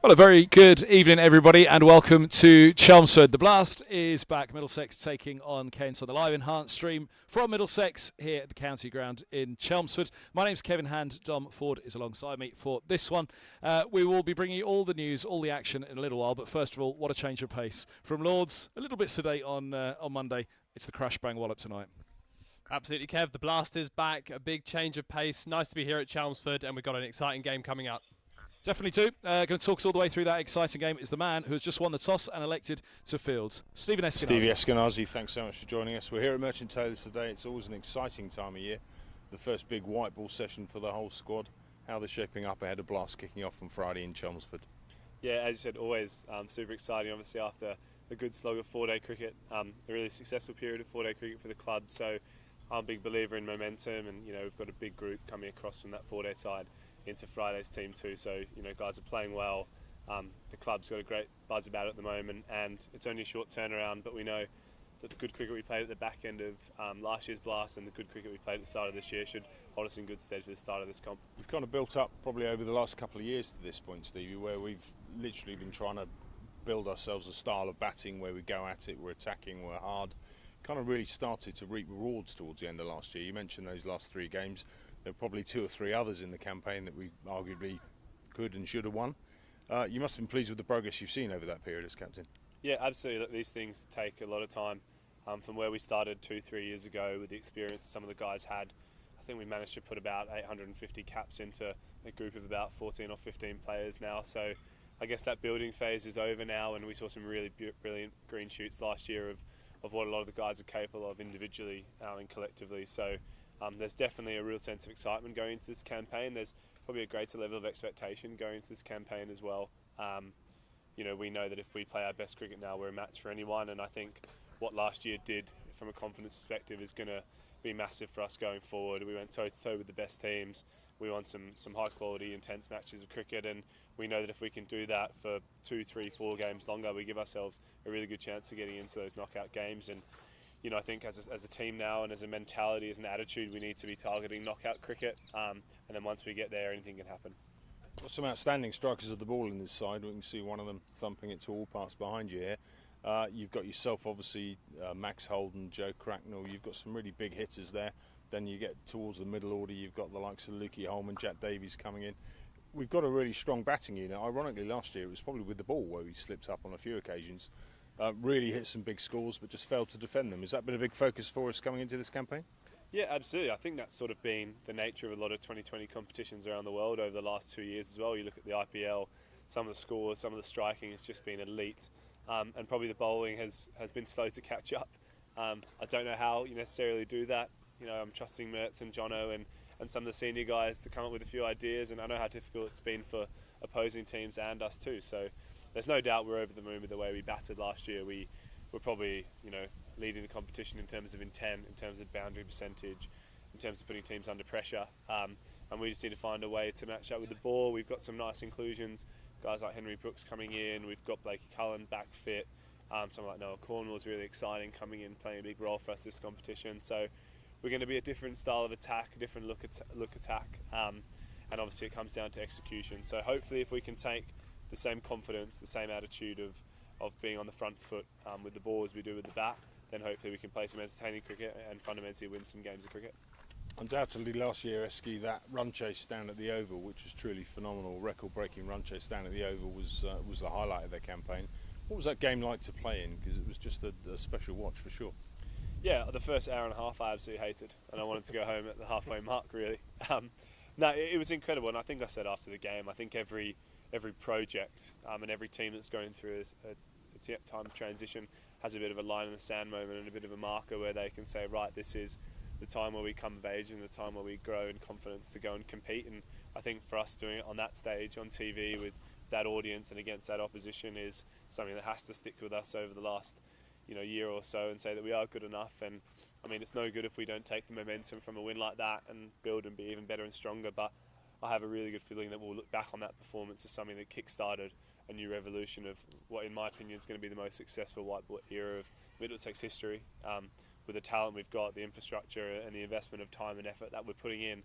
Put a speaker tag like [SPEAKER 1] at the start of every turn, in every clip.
[SPEAKER 1] Well, a very good evening, everybody, and welcome to Chelmsford. The Blast is back. Middlesex taking on Kent on the live enhanced stream from Middlesex here at the County Ground in Chelmsford. My name's Kevin Hand. Dom Ford is alongside me for this one. We will be bringing you all the news, all the action in a little while. But first of all, what a change of pace from Lords. A little bit sedate on Monday. It's the crash bang wallop tonight.
[SPEAKER 2] Absolutely, Kev. The Blast is back. A big change of pace. Nice to be here at Chelmsford, and we've got an exciting game coming up.
[SPEAKER 1] Definitely too. Going to talk us all the way through that exciting game is the man who has just won the toss and elected to field, Stephen Eskenazi.
[SPEAKER 3] Stevie Eskenazi, thanks so much for joining us. We're here at Merchant Taylors today. It's always an exciting time of year. The first big white ball session for the whole squad. How they're shaping up ahead of Blast kicking off on Friday in Chelmsford.
[SPEAKER 4] Yeah, as you said, always super exciting. Obviously, after a good slog of four-day cricket, a really successful period of four-day cricket for the club. So I'm a big believer in momentum, and we've got a big group coming across from that four-day side into Friday's team too. So guys are playing well. The club's got a great buzz about it at the moment, and it's only a short turnaround, but we know that the good cricket we played at the back end of last year's Blast and the good cricket we played at the start of this year should hold us in good stead for the start of this comp.
[SPEAKER 3] We've kind of built up probably over the last couple of years to this point, Stevie, where we've literally been trying to build ourselves a style of batting where we go at it, we're attacking, we're hard. Kind of really started to reap rewards towards the end of last year. You mentioned those last three games. There were probably two or three others in the campaign that we arguably could and should have won. You must have been pleased with the progress you've seen over that period as captain.
[SPEAKER 4] Yeah, absolutely. Look, these things take a lot of time. From where we started 2-3 years ago with the experience some of the guys had, I think we managed to put about 850 caps into a group of about 14 or 15 players now. So I guess that building phase is over now, and we saw some really brilliant green shoots last year of what a lot of the guys are capable of individually and collectively. So there's definitely a real sense of excitement going into this campaign. There's probably a greater level of expectation going into this campaign as well. We know that if we play our best cricket now, we're a match for anyone, and I think what last year did from a confidence perspective is going to be massive for us going forward. We went toe-to-toe with the best teams. We won some high quality, intense matches of cricket, and we know that if we can do that for 2, 3, 4 games longer, we give ourselves a really good chance of getting into those knockout games. And I think as a team now and as a mentality, as an attitude, we need to be targeting knockout cricket. And then once we get there, anything can happen.
[SPEAKER 3] Got some outstanding strikers of the ball in this side. We can see one of them thumping it to all past behind you here. You've got yourself, obviously, Max Holden, Joe Cracknell. You've got some really big hitters there. Then you get towards the middle order, you've got the likes of Lukey Holman, Jack Davies coming in. We've got a really strong batting unit. Ironically, last year it was probably with the ball where we slipped up on a few occasions. Really hit some big scores, but just failed to defend them. Has that been a big focus for us coming into this campaign?
[SPEAKER 4] Yeah, absolutely. I think that's sort of been the nature of a lot of 2020 competitions around the world over the last 2 years as well. You look at the IPL, some of the scores, some of the striking has just been elite. And probably the bowling has been slow to catch up. I don't know how you necessarily do that. I'm trusting Mertz and Jono and some of the senior guys to come up with a few ideas, and I know how difficult it's been for opposing teams and us too. So there's no doubt we're over the moon with the way we batted last year. We were probably leading the competition in terms of intent, in terms of boundary percentage, in terms of putting teams under pressure. And we just need to find a way to match up with the ball. We've got some nice inclusions. Guys like Henry Brooks coming in, we've got Blakey Cullen back fit, someone like Noah Cornwall's really exciting coming in, playing a big role for us this competition. So we're going to be a different style of attack, a different look attack, and obviously it comes down to execution. So hopefully if we can take the same confidence, the same attitude of being on the front foot with the ball as we do with the bat, then hopefully we can play some entertaining cricket and fundamentally win some games of cricket.
[SPEAKER 3] Undoubtedly last year, Esky, that run chase down at the Oval, which was truly phenomenal, record-breaking run chase down at the Oval was the highlight of their campaign. What was that game like to play in? Because it was just a special watch for sure.
[SPEAKER 4] Yeah, the first hour and a half I absolutely hated, and I wanted to go home at the halfway mark really. No, it was incredible, and I think I said after the game, I think every project and every team that's going through a time of transition has a bit of a line in the sand moment and a bit of a marker where they can say, right, this is the time where we come of age and the time where we grow in confidence to go and compete. And I think for us doing it on that stage on TV with that audience and against that opposition is something that has to stick with us over the last year or so and say that we are good enough. And I mean, it's no good if we don't take the momentum from a win like that and build and be even better and stronger, but I have a really good feeling that we'll look back on that performance as something that kick-started a new revolution of what in my opinion is going to be the most successful white ball era of Middlesex history. With the talent we've got, the infrastructure and the investment of time and effort that we're putting in,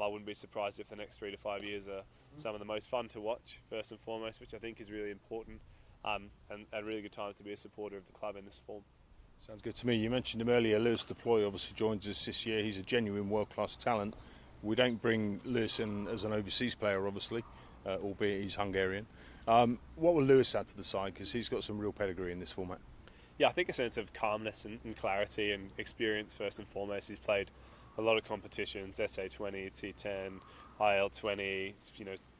[SPEAKER 4] I wouldn't be surprised if the next 3 to 5 years are some of the most fun to watch, first and foremost, which I think is really important, and a really good time to be a supporter of the club in this form.
[SPEAKER 3] Sounds good to me. You mentioned him earlier. Lewis Deploy obviously joins us this year. He's a genuine world-class talent. We don't bring Lewis in as an overseas player, obviously, albeit he's Hungarian. What will Lewis add to the side? Because he's got some real pedigree in this format.
[SPEAKER 4] Yeah, I think a sense of calmness and clarity and experience first and foremost. He's played a lot of competitions, SA20, T10, IL20,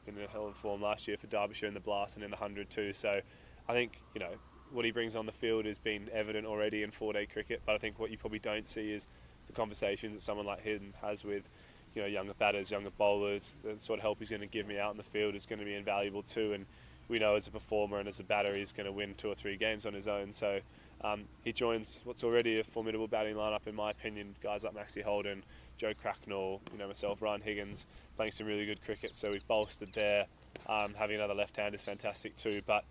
[SPEAKER 4] been in a hell of a form last year for Derbyshire in the Blast and in the 100 too. So I think, what he brings on the field has been evident already in 4-day cricket, but I think what you probably don't see is the conversations that someone like him has with younger batters, younger bowlers. The sort of help he's going to give me out in the field is going to be invaluable too, and we know as a performer and as a batter he's going to win 2 or 3 games on his own. So he joins what's already a formidable batting lineup in my opinion. Guys like Maxie Holden, Joe Cracknell, myself, Ryan Higgins, playing some really good cricket, so we've bolstered there. Having another left hand is fantastic too, but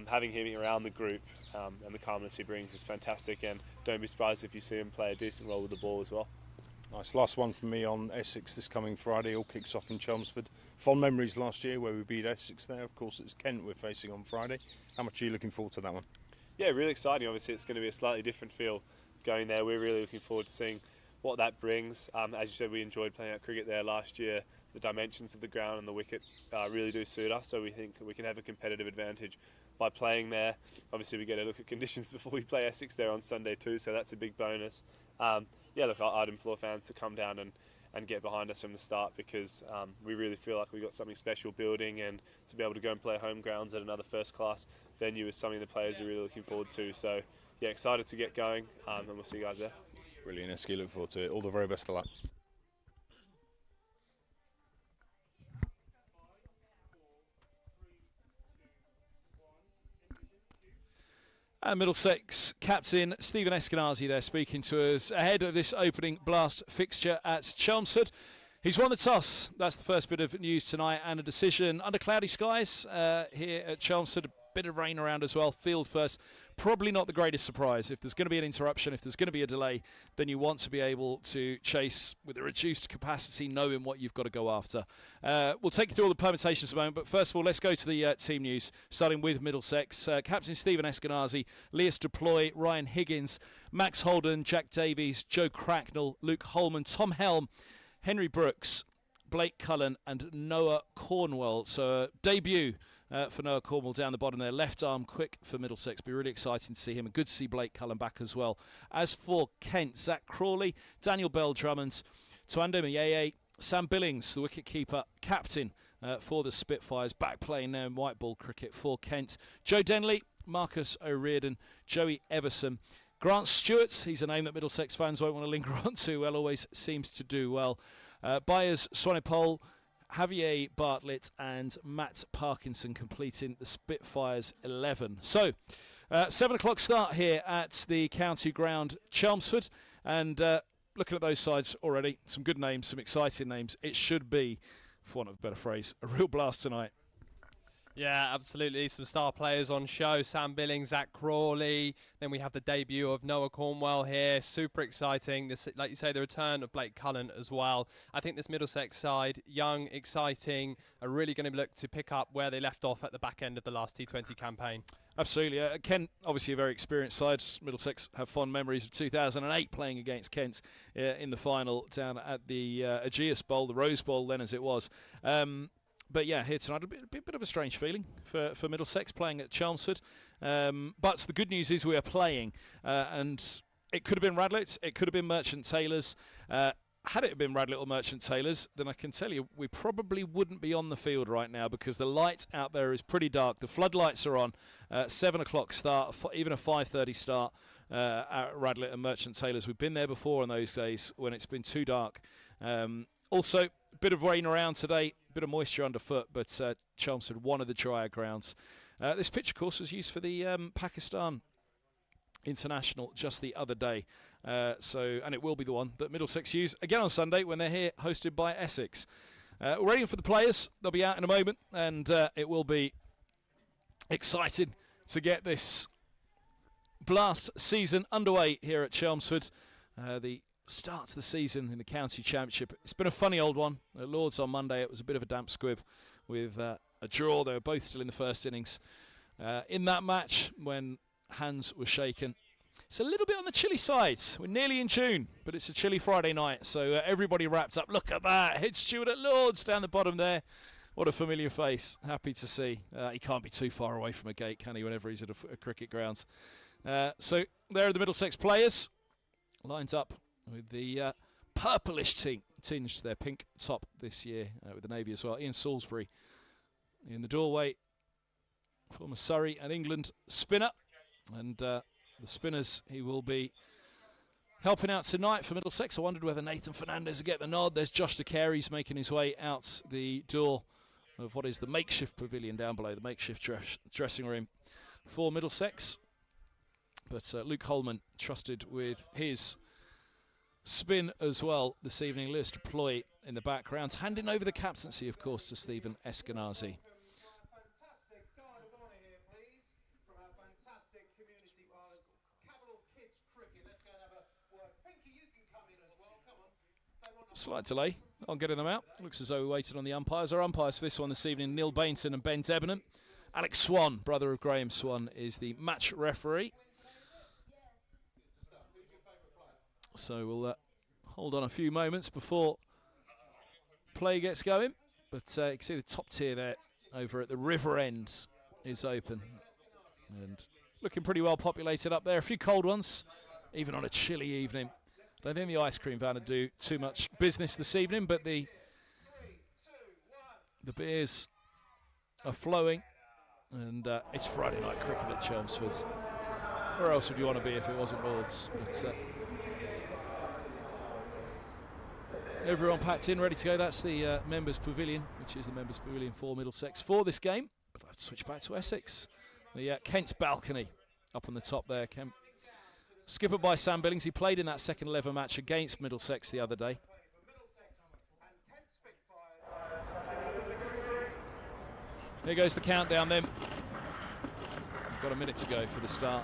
[SPEAKER 4] having him around the group and the calmness he brings is fantastic, and don't be surprised if you see him play a decent role with the ball as well.
[SPEAKER 3] Nice. Last one for me on Essex this coming Friday. All kicks off in Chelmsford. Fond memories last year where we beat Essex there. Of course, it's Kent we're facing on Friday. How much are you looking forward to that one?
[SPEAKER 4] Yeah, really exciting. Obviously, it's going to be a slightly different feel going there. We're really looking forward to seeing what that brings. As you said, we enjoyed playing out cricket there last year. The dimensions of the ground and the wicket really do suit us, so we think we can have a competitive advantage by playing there. Obviously, we get a look at conditions before we play Essex there on Sunday too, so that's a big bonus. I'd implore fans to come down and get behind us from the start, because we really feel like we've got something special building, and to be able to go and play home grounds at another first-class venue is something the players are really looking forward to. So, yeah, excited to get going, and we'll see you guys there.
[SPEAKER 3] Brilliant, Esky. Look forward to it. All the very best of luck.
[SPEAKER 1] And Middlesex captain Stephen Eskenazi there speaking to us ahead of this opening Blast fixture at Chelmsford. He's won the toss. That's the first bit of news tonight, and a decision under cloudy skies here at Chelmsford. A bit of rain around as well. Field first. Probably not the greatest surprise. If there's going to be an interruption, if there's going to be a delay, then you want to be able to chase with a reduced capacity, knowing what you've got to go after. We'll take you through all the permutations in a moment, but first of all, let's go to the team news, starting with Middlesex. Captain Stephen Eskenazi, Lewis Deploy, Ryan Higgins, Max Holden, Jack Davies, Joe Cracknell, Luke Holman, Tom Helm, Henry Brooks, Blake Cullen and Noah Cornwell. So debut for Noah Cornwell down the bottom there. Left arm quick for Middlesex. Be really exciting to see him. And good to see Blake Cullen back as well. As for Kent, Zach Crawley, Daniel Bell-Drummond, Tuando Mayeye, Sam Billings, the wicket-keeper, captain for the Spitfires, back playing now in white ball cricket for Kent. Joe Denley, Marcus O'Riordan, Joey Everson, Grant Stewart, he's a name that Middlesex fans won't want to linger on to, well, always seems to do well. Byers Swanepoel, Javier Bartlett and Matt Parkinson completing the Spitfires 11. So, 7 o'clock start here at the County Ground, Chelmsford. And looking at those sides already, some good names, some exciting names. It should be, for want of a better phrase, a real blast tonight.
[SPEAKER 2] Yeah, absolutely. Some star players on show. Sam Billings, Zach Crawley. Then we have the debut of Noah Cornwell here. Super exciting. This, like you say, the return of Blake Cullen as well. I think this Middlesex side, young, exciting, are really going to look to pick up where they left off at the back end of the last T20 campaign.
[SPEAKER 1] Absolutely. Kent, obviously a very experienced side. Middlesex have fond memories of 2008 playing against Kent in the final down at the Aegeus Bowl, the Rose Bowl then as it was. But yeah, here tonight, a bit of a strange feeling for Middlesex playing at Chelmsford. But the good news is we are playing. And it could have been Radlett, it could have been Merchant Taylors. Had it been Radlett or Merchant Taylors, then I can tell you we probably wouldn't be on the field right now, because the light out there is pretty dark. The floodlights are on. 7 o'clock start, even a 5:30 start at Radlett and Merchant Taylors. We've been there before in those days when it's been too dark. Also, a bit of rain around today, a bit of moisture underfoot, but Chelmsford, one of the drier grounds. This pitch, of course, was used for the Pakistan International just the other day. And it will be the one that Middlesex use again on Sunday when they're here, hosted by Essex. We're waiting for the players. They'll be out in a moment, and it will be exciting to get this Blast season underway here at Chelmsford. The start to the season in the County Championship. It's been a funny old one. At Lords on Monday, it was a bit of a damp squib with a draw. They were both still in the first innings. In that match, when hands were shaken, it's a little bit on the chilly side. We're nearly in June, but it's a chilly Friday night, so everybody wrapped up. Look at that. Head steward at Lords down the bottom there. What a familiar face. Happy to see. He can't be too far away from a gate, can he, whenever he's at a cricket ground. So there are the Middlesex players, lined up with the purplish tinge to their pink top this year, with the navy as well. Ian Salisbury in the doorway, former Surrey and England spinner. And the spinners, he will be helping out tonight for Middlesex. I wondered whether Nathan Fernandez would get the nod. There's Josh De Carey's making his way out the door of what is the makeshift pavilion down below, the makeshift dressing room for Middlesex. But Luke Holman trusted with his spin as well this evening. Lewis Deploy in the background, handing over the captaincy, of course, to Stephen Eskenazi. Slight delay on getting them out. Looks as though we waited on the umpires. Our umpires for this one this evening, Neil Bainton and Ben Debenham. Alex Swan, brother of Graham Swan, is the match referee. So we'll hold on a few moments before play gets going. But you can see the top tier there over at the river end is open. And looking pretty well populated up there. A few cold ones, even on a chilly evening. I don't think the ice cream van would do too much business this evening, but the beers are flowing, and it's Friday night cricket at Chelmsford. Where else would you want to be if it wasn't Lords? But everyone packed in, ready to go. That's the members' pavilion, which is the members' pavilion for Middlesex for this game. But let's switch back to Essex. The Kent balcony up on the top there. Kent, skipper by Sam Billings. He played in that second 11 match against Middlesex the other day. Here goes the countdown then. We've got a minute to go for the start.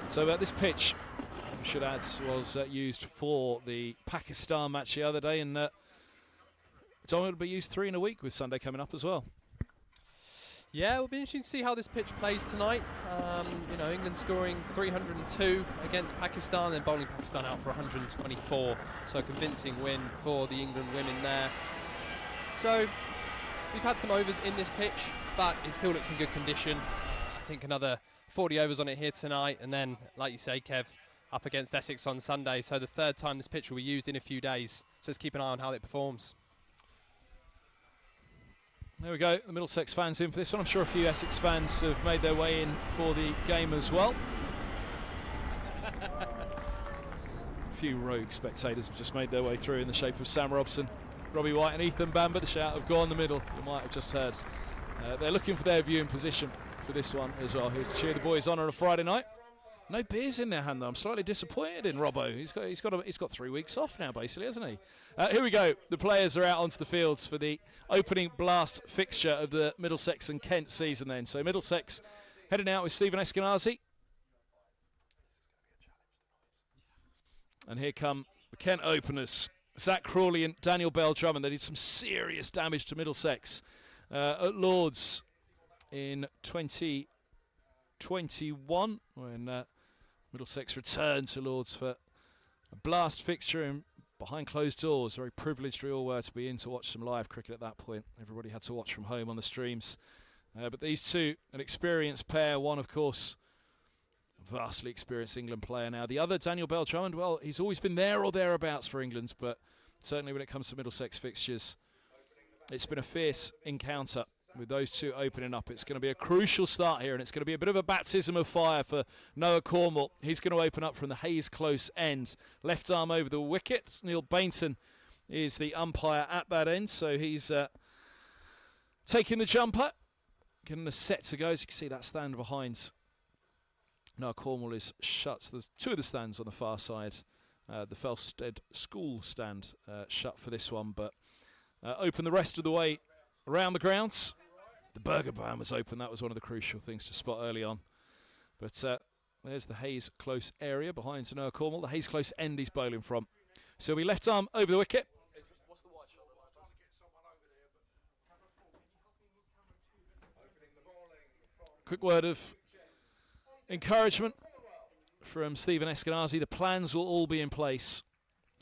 [SPEAKER 1] So this pitch, we should add, was used for the Pakistan match the other day, and it's only to be used 3 in a week with Sunday coming up as well.
[SPEAKER 2] Yeah, it'll be interesting to see how this pitch plays tonight. You know, England scoring 302 against Pakistan, then bowling Pakistan out for 124. So a convincing win for the England women there. So we've had some overs in this pitch, but it still looks in good condition. I think another 40 overs on it here tonight, and then, like you say, Kev, up against Essex on Sunday. So the third time this pitch will be used in a few days. So let's keep an eye on how it performs.
[SPEAKER 1] There we go, the Middlesex fans in for this one. I'm sure a few Essex fans have made their way in for the game as well. A few rogue spectators have just made their way through in the shape of Sam Robson, Robbie White and Ethan Bamber. The shout of "Go on the middle," you might have just heard. They're looking for their viewing position for this one as well. Here's to cheer the boys on a Friday night. No beers in their hand though. I'm slightly disappointed in Robbo. He's got 3 weeks off now, basically, hasn't he? Here we go. The players are out onto the fields for the opening blast fixture of the Middlesex and Kent season. Then, so Middlesex heading out with Stephen Eskenazi, and here come the Kent openers: Zach Crawley and Daniel Bell-Drummond. They did some serious damage to Middlesex at Lords in 2021 when Middlesex returned to Lords for a blast fixture and behind closed doors. Very privileged we all were to be in to watch some live cricket at that point. Everybody had to watch from home on the streams. But these two, an experienced pair. One, of course, a vastly experienced England player now. The other, Daniel Bell-Drummond, well, he's always been there or thereabouts for England, but certainly when it comes to Middlesex fixtures, it's been a fierce encounter with those two opening up. It's going to be a crucial start here, and it's going to be a bit of a baptism of fire for Noah Cornwall. He's going to open up from the Hayes close end. Left arm over the wicket. Neil Bainton is the umpire at that end, so he's taking the jumper, getting a set to go. As you can see, that stand behind Noah Cornwall is shut. There's two of the stands on the far side. The Felsted School stand shut for this one, but open the rest of the way around the grounds. The burger ban was open. That was one of the crucial things to spot early on. But there's the Hayes Close area behind Noah Cornwall. The Hayes Close end he's bowling from. So we left arm over the wicket. Quick word of encouragement from Stephen Eskenazi. The plans will all be in place.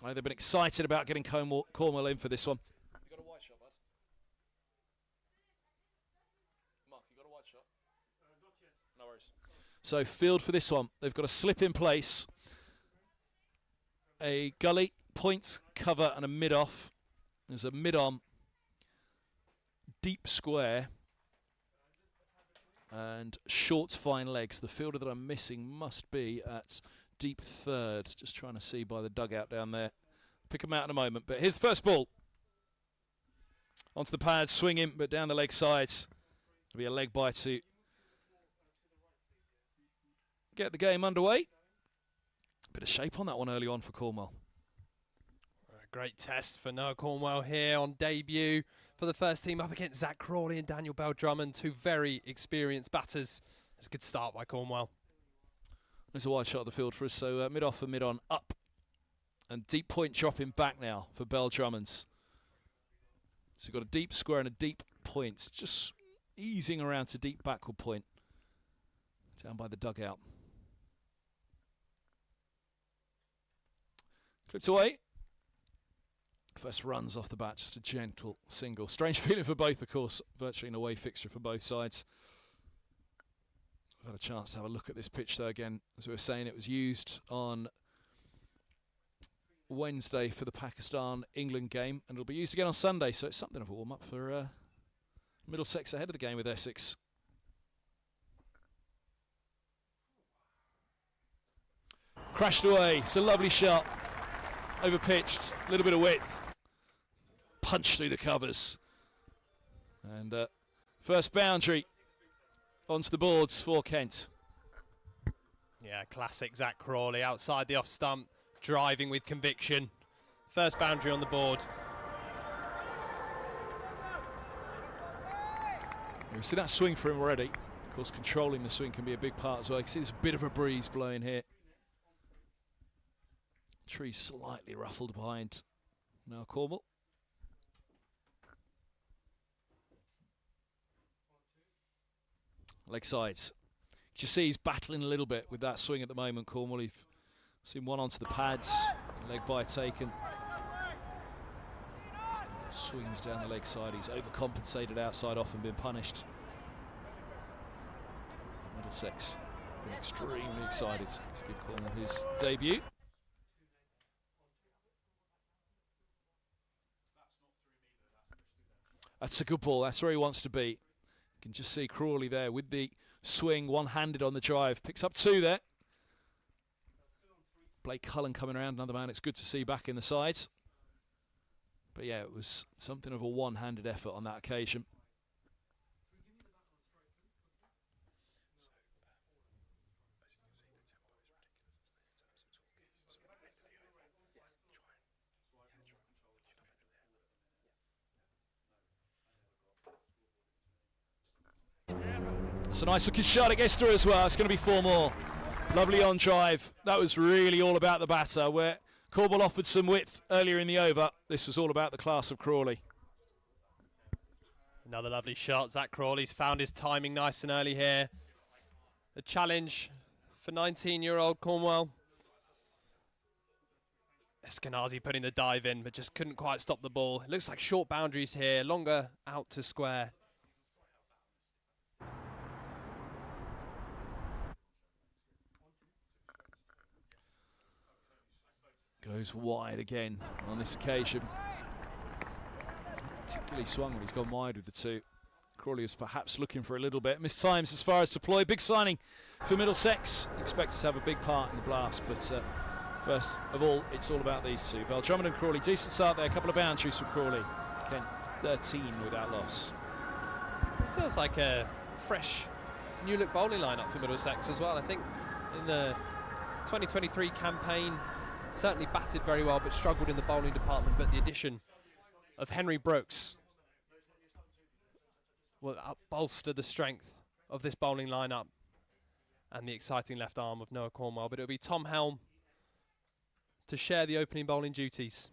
[SPEAKER 1] They've been excited about getting Cornwall in for this one. You got a wide shot, bud? Mark, you got a wide shot? Not yet. No worries. So field for this one. They've got a slip in place, a gully, points, cover, and a mid-off. There's a mid-on, deep square, and short fine legs. The fielder that I'm missing must be at deep third. Just trying to see by the dugout down there. Pick him out in a moment. But here's the first ball. Onto the pad, swinging, but down the leg sides. It'll be a leg bye to get the game underway. Bit of shape on that one early on for Cornwall.
[SPEAKER 2] A great test for Noah Cornwall here on debut for the first team up against Zach Crawley and Daniel Bell-Drummond, two very experienced batters. It's a good start by Cornwall.
[SPEAKER 1] There's a wide shot of the field for us, so mid-off and mid-on up. And deep point dropping back now for Bell-Drummonds. So you've got a deep square and a deep point, just easing around to deep backward point. Down by the dugout. Clipped away. First runs off the bat, just a gentle single. Strange feeling for both, of course. Virtually an away fixture for both sides. I've had a chance to have a look at this pitch though again. As we were saying, it was used on Wednesday for the Pakistan-England game, and it'll be used again on Sunday, so it's something of a warm-up for Middlesex ahead of the game with Essex. Crashed away. It's a lovely shot. Overpitched, a little bit of width. Punched through the covers. And first boundary onto the boards for Kent.
[SPEAKER 2] Yeah, classic Zach Crawley outside the off stump, driving with conviction. First boundary on the board.
[SPEAKER 1] We've seen that swing for him already. Of course, controlling the swing can be a big part as well. You can see there's a bit of a breeze blowing here. Tree slightly ruffled behind now Cornwall. Leg sides. You see he's battling a little bit with that swing at the moment, Cornwall. You've seen one onto the pads, leg bye taken. Swings down the leg side. He's overcompensated outside off and been punished. Middlesex been extremely excited to give Cornwall his debut. That's a good ball. That's where he wants to be. You can just see Crawley there with the swing, one-handed on the drive. Picks up two there. Blake Cullen coming around, another man it's good to see back in the sides. But yeah, it was something of a one-handed effort on that occasion. It's a nice looking shot, it gets through as well. It's going to be four more. Lovely on drive. That was really all about the batter, where Cornwall offered some width earlier in the over. This was all about the class of Crawley.
[SPEAKER 2] Another lovely shot. Zach Crawley's found his timing nice and early here. A challenge for 19-year-old Cornwall. Eskenazi putting the dive in, but just couldn't quite stop the ball. It looks like short boundaries here, longer out to square.
[SPEAKER 1] Goes wide again on this occasion. Particularly swung when he's gone wide with the two. Crawley was perhaps looking for a little bit. Missed times as far as deploy. Big signing for Middlesex. Expected to have a big part in the blast, but first of all, it's all about these two. Bell-Drummond and Crawley. Decent start there. A couple of boundaries for Crawley. Kent 13 without loss.
[SPEAKER 2] It feels like a fresh, new-look bowling lineup for Middlesex as well. I think in the 2023 campaign, certainly batted very well, but struggled in the bowling department. But the addition of Henry Brooks will bolster the strength of this bowling lineup and the exciting left arm of Noah Cornwell. But it'll be Tom Helm to share the opening bowling duties.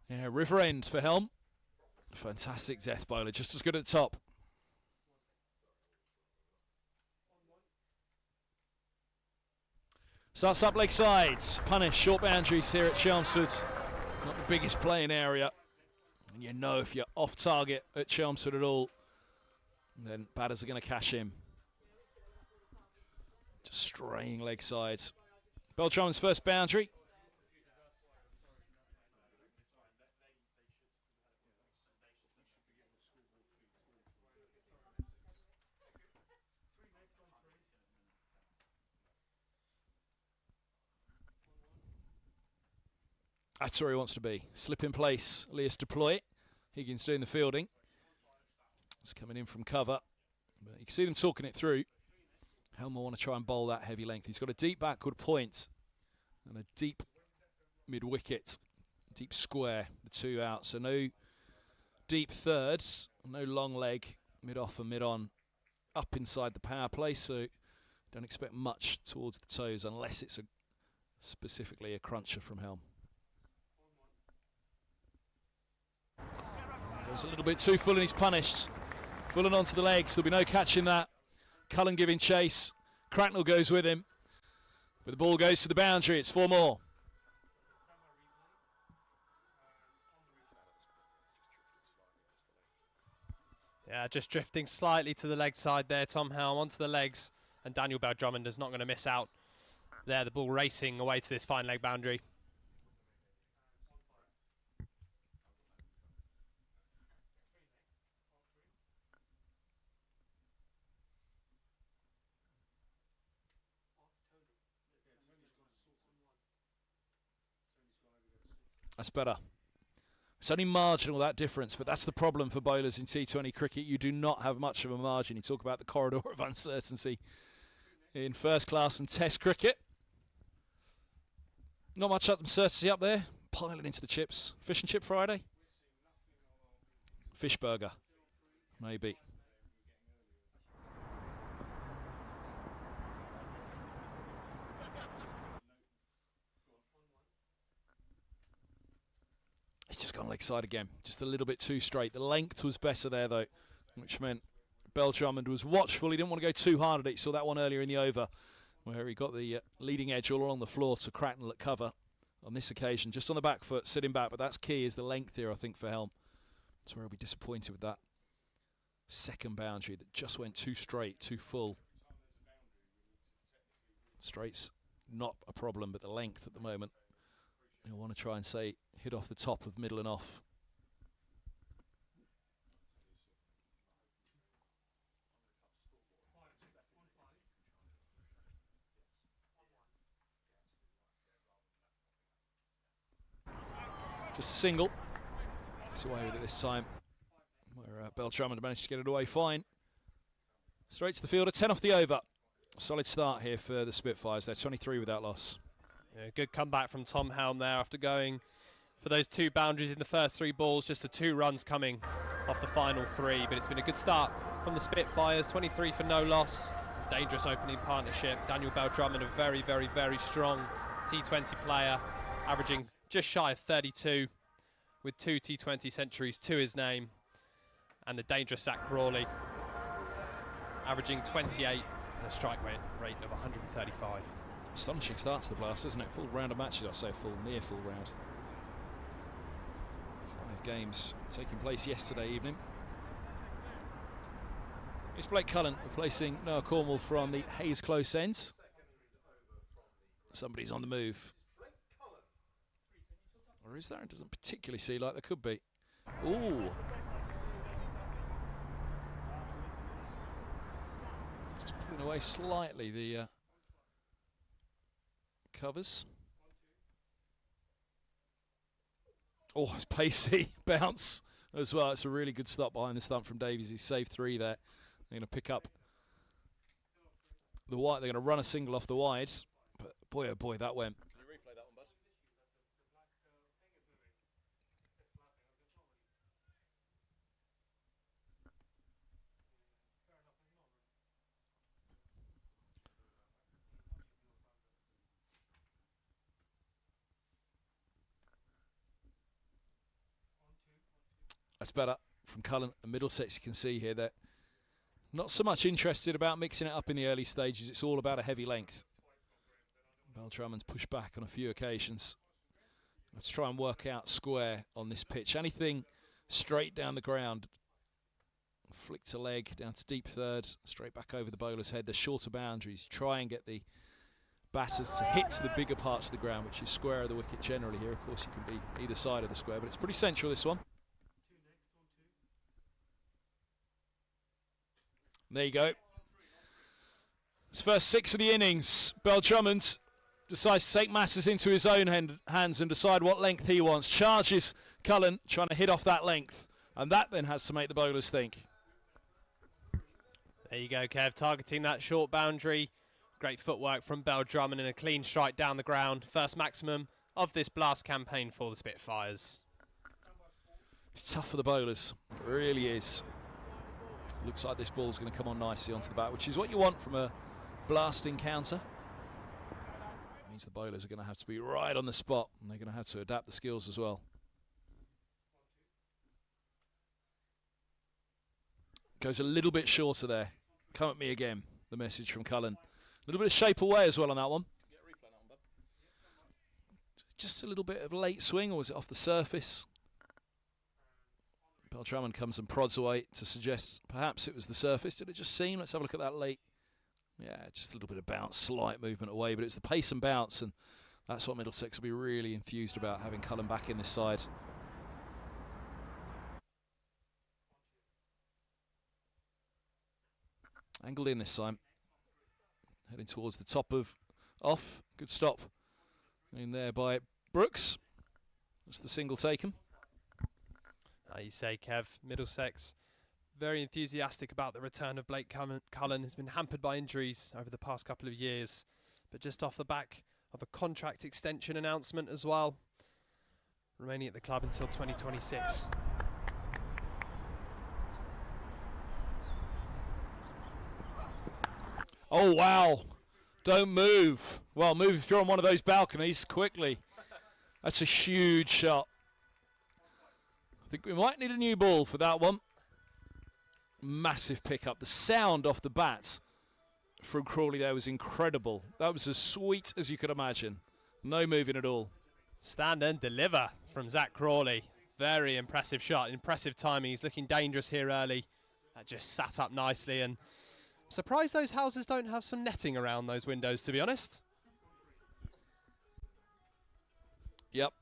[SPEAKER 1] Yeah, river end for Helm. Fantastic death bowler, just as good at the top. Starts up leg sides. Punish, short boundaries here at Chelmsford. Not the biggest playing area. And you know if you're off target at Chelmsford at all, then batters are going to cash in. Just straying leg sides. Beltram's first boundary. That's where he wants to be. Slip in place, Elias deploy it. Higgins doing the fielding. It's coming in from cover. But you can see them talking it through. Helm will want to try and bowl that heavy length. He's got a deep backward point and a deep mid-wicket, deep square, the two out. So no deep thirds, no long leg, mid-off and mid-on, up inside the power play. So don't expect much towards the toes unless it's specifically a cruncher from Helm. Goes a little bit too full and he's punished. Full and onto the legs. There'll be no catching that. Cullen giving chase. Cracknell goes with him. But the ball goes to the boundary. It's 4 more.
[SPEAKER 2] Yeah, just drifting slightly to the leg side there. Tom Helm onto the legs. And Daniel Bell-Drummond is not going to miss out there. The ball racing away to this fine leg boundary.
[SPEAKER 1] That's better. It's only marginal, that difference, but that's the problem for bowlers in T20 cricket. You do not have much of a margin. You talk about the corridor of uncertainty in first class and test cricket. Not much uncertainty up there. Piling into the chips. Fish and chip Friday? Fish burger. Maybe. It's just gone leg side again, just a little bit too straight. The length was better there though, which meant Bell-Drummond was watchful. He didn't want to go too hard at it. He saw that one earlier in the over where he got the leading edge all along the floor to Cracknell at cover. On this occasion, just on the back foot, sitting back, but that's key, is the length here, I think, for Helm. That's where he'll be disappointed with that second boundary that just went too straight, too full. Straight's not a problem, but the length at the moment, you'll want to try and say hit off the top of middle and off. Just a single. It's away with it this time, where Bell-Drummond managed to get it away fine. Straight to the fielder, 10 off the over. Solid start here for the Spitfires. They're 23 without loss.
[SPEAKER 2] Yeah, good comeback from Tom Helm there after going for those 2 boundaries in the first 3 balls. Just the 2 runs coming off the final 3. But it's been a good start from the Spitfires. 23 for no loss. Dangerous opening partnership. Daniel Bell-Drummond, a very, very, very strong T20 player, averaging just shy of 32 with 2 T20 centuries to his name. And the dangerous Zach Crawley, averaging 28 and a strike rate of 135.
[SPEAKER 1] Astonishing start to the Blast, isn't it? Full round of matches, I say full, near full round. 5 games taking place yesterday evening. It's Blake Cullen replacing Noah Cornwell from the Hayes close end. Somebody's on the move. Or is there? It doesn't particularly seem like there could be. Ooh. Just pulling away slightly the covers. Oh, it's pacey bounce as well. It's a really good stop behind the stump from Davies. He's saved 3 there. They're going to pick up the wide. They're going to run a single off the wides. But boy, oh boy, that went. Can you replay that one, bud? That's better from Cullen and Middlesex. You can see here that not so much interested about mixing it up in the early stages. It's all about a heavy length. Beltramond's pushed back on a few occasions. Let's try and work out square on this pitch. Anything straight down the ground. Flick to leg, down to deep third, straight back over the bowler's head. The shorter boundaries. Try and get the batters to hit to the bigger parts of the ground, which is square of the wicket generally here. Of course, you can be either side of the square, but it's pretty central, this one. There you go. His first 6 of the innings. Beltramond decides to take matters into his own hands and decide what length he wants. Charges Cullen, trying to hit off that length. And that then has to make the bowlers think.
[SPEAKER 2] There you go, Kev, targeting that short boundary. Great footwork from Beltramond and a clean strike down the ground. First maximum of this blast campaign for the Spitfires.
[SPEAKER 1] It's tough for the bowlers. It really is. Looks like this ball's going to come on nicely onto the bat, which is what you want from a blasting counter. It means the bowlers are going to have to be right on the spot, and they're going to have to adapt the skills as well. Goes a little bit shorter there. Come at me again, the message from Cullen. A little bit of shape away as well on that one. Just a little bit of a late swing, or was it off the surface? Beltramond comes and prods away to suggest perhaps it was the surface. Did it just seem? Let's have a look at that late. Yeah, just a little bit of bounce, slight movement away, but it's the pace and bounce, and that's what Middlesex will be really enthused about, having Cullen back in this side. Angled in this time. Heading towards the top of off. Good stop in there by Brooks. That's the single taken.
[SPEAKER 2] You say, Kev, Middlesex very enthusiastic about the return of Blake Cullen. Has been hampered by injuries over the past couple of years, but just off the back of a contract extension announcement as well, remaining at the club until 2026.
[SPEAKER 1] Oh wow, don't move. Well, move if you're on one of those balconies quickly. That's a huge shot. I think we might need a new ball for that one. Massive pickup. The sound off the bat from Crawley there was incredible. That was as sweet as you could imagine. No moving at all.
[SPEAKER 2] Stand and deliver from Zach Crawley. Very impressive shot, impressive timing. He's looking dangerous here early. That just sat up nicely, and I'm surprised those houses don't have some netting around those windows, to be honest.
[SPEAKER 1] Yep.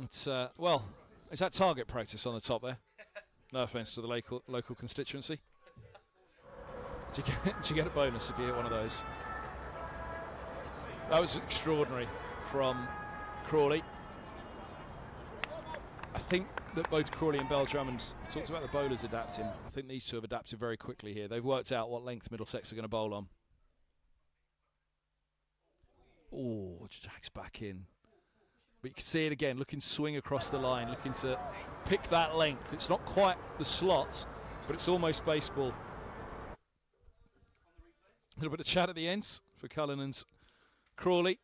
[SPEAKER 1] It's, well, is that target practice on the top there? No offence to the local constituency. Do you get a bonus if you hit one of those? That was extraordinary from Crawley. I think that both Crawley and Beltramond talked about the bowlers adapting. I think these two have adapted very quickly here. They've worked out what length Middlesex are going to bowl on. Oh, jacks back in. But you can see it again, looking to swing across the line, looking to pick that length. It's not quite the slot, but it's almost baseball. A little bit of chat at the ends for Cullen and Crawley.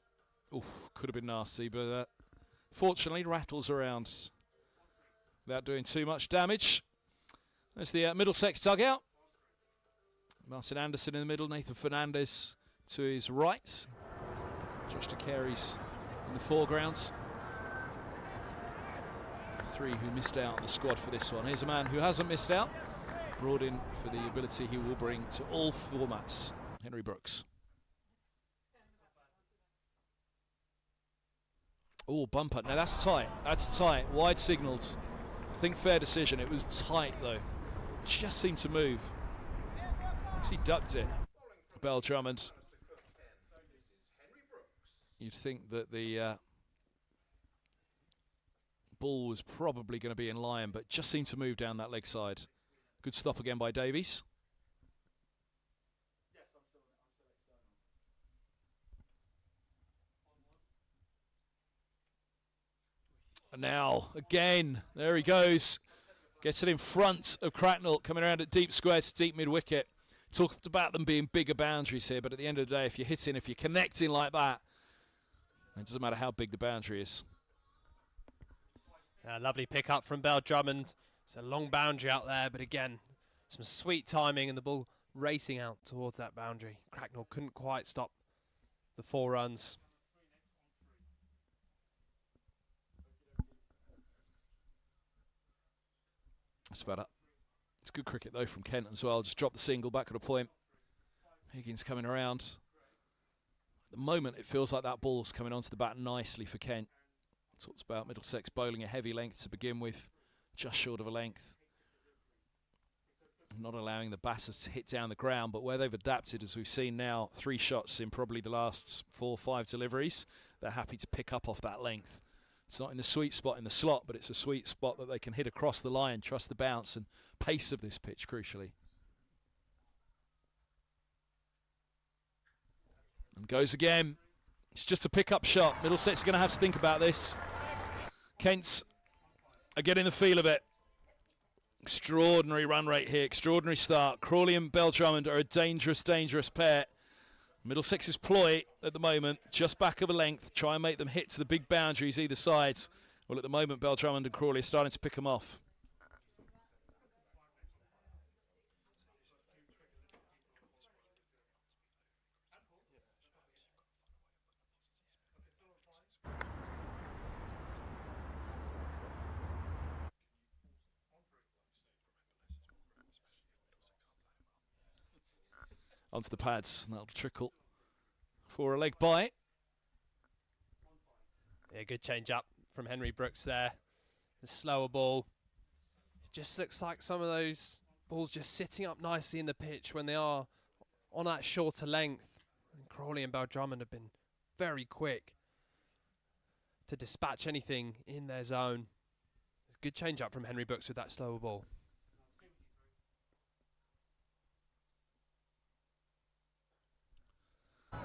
[SPEAKER 1] Oof, could have been nasty, but fortunately rattles around without doing too much damage. There's the Middlesex dugout. Martin Anderson in the middle, Nathan Fernandez to his right. Josh DeCary's in the foregrounds. 3 who missed out on the squad for this one. Here's a man who hasn't missed out, brought in for the ability he will bring to all formats, Henry Brooks. Oh, bumper. Now that's tight. That's tight. Wide signalled. I think fair decision. It was tight though. Just seemed to move. He ducked it. Beltramond. You'd think that the ball was probably going to be in line, but just seemed to move down that leg side. Good stop again by Davies. And now, again, there he goes. Gets it in front of Cracknell, coming around at deep square to deep mid-wicket. Talked about them being bigger boundaries here, but at the end of the day, if you're hitting, if you're connecting like that, it doesn't matter how big the boundary is.
[SPEAKER 2] Lovely pick up from Beltramond. It's a long boundary out there, but again, some sweet timing and the ball racing out towards that boundary. Cracknell couldn't quite stop the 4 runs.
[SPEAKER 1] That's about it. It's good cricket though from Kent as well. Just dropped the single back at a point. Higgins coming around. At the moment, it feels like that ball's coming onto the bat nicely for Kent. Talks about Middlesex bowling a heavy length to begin with, just short of a length. Not allowing the batters to hit down the ground, but where they've adapted, as we've seen now, 3 shots in probably the last 4 or 5 deliveries, they're happy to pick up off that length. It's not in the sweet spot in the slot, but it's a sweet spot that they can hit across the line, trust the bounce and pace of this pitch, crucially. And goes again. It's just a pick-up shot. Middlesex are going to have to think about this. Kent's are getting the feel of it. Extraordinary run rate here, extraordinary start. Crawley and Bell-Drummond are a dangerous, dangerous pair. Middlesex's ploy at the moment, just back of a length, try and make them hit to the big boundaries either side. Well, at the moment, Bell-Drummond and Crawley are starting to pick them off. Onto the pads, and that'll trickle for a leg bye.
[SPEAKER 2] Yeah, good change up from Henry Brooks there. The slower ball. It just looks like some of those balls just sitting up nicely in the pitch when they are on that shorter length. And Crawley and Bell-Drummond have been very quick to dispatch anything in their zone. Good change up from Henry Brooks with that slower ball.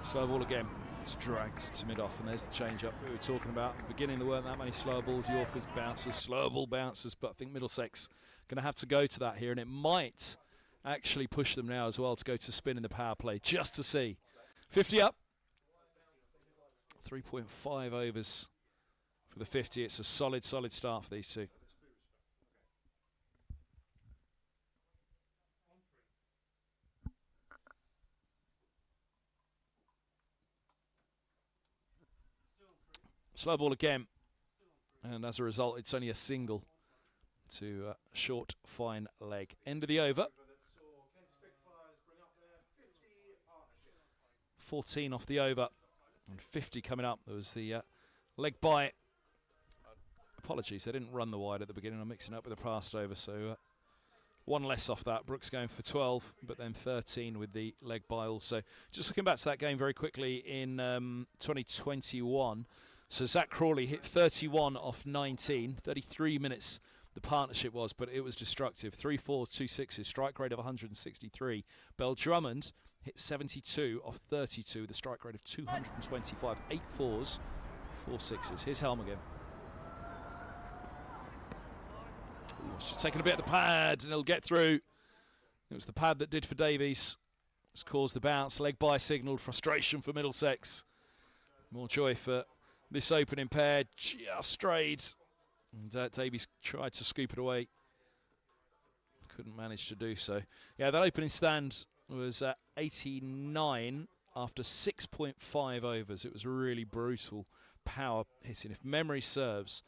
[SPEAKER 1] Slow ball again. It's dragged to mid-off, and there's the change-up we were talking about. At the beginning, there weren't that many slow balls. Yorkers, bouncers, slow ball bouncers, but I think Middlesex going to have to go to that here, and it might actually push them now as well to go to spin in the power play, just to see. 50 up. 3.5 overs for the 50. It's a solid, solid start for these two. Slow ball again, and as a result, it's only a single to short, fine leg. End of the over. 14 off the over, and 50 coming up. There was the leg bye. Apologies, they didn't run the wide at the beginning. I'm mixing up with the passed over, so 1 less off that. Brooks going for 12, but then 13 with the leg bye also. Just looking back to that game very quickly in 2021. So Zach Crawley hit 31 off 19, 33 minutes the partnership was, but it was destructive. 3 4s, 2 6s, strike rate of 163. Bell-Drummond hit 72 off 32, the strike rate of 225. 8 4s, 4 6s. Here's Helm again. Ooh, it's just taking a bit of the pad, and it'll get through. It was the pad that did for Davies. It's caused the bounce. Leg bye signalled. Frustration for Middlesex. More joy for this opening pair. Just strayed. And Davies tried to scoop it away. Couldn't manage to do so. Yeah, that opening stand was 89 after 6.5 overs. It was really brutal power hitting. If memory serves,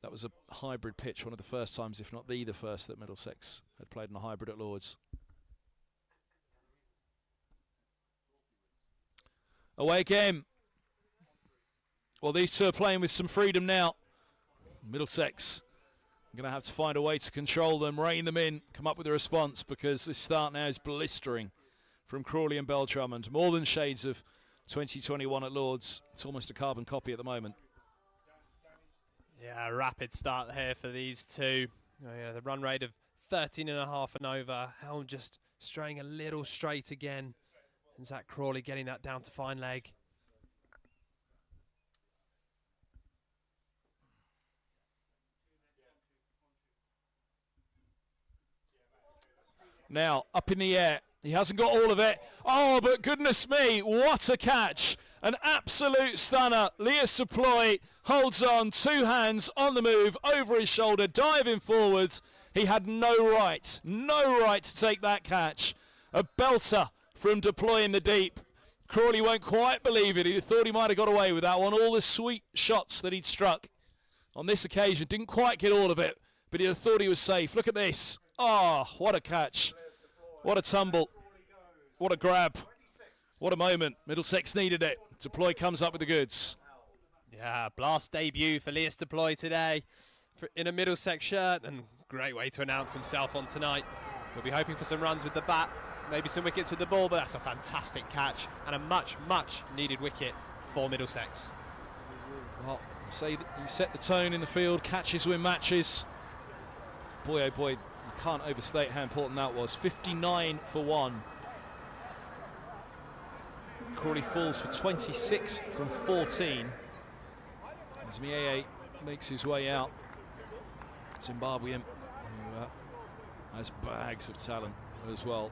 [SPEAKER 1] that was a hybrid pitch, one of the first times, if not the first, that Middlesex had played in a hybrid at Lord's. Away again. Well, these two are playing with some freedom now. Middlesex are going to have to find a way to control them, rein them in, come up with a response, because this start now is blistering from Crawley and Bell-Drummond. More than shades of 2021 at Lord's. It's almost a carbon copy at the moment.
[SPEAKER 2] Yeah, rapid start here for these two. Oh, yeah, the run rate of 13.5 and over. Helm just straying a little straight again. And Zach Crawley getting that down to fine leg.
[SPEAKER 1] Now, up in the air. He hasn't got all of it. Oh, but goodness me, what a catch. An absolute stunner. Lea Suploy holds on, 2 hands on the move, over his shoulder, diving forwards. He had no right to take that catch. A belter from deploying the deep. Crawley won't quite believe it. He thought he might have got away with that one. All the sweet shots that he'd struck on this occasion, didn't quite get all of it, but he'd have thought he was safe. Look at this. Oh, what a catch. What a tumble. What a grab. What a moment. Middlesex needed it. Deploy comes up with the goods.
[SPEAKER 2] Yeah, blast debut for Lewis Deploy today in a Middlesex shirt, and great way to announce himself on tonight. We'll be hoping for some runs with the bat, maybe some wickets with the ball, but that's a fantastic catch and a much, much needed wicket for Middlesex.
[SPEAKER 1] Well, say that he set the tone in the field, catches win matches. Boy, oh boy, you can't overstate how important that was. 59 for 1. Crawley falls for 26 from 14. As Mieye makes his way out. Zimbabwean, who has bags of talent as well.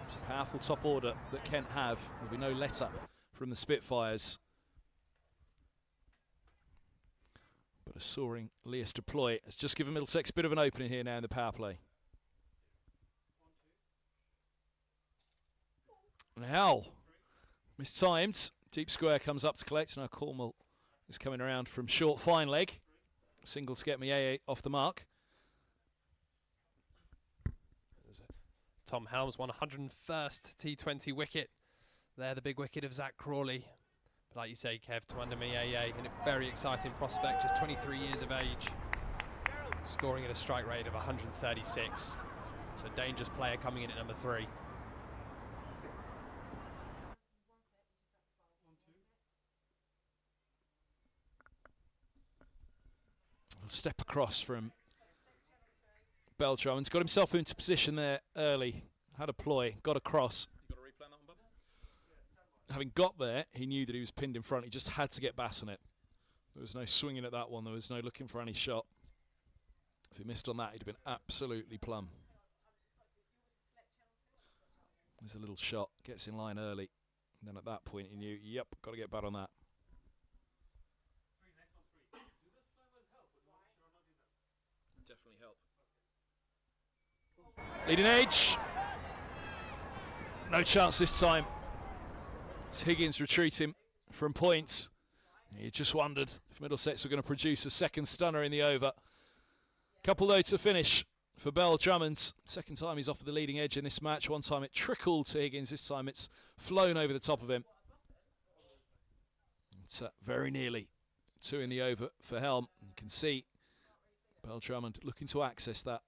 [SPEAKER 1] It's a powerful top order that Kent have. There'll be no let up from the Spitfires. But a soaring Lewis Deploy has just given Middlesex a bit of an opening here now in the power play. Now, mistimed. Deep square comes up to collect. Now Cornwall is coming around from short fine leg. Single to get Mieye off the mark.
[SPEAKER 2] Tom Helm's 101st T20 wicket. There, the big wicket of Zach Crawley. But like you say, Kev, Tawanda Mieye, and a very exciting prospect, just 23 years of age. Scoring at a strike rate of 136. So a dangerous player coming in at number 3.
[SPEAKER 1] Step across from Beltram. He's got himself into position there early. Had a ploy, got across. You got to replay that one, Bob? Having got there, he knew that he was pinned in front. He just had to get bass on it. There was no swinging at that one. There was no looking for any shot. If he missed on that, he'd have been absolutely plumb. There's a little shot. Gets in line early. And then at that point, he knew, yep, got to get bad on that. Definitely help. Leading edge. No chance this time. It's Higgins retreating from points. He just wondered if Middlesex were going to produce a second stunner in the over. Couple though to finish for Bell Drummonds. Second time he's off the leading edge in this match. One time it trickled to Higgins. This time it's flown over the top of him. It's very nearly 2 in the over for Helm. You can see Bell Drummond looking to access that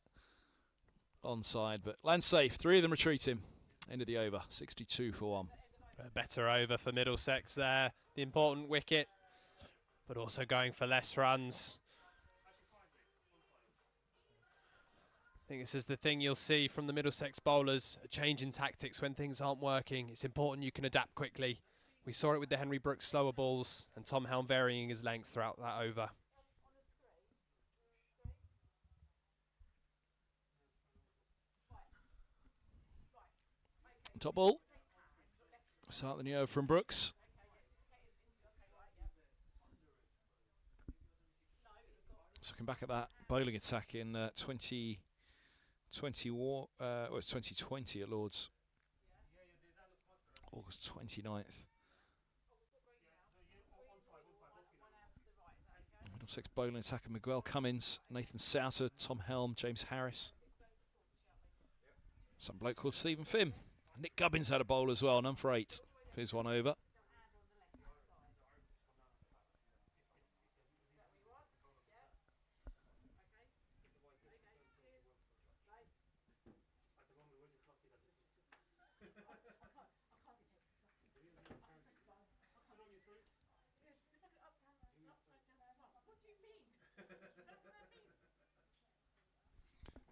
[SPEAKER 1] onside, but land safe. 3 of them retreating. End of the over, 62 for 1.
[SPEAKER 2] A better over for Middlesex there. The important wicket, but also going for less runs. I think this is the thing you'll see from the Middlesex bowlers, a change in tactics when things aren't working. It's important you can adapt quickly. We saw it with the Henry Brooks slower balls and Tom Helm varying his length throughout that over.
[SPEAKER 1] Top ball. Start the new over from Brooks. So looking back at that bowling attack in 2020 at Lords. August 29th. Middlesex bowling attack of Miguel Cummins, Nathan Souter, Tom Helm, James Harris. Some bloke called Stephen Finn. Nick Gubbins had a bowl as well, number 8 for his one over.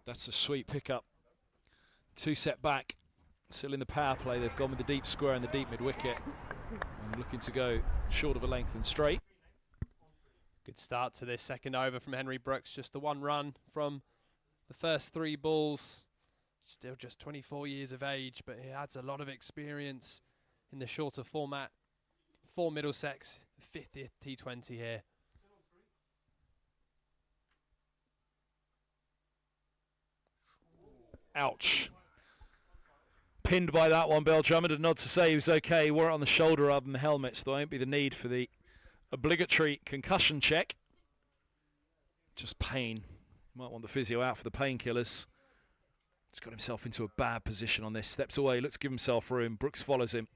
[SPEAKER 1] That's a sweet pickup. 2 set back. Still in the power play, they've gone with the deep square and the deep mid-wicket. And looking to go short of a length and straight.
[SPEAKER 2] Good start to this second over from Henry Brooks. Just the 1 run from the first 3 balls. Still just 24 years of age, but he adds a lot of experience in the shorter format for Middlesex. 50th T20 here.
[SPEAKER 1] Ouch. Pinned by that one, Bell Drummond. A nod to say he was okay. He wore it on the shoulder rather than the helmet, so there won't be the need for the obligatory concussion check. Just pain. Might want the physio out for the painkillers. He's got himself into a bad position on this. Steps away, looks to give himself room. Brooks follows him.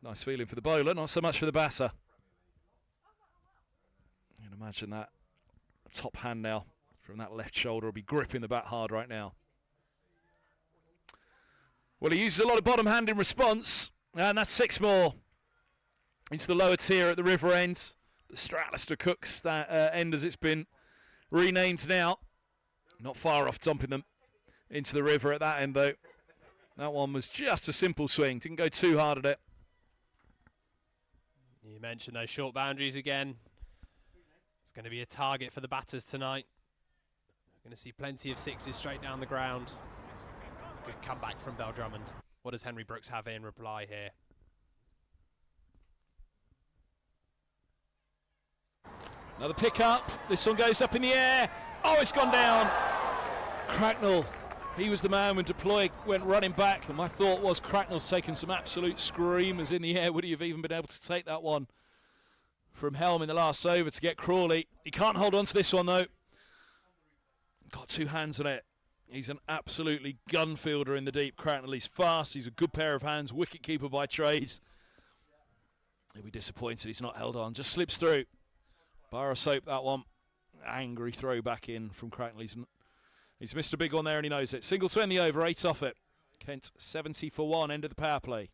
[SPEAKER 1] Nice feeling for the bowler, not so much for the batter. You can imagine that top hand now from that left shoulder will be gripping the bat hard right now. Well, he uses a lot of bottom hand in response, and that's 6 more into the lower tier at the river end. The Stratlister Cooks end as it's been renamed now. Not far off dumping them into the river at that end, though. That one was just a simple swing. Didn't go too hard at it.
[SPEAKER 2] You mentioned those short boundaries again. It's going to be a target for the batters tonight. We're going to see plenty of 6s straight down the ground. Good comeback from Bell Drummond. What does Henry Brooks have in reply here?
[SPEAKER 1] Another pick up. This one goes up in the air. Oh, it's gone down. Cracknell, he was the man when Deploy went running back, and my thought was Cracknell's taken some absolute screamers in the air. Would he have even been able to take that one from Helm in the last over to get Crawley? He can't hold on to this one, though. Got 2 hands on it. He's an absolutely gun fielder in the deep. Cracknell, he's fast. He's a good pair of hands. Wicket keeper by trade. He'll be disappointed he's not held on. Just slips through. Bar of soap, that one. Angry throw back in from Cracknell. He's missed a big one there and he knows it. Single to end the over, 8 off it. Kent 70 for 1, end of the power play.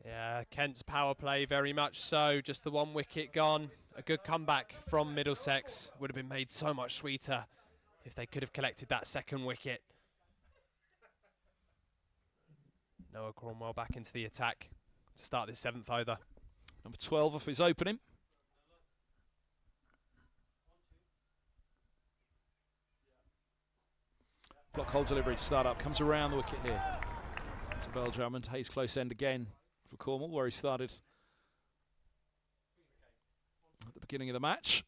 [SPEAKER 2] Yeah, Kent's power play very much so. Just the 1 wicket gone. A good comeback from Middlesex. Would have been made so much sweeter if they could have collected that 2nd wicket. Noah Cromwell back into the attack to start this 7th over.
[SPEAKER 1] Number 12 off his opening. Block hole delivery to start up. Comes around the wicket here. To Bell Drummond. Hayes close end again for Cornwall, where he started at the beginning of the match.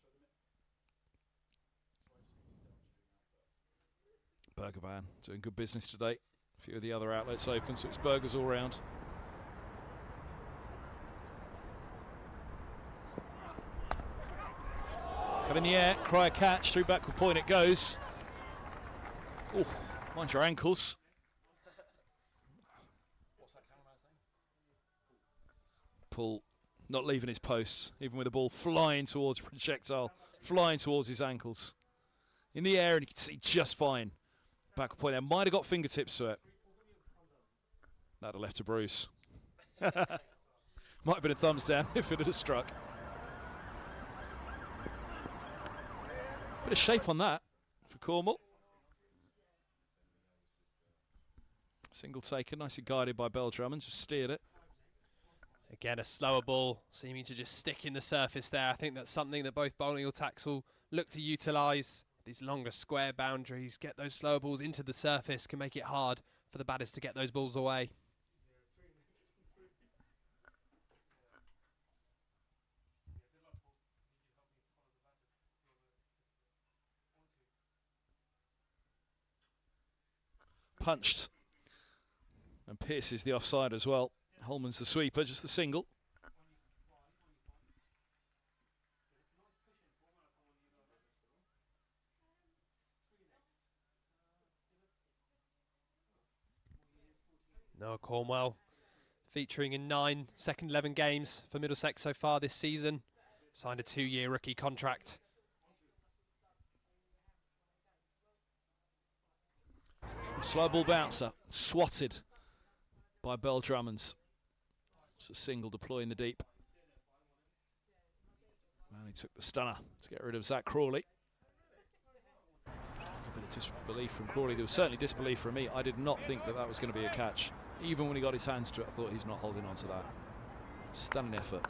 [SPEAKER 1] Burger Van doing good business today. A few of the other outlets open, so it's burgers all round. Cut in the air, cry a catch, through backward point it goes. Oh, mind your ankles. Paul not leaving his posts, even with the ball flying towards projectile, flying towards his ankles. In the air, and you can see just fine. Backward point there, might have got fingertips to it. That'd have left a bruise. Might have been a thumbs down if it had struck. Bit of shape on that for Cornwall. Single taken, nicely guided by Bell Drummond, just steered it.
[SPEAKER 2] Again, a slower ball seeming to just stick in the surface there. I think that's something that both bowling attacks will look to utilise. These longer square boundaries, get those slower balls into the surface, can make it hard for the batters to get those balls away.
[SPEAKER 1] Punched and pierces the offside as well. Holman's the sweeper, just the single.
[SPEAKER 2] Noah Cornwell featuring in 9 second 11 games for Middlesex so far this season. Signed a 2-year rookie contract.
[SPEAKER 1] Slow ball bouncer, swatted by Bell Drummond. It's a single deploy in the deep. And he took the stunner to get rid of Zach Crawley. A bit of disbelief from Crawley. There was certainly disbelief from me. I did not think that that was going to be a catch. Even when he got his hands to it, I thought he's not holding on to that. Stunning effort.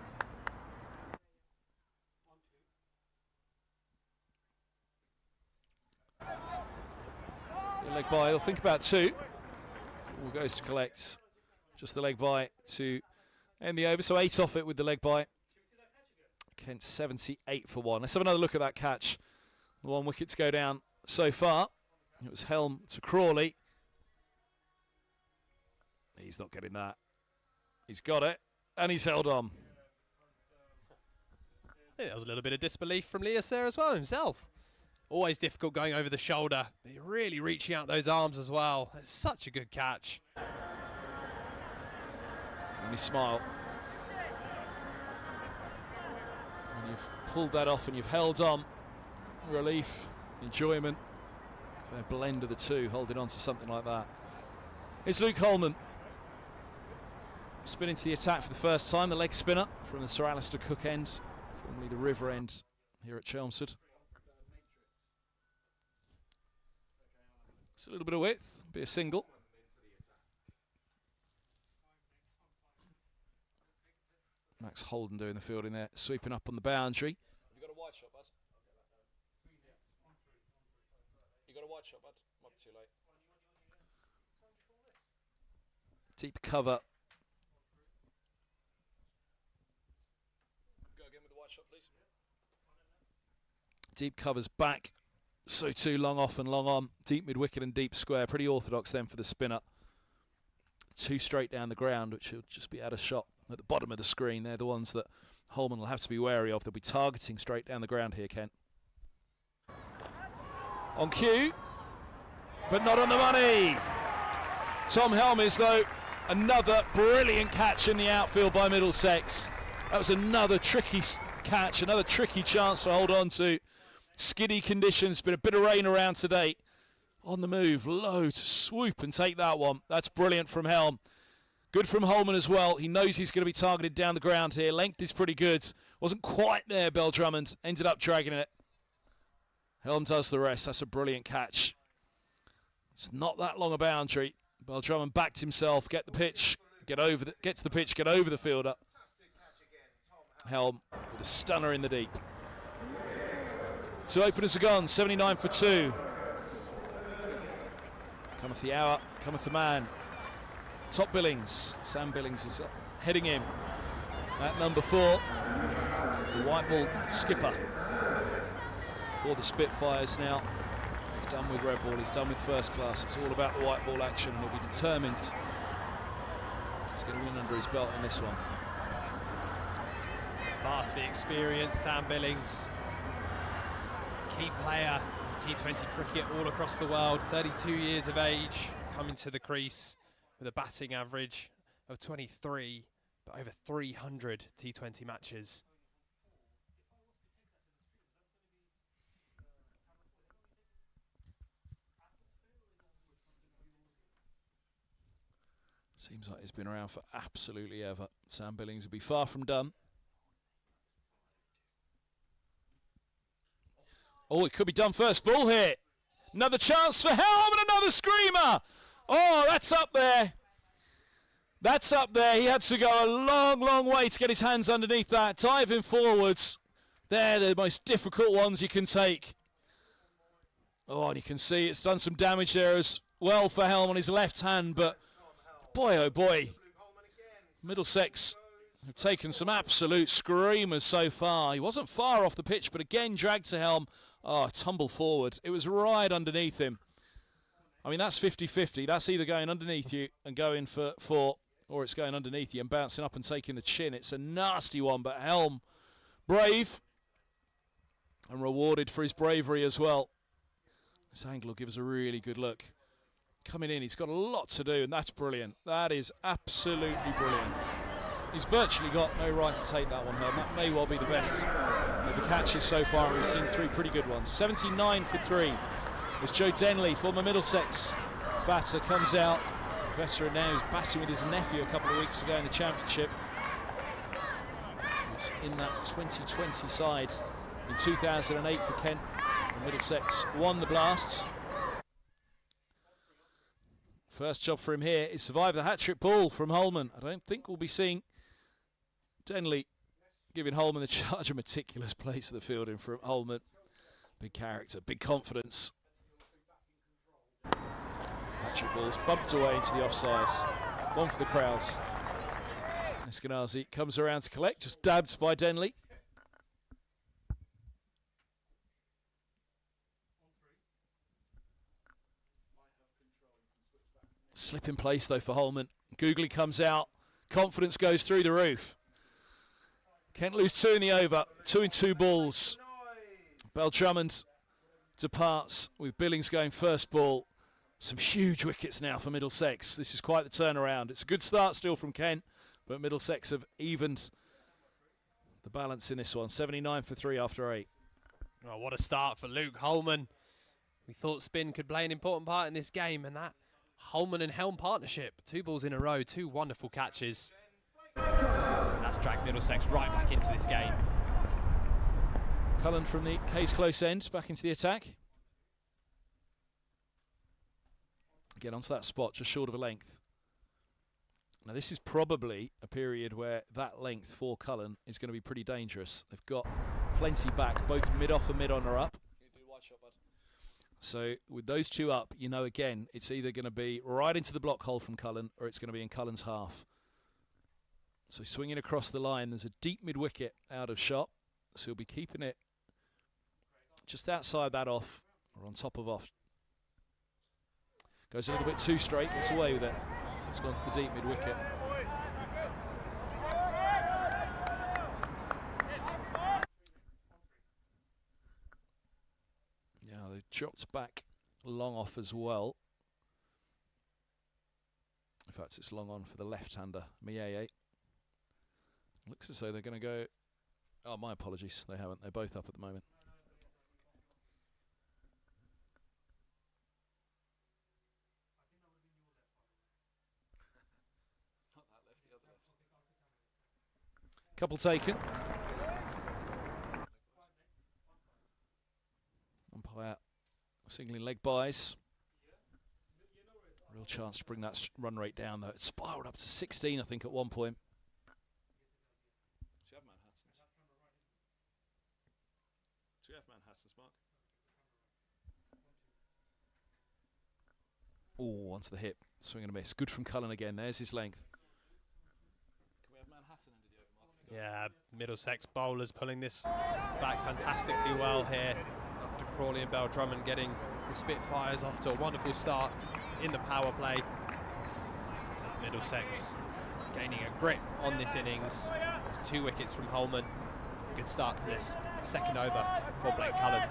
[SPEAKER 1] The leg by, he'll think about 2. All goes to collect. Just the leg by to end the over. So 8 off it with the leg by. Kent 78 for 1. Let's have another look at that catch. 1 wicket to go down so far. It was Helm to Crawley. He's not getting that. He's got it, and he's held on.
[SPEAKER 2] I think there was a little bit of disbelief from Leas there as well himself. Always difficult going over the shoulder. But you're really reaching out those arms as well. It's such a good catch.
[SPEAKER 1] And he smile. And you've pulled that off and you've held on. Relief, enjoyment. Fair blend of the two, holding on to something like that. It's Luke Holman. Spin into the attack for the first time. The leg spinner from the Sir Alistair Cook end, formerly the River end here at Chelmsford. It's a little bit of width, be a single. Max Holden doing the fielding there, sweeping up on the boundary. Have you got a wide shot, bud? You got a wide shot, bud? Might be too late. Deep cover. Go again with the wide shot, please. Deep cover's back. So too, long off and long on. Deep mid-wicket and deep square. Pretty orthodox then for the spinner. Two straight down the ground, which will just be out of shot at the bottom of the screen. They're the ones that Holman will have to be wary of. They'll be targeting straight down the ground here, Kent. On cue, but not on the money. Tom Helmis, though, another brilliant catch in the outfield by Middlesex. That was another tricky catch, another tricky chance to hold on to. Skiddy conditions, been a bit of rain around today. On the move, low to swoop and take that one. That's brilliant from Helm. Good from Holman as well. He knows he's going to be targeted down the ground here. Length is pretty good. Wasn't quite there, Bell Drummond. Ended up dragging it. Helm does the rest. That's a brilliant catch. It's not that long a boundary. Bell Drummond backed himself. Get the pitch. Gets the pitch. Get over the fielder. Helm with a stunner in the deep. Two openers are gone. 79 for 2. Cometh the hour. Cometh the man. Top Billings. Sam Billings is heading in at number 4. The white ball skipper for the Spitfires now. He's done with red ball. He's done with first class. It's all about the white ball action. He'll be determined. He's going to win under his belt in this one.
[SPEAKER 2] Vastly experienced Sam Billings. Key player in T20 cricket all across the world. 32 years of age. Coming to the crease with a batting average of 23, but over 300 T20 matches.
[SPEAKER 1] Seems like he's been around for absolutely ever. Sam Billings will be far from done. Oh, it could be done first ball here. Another chance for Helm and another screamer. Oh, that's up there. That's up there. He had to go a long, long way to get his hands underneath that. Diving forwards. They're the most difficult ones you can take. Oh, and you can see it's done some damage there as well for Helm on his left hand, but boy, oh boy. Middlesex have taken some absolute screamers so far. He wasn't far off the pitch, but again dragged to Helm. Oh, tumble forward. It was right underneath him. I mean, that's 50-50. That's either going underneath you and going for 4, or it's going underneath you and bouncing up and taking the chin. It's a nasty one, but Helm, brave and rewarded for his bravery as well. This angle will give us a really good look. Coming in, he's got a lot to do, and that's brilliant. That is absolutely brilliant. He's virtually got no right to take that one home. That may well be the best of the catches so far. We've seen 3 pretty good ones. 79 for 3. As Joe Denley, former Middlesex batter, comes out. Veteran now, who's batting with his nephew a couple of weeks ago in the championship. He was in that 2020 side in 2008 for Kent. And Middlesex won the Blasts. First job for him here is survive the hat-trick ball from Holman. I don't think we'll be seeing Denley giving Holman the charge of meticulous place of the fielding from Holman. Big character, big confidence. Hat-trick balls bumped away into the offside. One for the crowds. Eskenazi comes around to collect, just dabbed by Denley. Slip in place though for Holman. Googly comes out. Confidence goes through the roof. Kent lose 2 in the over. 2 in 2 balls. Drummond departs with Billings going first ball. Some huge wickets now for Middlesex. This is quite the turnaround. It's a good start still from Kent, but Middlesex have evened the balance in this one. 79 for 3 after 8.
[SPEAKER 2] Oh, what a start for Luke Holman. We thought spin could play an important part in this game, and that Holman and Helm partnership. 2 balls in a row, 2 wonderful catches. And that's dragged Middlesex right back into this game.
[SPEAKER 1] Cullen from the Hayes close end, back into the attack. Get onto that spot, just short of a length. Now this is probably a period where that length for Cullen is going to be pretty dangerous. They've got plenty back, both mid-off and mid-on are up. So with those 2 up, you know again, it's either going to be right into the block hole from Cullen or it's going to be in Cullen's half. So swinging across the line, there's a deep mid-wicket out of shot. So he'll be keeping it just outside that off, or on top of off. Goes a little bit too straight, gets away with it. It's gone to the deep mid-wicket. Yeah, they dropped back long off as well. In fact, it's long on for the left-hander, Mieye. Looks as though they're going to go... Oh, my apologies, they haven't. They're both up at the moment. Couple taken. Umpire singling leg buys. Real chance to bring that run rate down though. It spiraled up to 16 I think at one point. Do you have Manhattans, Mark? Oh, onto the hip. Swing and a miss. Good from Cullen again. There's his length.
[SPEAKER 2] Yeah, Middlesex bowlers pulling this back fantastically well here after Crawley and Drummond getting the Spitfires off to a wonderful start in the power play. Middlesex gaining a grip on this innings. 2 wickets from Holman. Good start to this second over for Blake Cullen.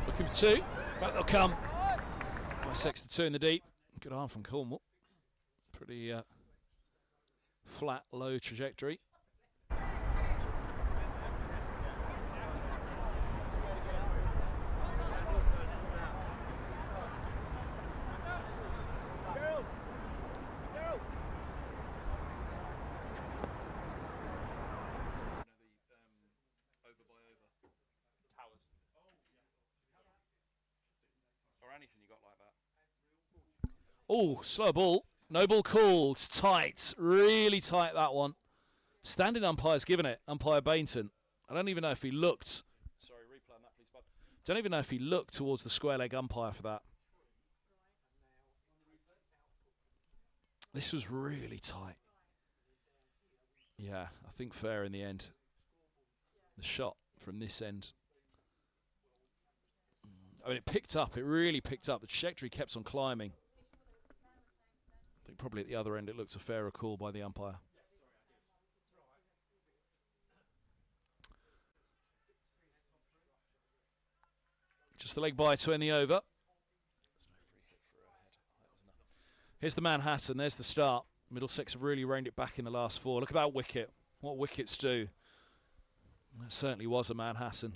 [SPEAKER 1] Looking for 2, back they'll come. By 6 to 2 in the deep. Good arm from Cornwall. Pretty flat, low trajectory. Oh, slow ball. No ball called. Tight. Really tight, that one. Standing umpire's given it. Umpire Bainton. I don't even know if he looked. Sorry, replay on that, please, bud. Don't even know if he looked towards the square leg umpire for that. This was really tight. Yeah, I think fair in the end. The shot from this end. I mean, it picked up. It really picked up. The trajectory kept on climbing. I think probably at the other end it looks a fairer call by the umpire. Just the leg by to end the over. Here's the Manhattan. There's the start. Middlesex have really reined it back in the last 4. Look at that wicket. What wickets do. That certainly was a Manhattan.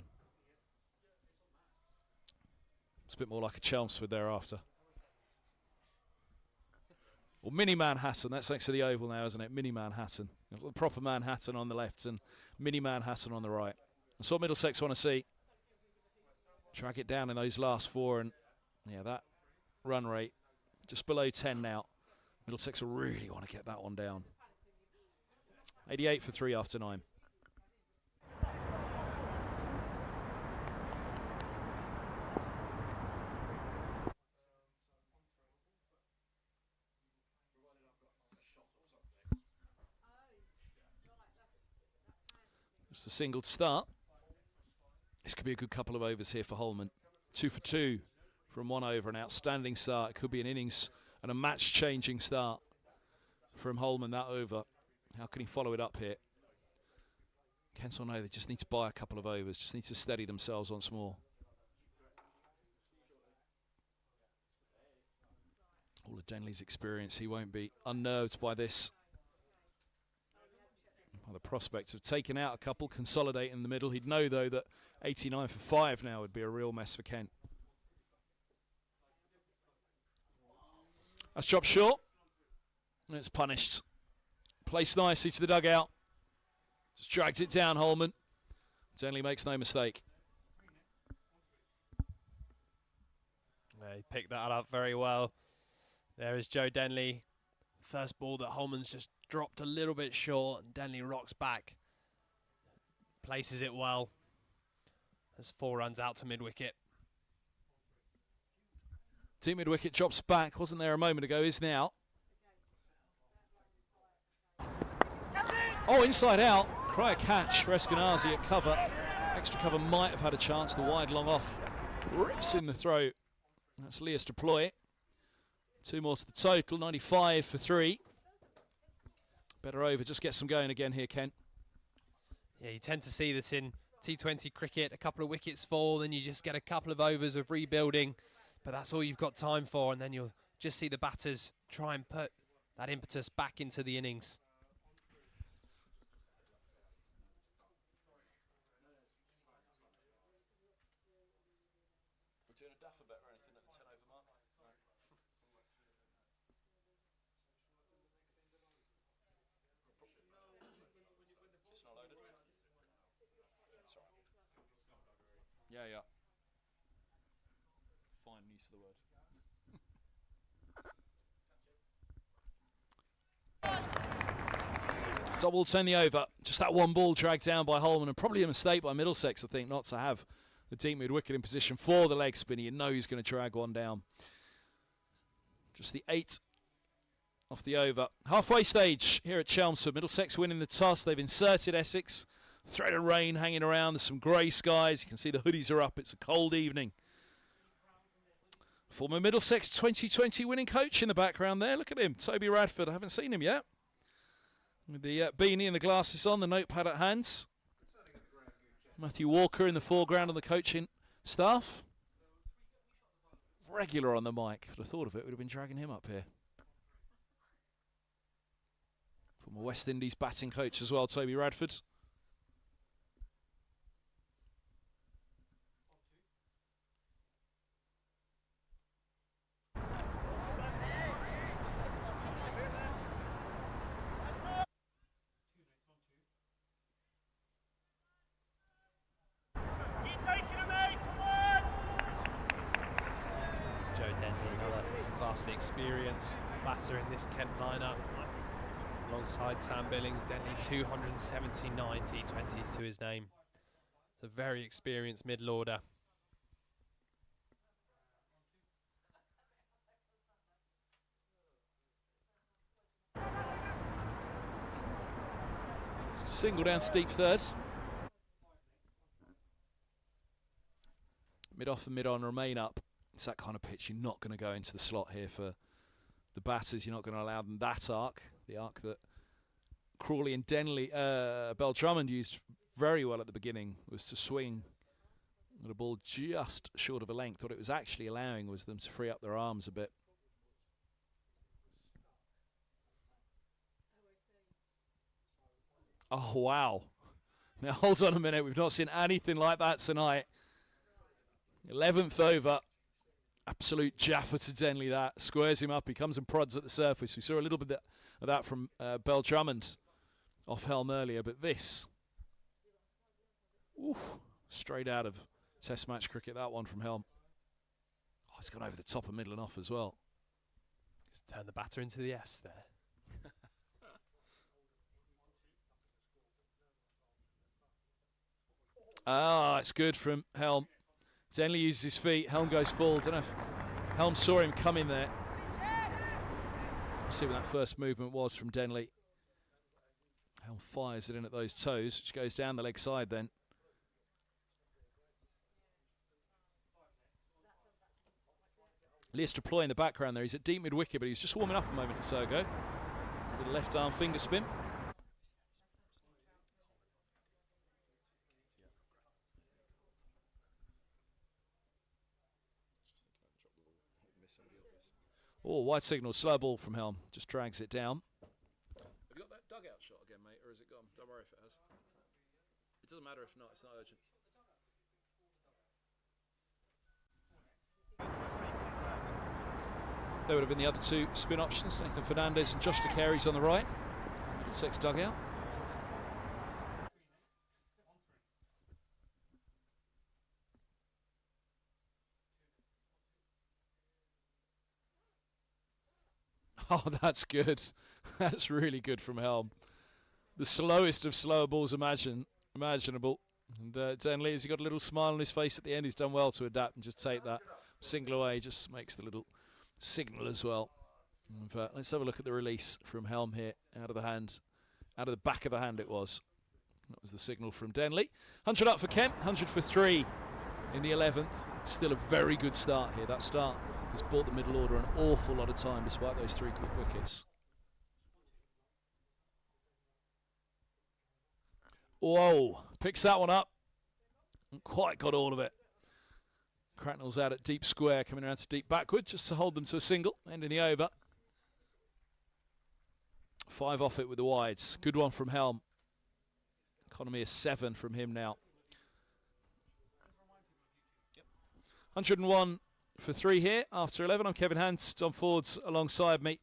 [SPEAKER 1] It's a bit more like a Chelmsford thereafter. Well, mini Manhattan, that's next to the oval now, isn't it? Mini Manhattan. The proper Manhattan on the left and mini Manhattan on the right. That's what Middlesex want to see. Drag it down in those last 4, and yeah, that run rate just below 10 now. Middlesex will really want to get that one down. 88 for 3 after 9. Just a single to start. This could be a good couple of overs here for Holman. 2 for 2 from 1 over, an outstanding start. It could be an innings and a match-changing start from Holman, that over. How can he follow it up here? Kent or no, they just need to buy a couple of overs, just need to steady themselves once more. All of Denley's experience, he won't be unnerved by this. By the prospect of taking out a couple, consolidate in the middle. He'd know, though, that 89 for 5 now would be a real mess for Kent. That's dropped short. And it's punished. Placed nicely to the dugout. Just dragged it down, Holman. Denley makes no mistake.
[SPEAKER 2] Yeah, he picked that up very well. There is Joe Denley. First ball that Holman's just dropped a little bit short, and Denley rocks back. Places it well. There's 4 runs out to mid-wicket.
[SPEAKER 1] Deep mid-wicket drops back. Wasn't there a moment ago, is now. Oh, inside out. Cry a catch for Eskenazi at cover. Extra cover might have had a chance. The wide long off. Rips in the throat. That's Leas Deploy. 2 more to the total. 95 for 3. Better over. Just get some going again here, Kent.
[SPEAKER 2] Yeah, you tend to see this in T20 cricket. A couple of wickets fall, then you just get a couple of overs of rebuilding. But that's all you've got time for, and then you'll just see the batters try and put that impetus back into the innings.
[SPEAKER 1] We're doing a duffer bet or anything at the 10 over mark? No. Just not loaded? It's all right. Yeah. Fine use of the word. Double 10 the over. Just that one ball dragged down by Holman, and probably a mistake by Middlesex, I think, not to have the deep mid-wicket in position for the leg spinner. You know he's going to drag one down. Just the 8 off the over. Halfway stage here at Chelmsford. Middlesex winning the toss. They've inserted Essex. Threat of rain hanging around. There's some grey skies. You can see the hoodies are up. It's a cold evening. Former Middlesex 2020 winning coach in the background there. Look at him, Toby Radford. I haven't seen him yet. With the beanie and the glasses on, the notepad at hand. Matthew Walker in the foreground on the coaching staff. Regular on the mic. If I'd have thought of it, would have been dragging him up here. Former West Indies batting coach as well, Toby Radford.
[SPEAKER 2] Experience batter in this Kent lineup alongside Sam Billings. Denley 279 T20s to his name. It's a very experienced middle order.
[SPEAKER 1] Just a single down to deep thirds. Mid off and mid on remain up. It's that kind of pitch. You're not going to go into the slot here for the batters. You're not going to allow them that arc, the arc that Crawley and Denley, Bell Drummond used very well at the beginning, was to swing at a ball just short of a length. What it was actually allowing was them to free up their arms a bit. Oh, wow. Now, hold on a minute. We've not seen anything like that tonight. 11th over. Absolute jaffer to Denley, that. Squares him up. He comes and prods at the surface. We saw a little bit of that from Bell Drummond off helm earlier, but this, oof, straight out of Test match cricket, that one from helm. Oh, it's gone over the top of middle and off as well.
[SPEAKER 2] Just turn the batter into the S there.
[SPEAKER 1] It's good from Helm. Denley uses his feet. Helm goes full. Don't know if Helm saw him come in there. Let's see what that first movement was from Denley. Helm Helm fires it in at those toes, which goes down the leg side then. Lears deploy in the background there. He's at deep mid-wicket, but he was just warming up a moment or so ago. A little left arm finger spin. Oh, wide signal, slow ball from Helm. Just drags it down. Have you got that dugout shot again, mate, or is it gone? Don't worry if it has. It doesn't matter if not, it's not urgent. There would have been the other two spin options, Nathan Fernandez and Josh DeCary's on the right. Middlesex dugout. Oh, that's good. That's really good from Helm. The slowest of slower balls imaginable. And Denley, as he got a little smile on his face at the end, he's done well to adapt and just take that single away. Just makes the little signal as well. Let's have a look at the release from Helm here, out of the hand, out of the back of the hand it was. That was the signal from Denley. 100 up for Kent, 100 for 3 in the 11th. Still a very good start here. That start has bought the middle order an awful lot of time despite those 3 quick wickets. Whoa, picks that one up. Not quite got all of it. Cracknell's out at deep square, coming around to deep backward, just to hold them to a single, ending the over. 5 off it with the wides. Good one from Helm. Economy is 7 from him now. 101 for 3 here after 11. I'm Kevin Hans. Tom Ford's alongside me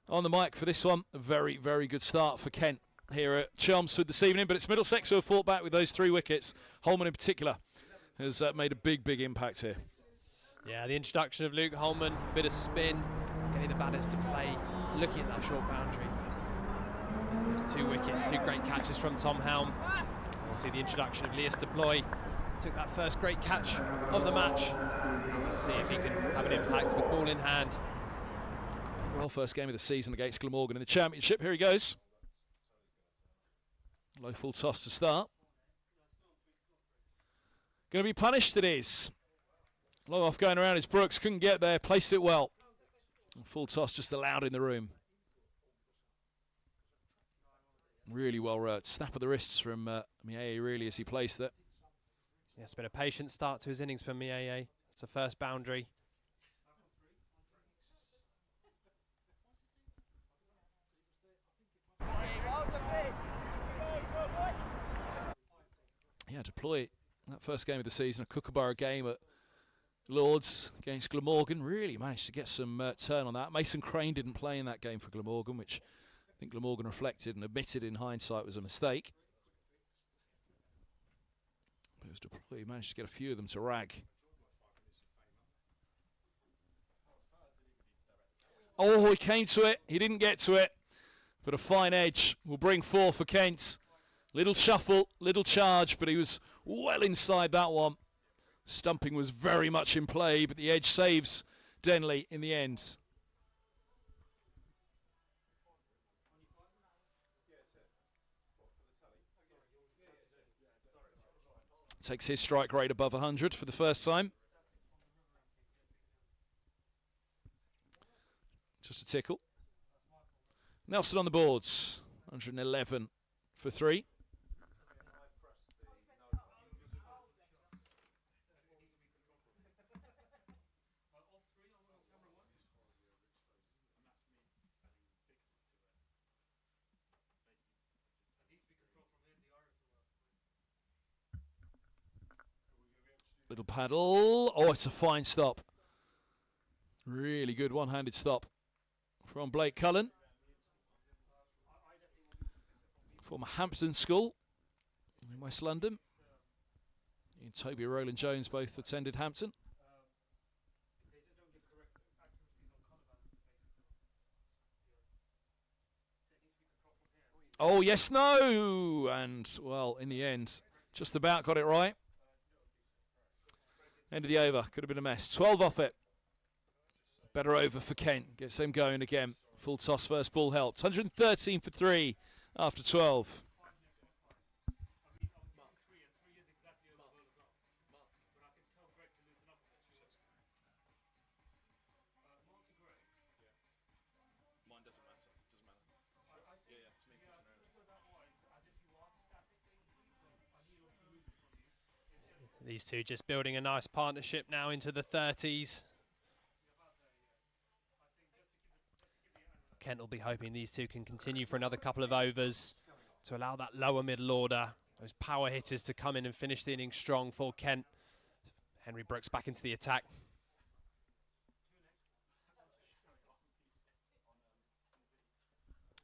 [SPEAKER 1] on the mic for this one. A very, very good start for Kent here at Chelmsford this evening, but it's Middlesex who have fought back with those 3 wickets. Holman in particular has made a big, big impact here.
[SPEAKER 2] Yeah, the introduction of Luke Holman, a bit of spin, getting the batters to play, looking at that short boundary. Those 2 wickets, 2 great catches from Tom Helm. Obviously the introduction of Lears Deploy took that first great catch of the match. Let's see if he can have an impact with ball in hand.
[SPEAKER 1] Well, first game of the season against Glamorgan in the Championship. Here he goes. Low full toss to start. Going to be punished, it is. Long off going around is Brooks, couldn't get there, placed it well. Full toss just allowed in the room. Really well wrote. Snap of the wrists from Miaye really as he placed it.
[SPEAKER 2] Yeah, it's been a patient start to his innings for Miaye. It's the first boundary.
[SPEAKER 1] Yeah, deploy that first game of the season, a Kookaburra game at Lords against Glamorgan. Really managed to get some turn on that. Mason Crane didn't play in that game for Glamorgan, which I think Glamorgan reflected and admitted in hindsight was a mistake. But it was deploy, he managed to get a few of them to rag. Oh, he came to it, he didn't get to it, but a fine edge will bring 4 for Kent. Little shuffle, little charge, but he was well inside that one. Stumping was very much in play, but the edge saves Denley in the end. Takes his strike rate above 100 for the first time. Just a tickle. Nelson on the boards, 111 for 3. Little paddle. Oh, it's a fine stop. Really good one-handed stop from Blake Cullen. Former Hampton School in West London. He and Toby Rowland-Jones both attended Hampton. Oh, yes, no! And, well, in the end, just about got it right. End of the over. Could have been a mess. 12 off it. Better over for Kent. Gets them going again. Full toss, first ball helped. 113 for 3 after 12.
[SPEAKER 2] These two just building a nice partnership now into the 30s. Kent will be hoping these two can continue for another couple of overs to allow that lower middle order, those power hitters, to come in and finish the innings strong for Kent. Henry Brooks back into the attack.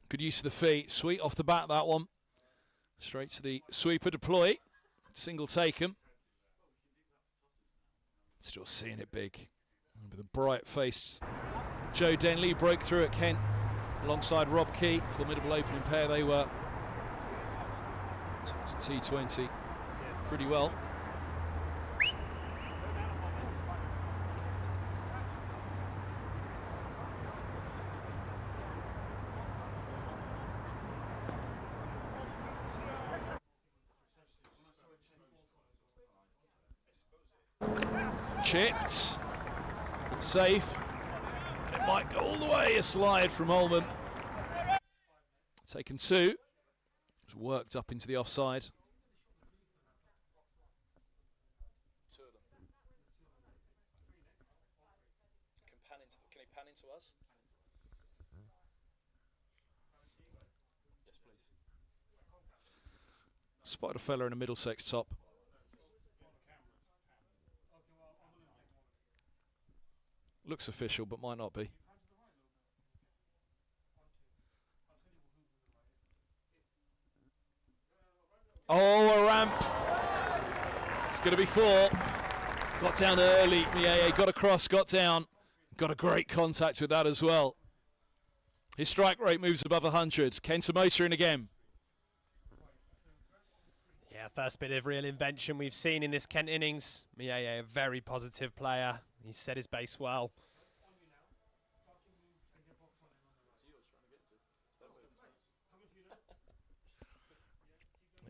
[SPEAKER 1] Good use of the feet. Sweet off the bat, that one. Straight to the sweeper deploy. Single taken. Still seeing it big. With a bright-faced Joe Denley broke through at Kent alongside Rob Key. Formidable opening pair they were. To T20 pretty well. Chipped, safe, and it might go all the way. A slide from Holman. Taken two. It's worked up into the offside. Two of them. Can he pan into us? Yes, please. Spotted a fella in a Middlesex top. Looks official, but might not be. Oh, a ramp. It's going to be four. Got down early. Mieye got across, got down. Got a great contact with that as well. His strike rate moves above 100. Kent's a motoring again.
[SPEAKER 2] Yeah, first bit of real invention we've seen in this Kent innings. Mieye, a very positive player. He set his base well.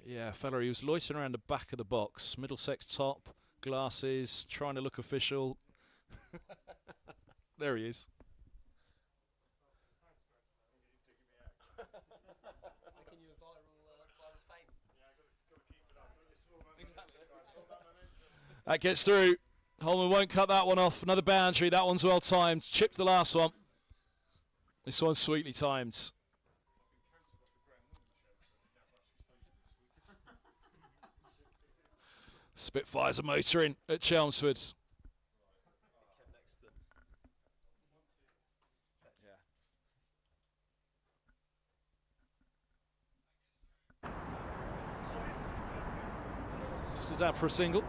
[SPEAKER 1] Yeah, fella, he was loitering around the back of the box. Middlesex top, glasses, trying to look official. There he is. That gets through. Holman won't cut that one off. Another boundary. That one's well timed. Chipped the last one. This one's sweetly timed. Spitfires are motoring at Chelmsford. Just a dab for a single.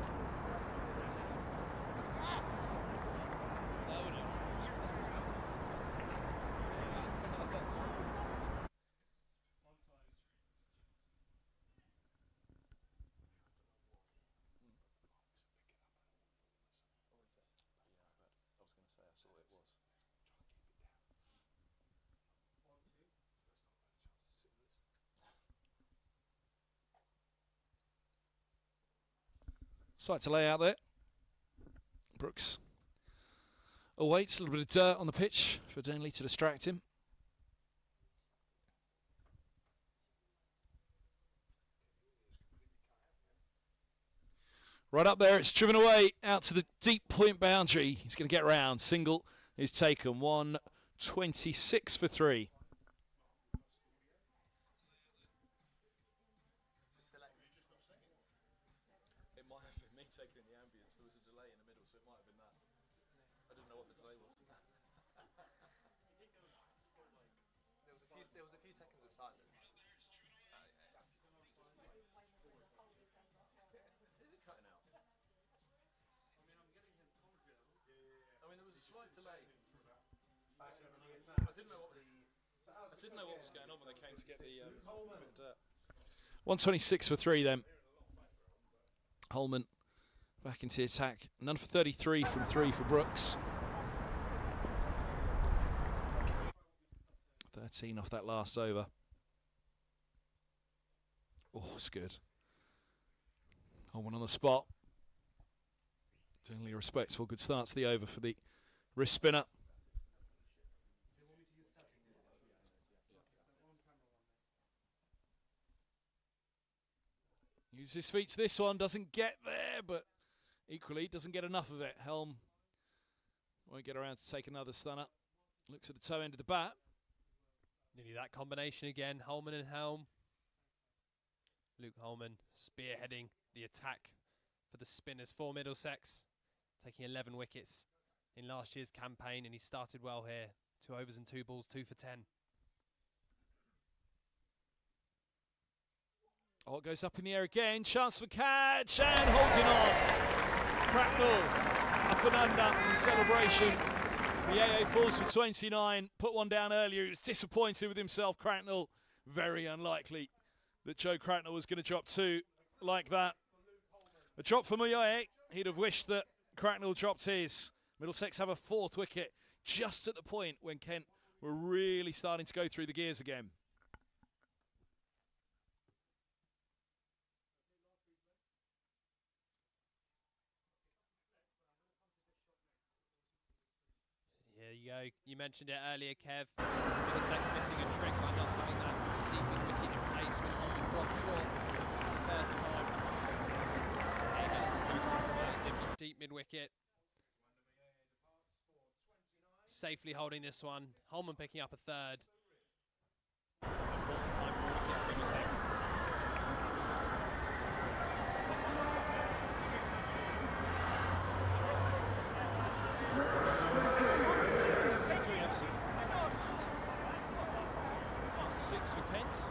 [SPEAKER 1] Slight delay out there. Brooks awaits, a little bit of dirt on the pitch for Denley to distract him. Right up there, it's driven away out to the deep point boundary. He's going to get round. Single is taken. 126 for 3. It might have been me taking in the ambience. There was a delay in the middle, so it might have been that. I didn't know what the delay was.
[SPEAKER 2] There was a few seconds of silence.
[SPEAKER 1] Is it cutting out? I mean, there was a slight delay. I didn't know what was going on when they came to get the bit of dirt. 126 for 3 then. Holman back into the attack. None for 33 from 3 for Brooks. 13 off that last over. Oh, it's good. Holman on the spot. Certainly a respectful good start to the over for the wrist spinner. Uses his feet to this one, doesn't get there, but equally doesn't get enough of it. Helm won't get around to take another stunner. Looks at the toe end of the bat.
[SPEAKER 2] Nearly that combination again, Holman and Helm. Luke Holman spearheading the attack for the spinners for Middlesex, taking 11 wickets in last year's campaign, and he started well here. 2 overs and 2 balls, 2 for 10.
[SPEAKER 1] Oh, it goes up in the air again. Chance for catch and holding on. Cracknell up and under in celebration. The AA falls for 29. Put one down earlier. He was disappointed with himself, Cracknell. Very unlikely that Joe Cracknell was going to drop 2 like that. A drop for Moyoe. He'd have wished that Cracknell dropped his. Middlesex have a 4th wicket just at the point when Kent were really starting to go through the gears again.
[SPEAKER 2] Here you go. You mentioned it earlier, Kev. Middlesex missing a trick by not having that deep mid wicket in place when Holman dropped short for the first time. Deep mid wicket. Safely holding this one. Holman picking up a 3rd. Important time for wicket for Middlesex.
[SPEAKER 1] Six for Kent.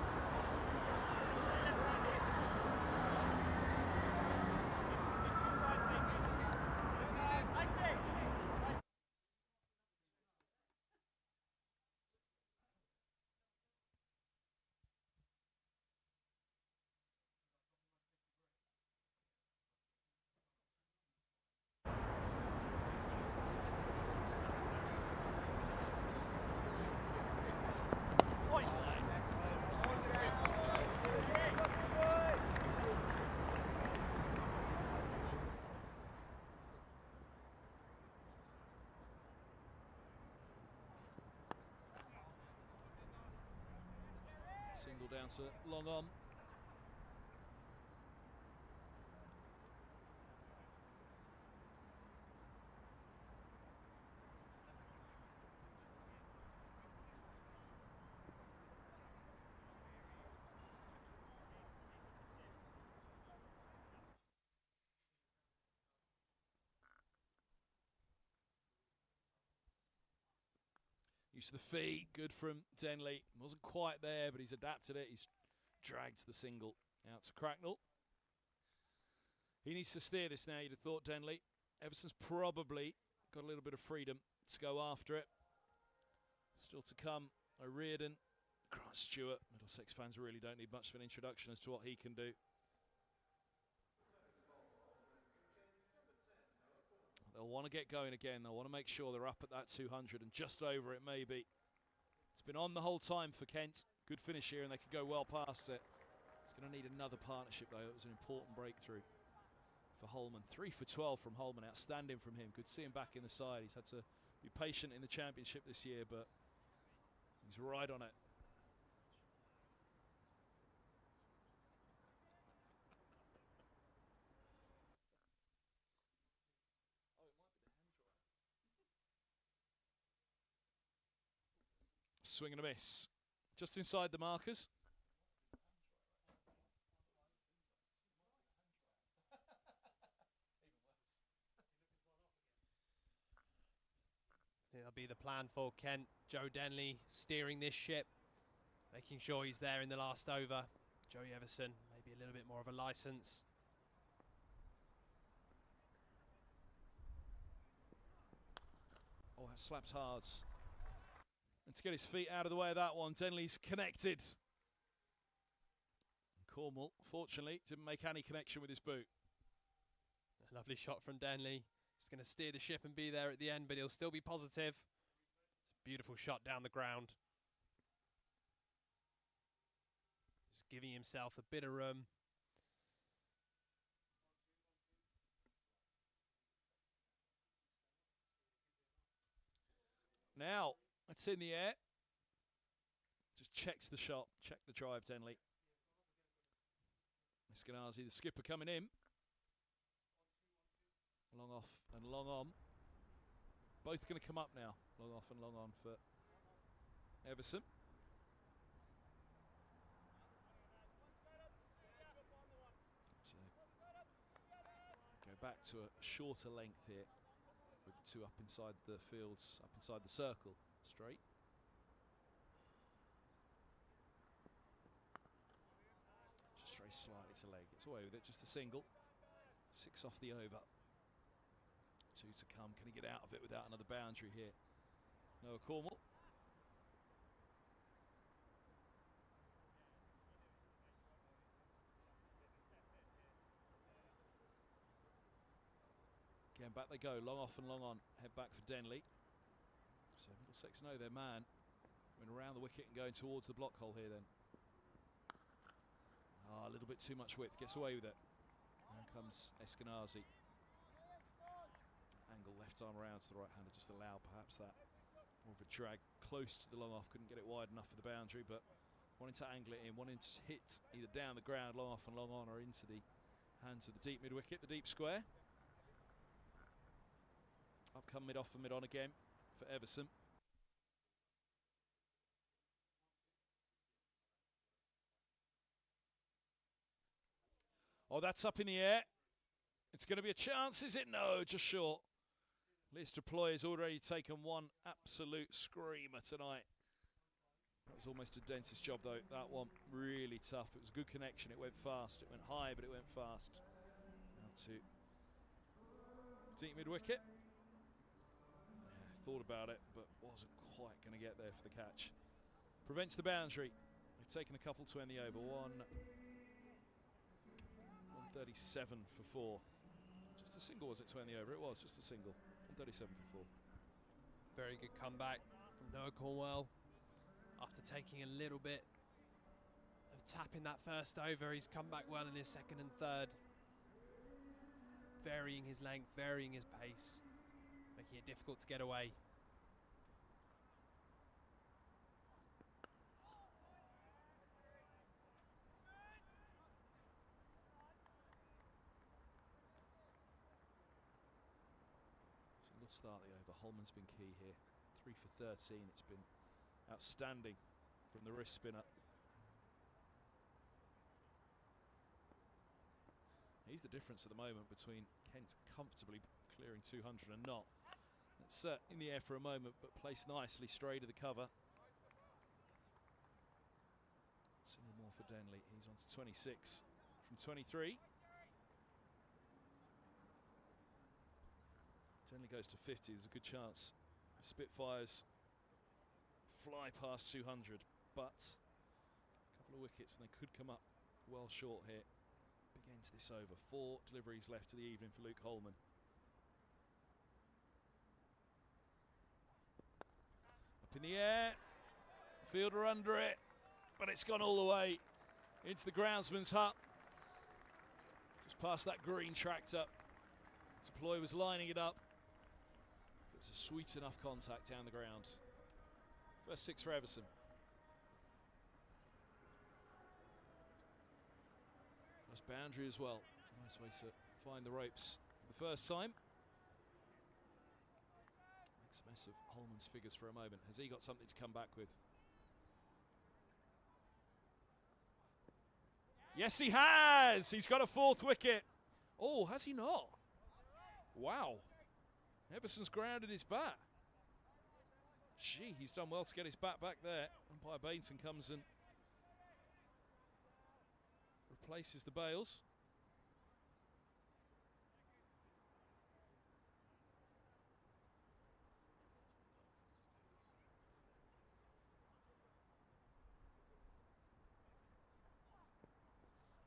[SPEAKER 1] Single down to long on. Use of the feet, good from Denley. Wasn't quite there, but he's adapted it. He's dragged the single out to Cracknell. He needs to steer this now, you'd have thought, Denley. Everson's probably got a little bit of freedom to go after it. Still to come, O'Riordan, Grant Stewart. Middlesex fans really don't need much of an introduction as to what he can do. They'll want to get going again. They'll want to make sure they're up at that 200 and just over it maybe. It's been on the whole time for Kent. Good finish here and they could go well past it. It's going to need another partnership though. It was an important breakthrough for Holman. 3 for 12 from Holman. Outstanding from him. Good to see him back in the side. He's had to be patient in the championship this year, but he's right on it. Swing and a miss. Just inside the markers.
[SPEAKER 2] That'll be the plan for Kent. Joe Denley steering this ship, making sure he's there in the last over. Joey Everson, maybe a little bit more of a licence.
[SPEAKER 1] Oh, that slapped hard. And to get his feet out of the way of that one, Denley's connected. Cornwall, fortunately, didn't make any connection with his boot.
[SPEAKER 2] A lovely shot from Denley. He's going to steer the ship and be there at the end, but he'll still be positive. Beautiful shot down the ground. Just giving himself a bit of room.
[SPEAKER 1] Now, it's in the air. Just checks the shot, check the drive, Denley. Eskenazi, the skipper, coming in. Long off and long on. Both going to come up now. Long off and long on for Everson. So go back to a shorter length here with the two up inside the fields, up inside the circle, straight. Just very slightly to leg. Gets away with it. Just a single. 6 off the over. 2 to come. Can he get out of it without another boundary here? Noah Cornwall. Again, back they go. Long off and long on. Head back for Denley. So Middlesex know their man. Going around the wicket and going towards the block hole here then. A little bit too much width. Gets away with it. Here comes Eskenazi. Angle left arm around to the right hander. Just allow perhaps that more of a drag close to the long off. Couldn't get it wide enough for the boundary, but wanting to angle it in, wanting to hit either down the ground, long off and long on, or into the hands of the deep mid wicket, the deep square. Up come mid off and mid on again for Everson. Oh, that's up in the air. It's going to be a chance, is it? No, just short. Lister Ploy has already taken one absolute screamer tonight. That was almost a dentist job, though. That one really tough. It was a good connection. It went fast. It went high, but it went fast. Now to deep mid wicket. Thought about it, but wasn't quite going to get there for the catch. Prevents the boundary. They've taken a couple to end the over. 137 for 4. Just a single, was it, to end the over? It was just a single. 137 for 4.
[SPEAKER 2] Very good comeback from Noah Cornwell. After taking a little bit of tapping that first over, he's come back well in his second and third. Varying his length, varying his pace, making it difficult to get away.
[SPEAKER 1] Single start the over. Holman's been key here. 3 for 13. It's been outstanding from the wrist spinner. He's the difference at the moment between Kent comfortably clearing 200 and not. It's in the air for a moment, but placed nicely straight to the cover. Single more for Denley. He's on to 26 from 23. Denley goes to 50. There's a good chance the Spitfires fly past 200, but a couple of wickets and they could come up well short here. Big end to this over. 4 deliveries left to the evening for Luke Holman. Up in the air, fielder under it, but it's gone all the way into the groundsman's hut. Just past that green tractor. Ploy was lining it up. It was a sweet enough contact down the ground. First 6 for Everson. Nice boundary as well. Nice way to find the ropes for the first time. Makes a mess of Holman's figures for a moment. Has he got something to come back with? Yes, he has! He's got a 4th wicket. Oh, has he not? Wow. Everson's grounded his bat. Gee, he's done well to get his bat back there. Umpire Bainton comes and replaces the bails.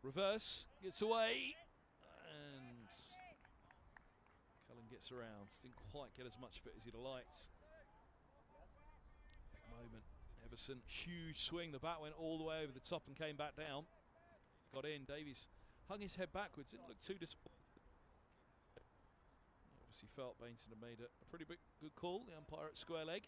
[SPEAKER 1] Reverse, gets away, and Cullen gets around. Didn't quite get as much of it as he'd have liked. Big moment. Everson, huge swing. The bat went all the way over the top and came back down. Got in. Davies hung his head backwards. Didn't look too disappointed. He obviously felt Bainton had made a pretty good call. The umpire at square leg.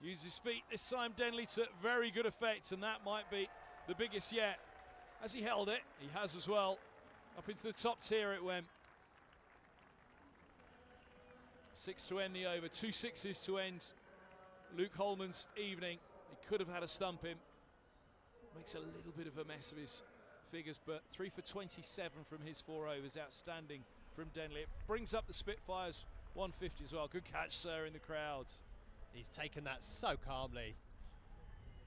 [SPEAKER 1] Uses his feet this time, Denley, to very good effect, and that might be the biggest yet. As he held it, he has as well. Up into the top tier it went. 6 to end the over, 2 sixes to end Luke Holman's evening. He could have had a stump in. Makes a little bit of a mess of his figures, but 3 for 27 from his 4 overs. Outstanding from Denley. It brings up the Spitfires 150 as well. Good catch, sir, in the crowd.
[SPEAKER 2] He's taken that so calmly.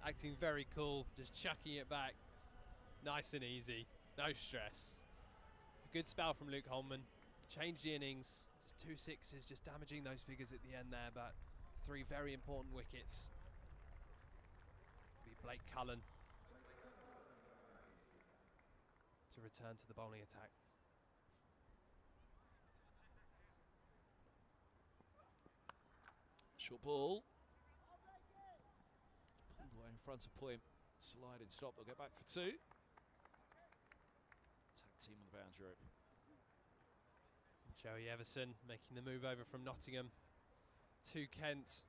[SPEAKER 2] Acting very cool, just chucking it back. Nice and easy, no stress. A good spell from Luke Holman. Changed the innings. Just 2 sixes, just damaging those figures at the end there, but 3 very important wickets. Be Blake Cullen to return to the bowling attack.
[SPEAKER 1] Short ball. Pulled away in front of point. Sliding stop. They'll get back for 2. Tag team on the boundary rope.
[SPEAKER 2] Joey Everson making the move over from Nottingham to Kent.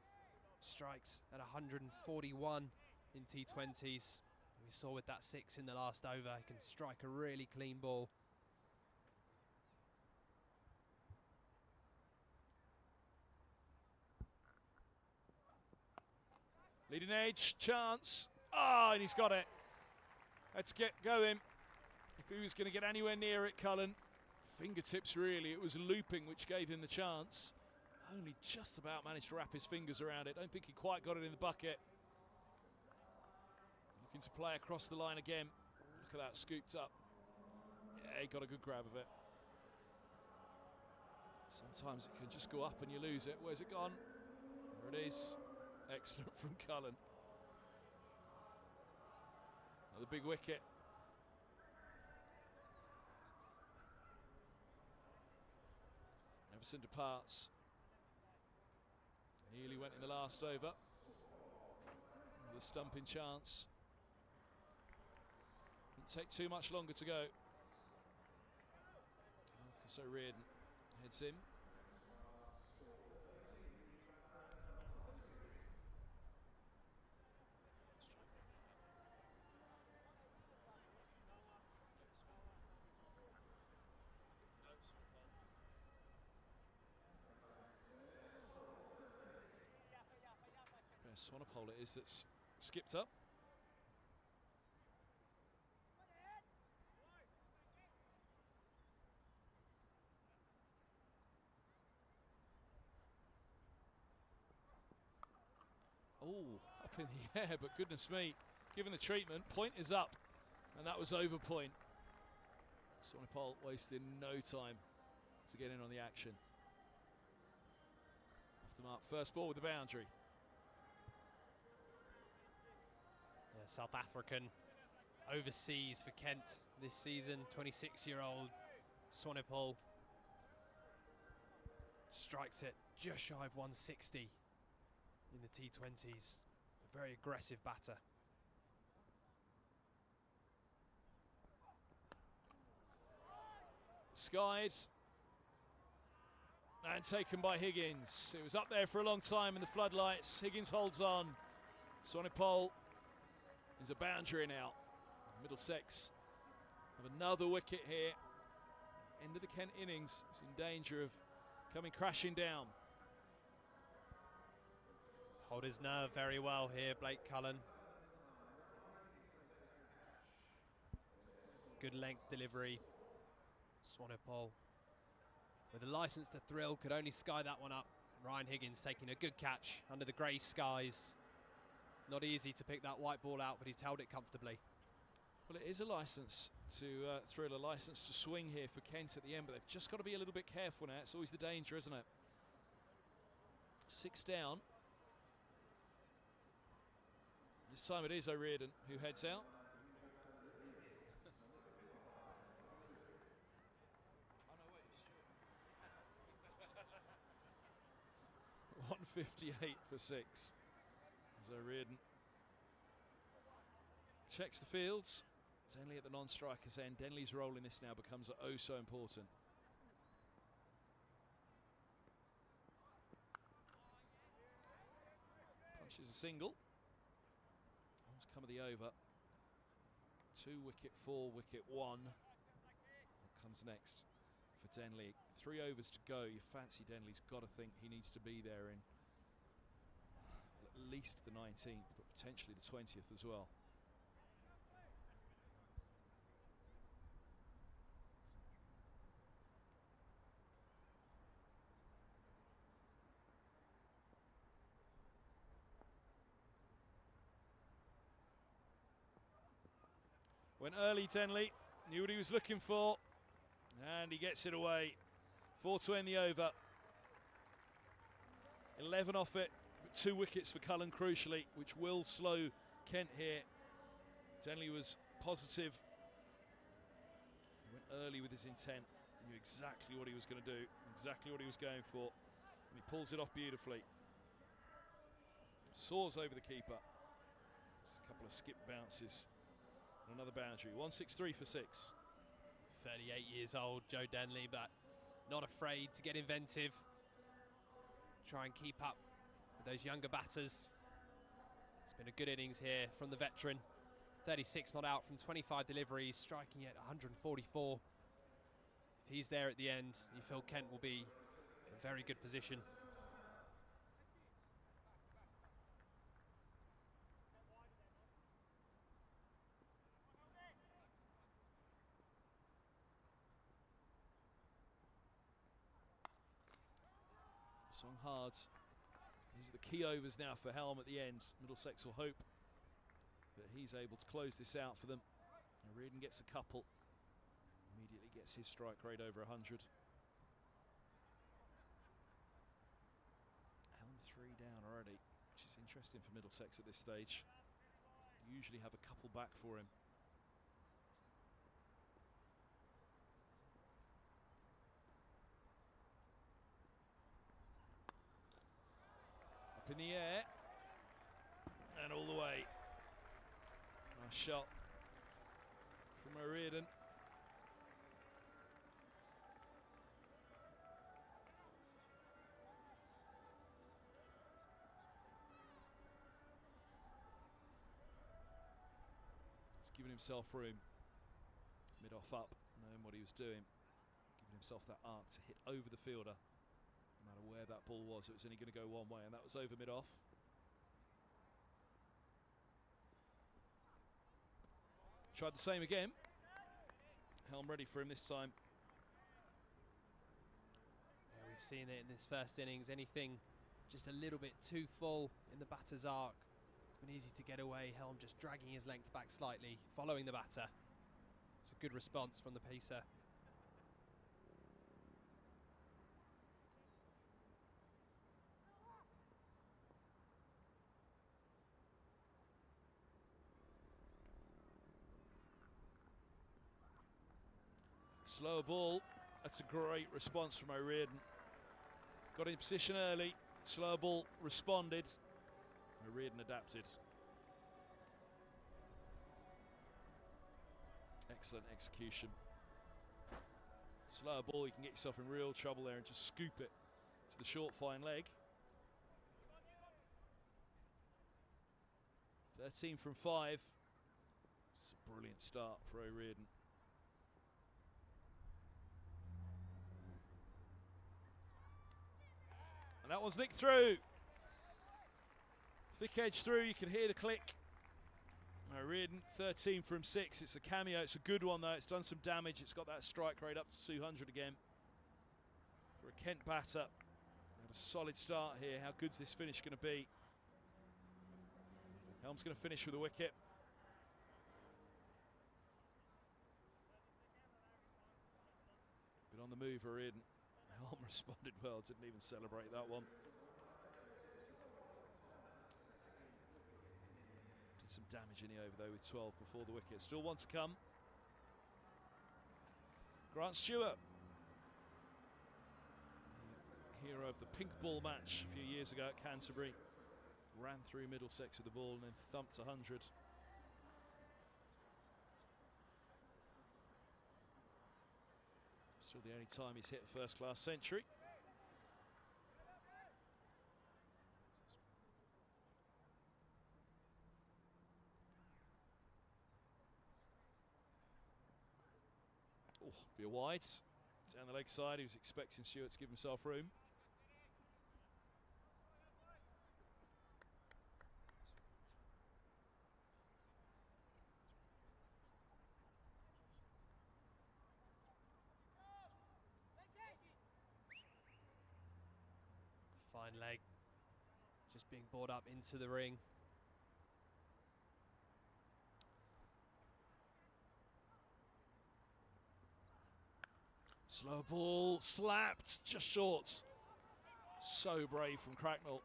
[SPEAKER 2] Strikes at 141 in T20s. We saw with that 6 in the last over, he can strike a really clean ball.
[SPEAKER 1] Leading edge, chance. Ah, and he's got it. Let's get going. If he was going to get anywhere near it, Cullen, fingertips really, it was looping which gave him the chance. Only just about managed to wrap his fingers around it. Don't think he quite got it in the bucket. Looking to play across the line again. Look at that, scooped up. Yeah, he got a good grab of it. Sometimes it can just go up and you lose it. Where's it gone? There it is. Excellent from Cullen. Another big wicket. Everson departs. Nearly went in the last over. The stumping chance. Didn't take too much longer to go. So Reardon heads in. Swanepoel it is that's skipped up. Oh, up in the air, but goodness me, given the treatment, point is up, and that was over point. Swanepoel wasted no time to get in on the action. Off the mark, first ball with the boundary.
[SPEAKER 2] Yeah, South African overseas for Kent this season, 26-year-old Swanepoel strikes it just shy of 160 in the T20s. A very aggressive batter.
[SPEAKER 1] Skied and taken by Higgins. It was up there for a long time in the floodlights. Higgins holds on. Swanepoel is a boundary now. Middlesex have another wicket here. End of the Kent innings. It's in danger of coming crashing down.
[SPEAKER 2] Hold his nerve very well here, Blake Cullen. Good length delivery. Swanepoel with a license to thrill could only sky that one up. Ryan Higgins taking a good catch under the grey skies. Not easy to pick that white ball out, but he's held it comfortably.
[SPEAKER 1] Well, it is a licence to thrill, a licence to swing here for Kent at the end, but they've just got to be a little bit careful now. It's always the danger, isn't it? 6 down. This time it is O'Riordan who heads out. Oh, no, wait, Stuart. 158 for 6. As O'Riordan checks the fields. Denley at the non-striker's end. Denley's role in this now becomes oh so important. Smashes a single. On's come of the over. 2 wicket, 4 wicket, 1. What comes next for Denley? 3 overs to go. You fancy Denley's got to think he needs to be there in at least the 19th, but potentially the 20th as well. Went early, Denley, knew what he was looking for, and he gets it away. 4 to end the over. 11 off it, but 2 wickets for Cullen crucially, which will slow Kent here. Denley was positive. He went early with his intent, knew exactly what he was going to do, exactly what he was going for, and he pulls it off beautifully. Soars over the keeper. Just a couple of skip bounces. Another boundary. 163 for 6.
[SPEAKER 2] 38 years old, Joe Denley, but not afraid to get inventive. Try and keep up with those younger batters. It's been a good innings here from the veteran. 36 not out from 25 deliveries, striking at 144. If he's there at the end, you feel Kent will be in a very good position.
[SPEAKER 1] Swung hard. These are the key overs now for Helm at the end. Middlesex will hope that he's able to close this out for them. And Reardon gets a couple. Immediately gets his strike rate over 100. Helm 3 down already, which is interesting for Middlesex at this stage. Usually have a couple back for him. Up in the air and all the way. Nice shot from Reardon. He's giving himself room. Mid-off up, knowing what he was doing. Giving himself that arc to hit over the fielder. No matter where that ball was, it was only going to go one way, and that was over mid-off. Tried the same again. Helm ready for him this time.
[SPEAKER 2] Yeah, we've seen it in this first innings. Anything just a little bit too full in the batter's arc. It's been easy to get away. Helm just dragging his length back slightly, following the batter. It's a good response from the pacer.
[SPEAKER 1] Slower ball. That's a great response from O'Riordan. Got in position early. Slower ball responded. O'Riordan adapted. Excellent execution. Slower ball, you can get yourself in real trouble there and just scoop it to the short fine leg. 13 from 5. It's a brilliant start for O'Riordan. And that one's nicked through. Thick edge through, you can hear the click. O'Riordan, 13 from 6. It's a cameo, it's a good one though. It's done some damage, it's got that strike rate up to 200 again. For a Kent batter, had a solid start here. How good's this finish going to be? Helm's going to finish with a wicket. Been on the move, O'Riordan. Helm responded well, didn't even celebrate that one. Did some damage in the over though with 12 before the wicket. Still one to come. Grant Stewart, the hero of the pink ball match a few years ago at Canterbury, ran through Middlesex with the ball and then thumped 100. Still the only time he's hit a first-class century. Oh, be a wide. Down the leg side, he was expecting Stewart to give himself room.
[SPEAKER 2] Fine leg, just being brought up into the ring.
[SPEAKER 1] Slow ball, slapped, just short. So brave from Cracknell.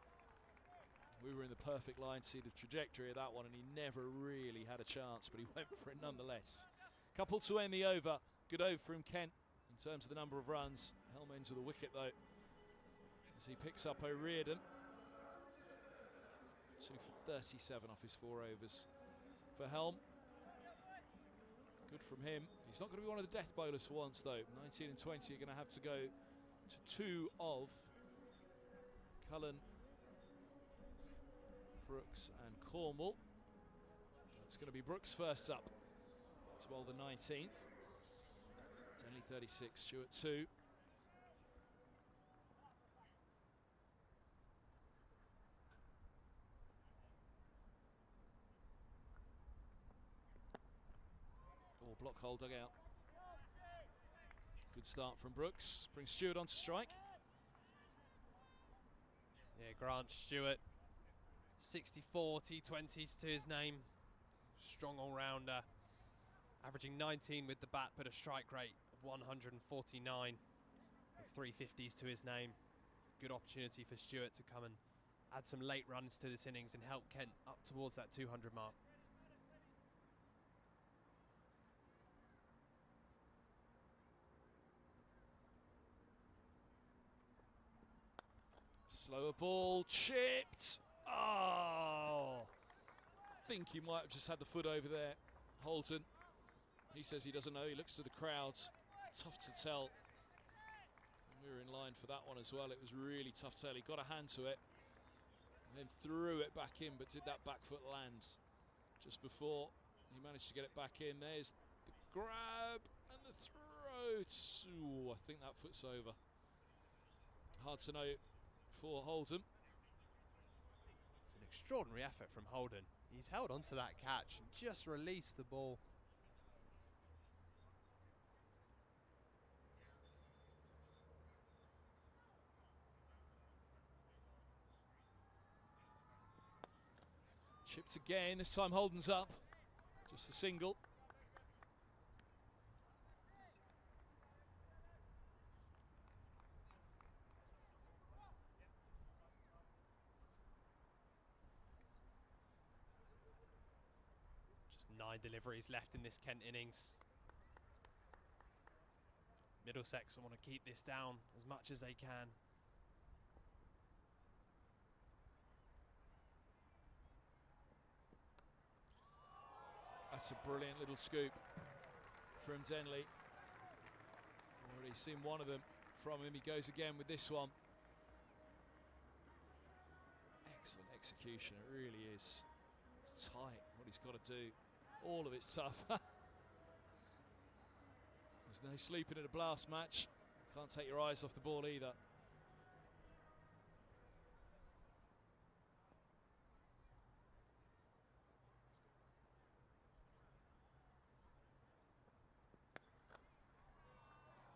[SPEAKER 1] We were in the perfect line to see the trajectory of that one, and he never really had a chance, but he went for it nonetheless. Couple to end the over. Good over from Kent in terms of the number of runs. Helm ends with a wicket though, as he picks up O'Riordan. 2 for 37 off his 4 overs for Helm. Good from him. He's not going to be one of the death bowlers for once though. 19 and 20 are going to have to go to 2 of Cullen, Brooks and Cornwall. It's going to be Brooks first up to bowl the 19th. Denley 36, Stewart 2. Oh, block hole dug out. Good start from Brooks. Brings Stewart on to strike.
[SPEAKER 2] Yeah, Grant Stewart, 64 T20s to his name. Strong all-rounder, averaging 19 with the bat, but a strike rate of 149 with 350s to his name. Good opportunity for Stewart to come and add some late runs to this innings and help Kent up towards that 200 mark.
[SPEAKER 1] Slower ball, chipped. Oh, I think he might have just had the foot over there. Holden, he says he doesn't know. He looks to the crowds. Tough to tell. And we were in line for that one as well. It was really tough to tell. He got a hand to it, and then threw it back in, but did that back foot land just before he managed to get it back in? There's the grab and the throw. Ooh, I think that foot's over. Hard to know for Holden.
[SPEAKER 2] It's an extraordinary effort from Holden. He's held onto that catch and just released the ball.
[SPEAKER 1] Chipped again, this time Holden's up. Just a single.
[SPEAKER 2] Just 9 deliveries left in this Kent innings. Middlesex want to keep this down as much as they can.
[SPEAKER 1] That's a brilliant little scoop from Denley. Already seen one of them from him. He goes again with this one. Excellent execution, it really is. It's tight what he's got to do. All of it's tough. There's no sleeping in a blast match. Can't take your eyes off the ball either.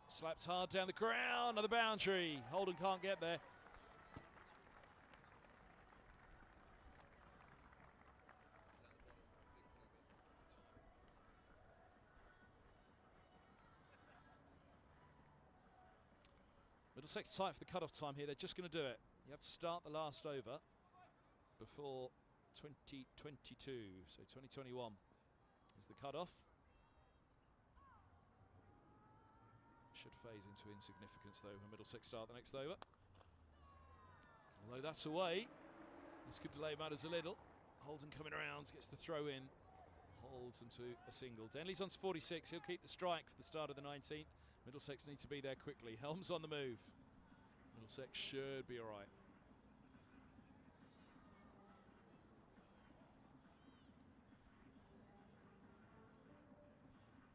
[SPEAKER 1] Slapped hard down the ground, another boundary. Holden can't get there. Middlesex tight for the cut-off time here. They're just going to do it. You have to start the last over before 2022. So 2021 is the cut-off. Should phase into insignificance though when Middlesex start the next over. Although that's away, this could delay matters a little. Holden coming around, gets the throw in, holds them to a single. Denley's on to 46, he'll keep the strike for the start of the 19th. Middlesex need to be there quickly. Helm's on the move. Middlesex should be all right.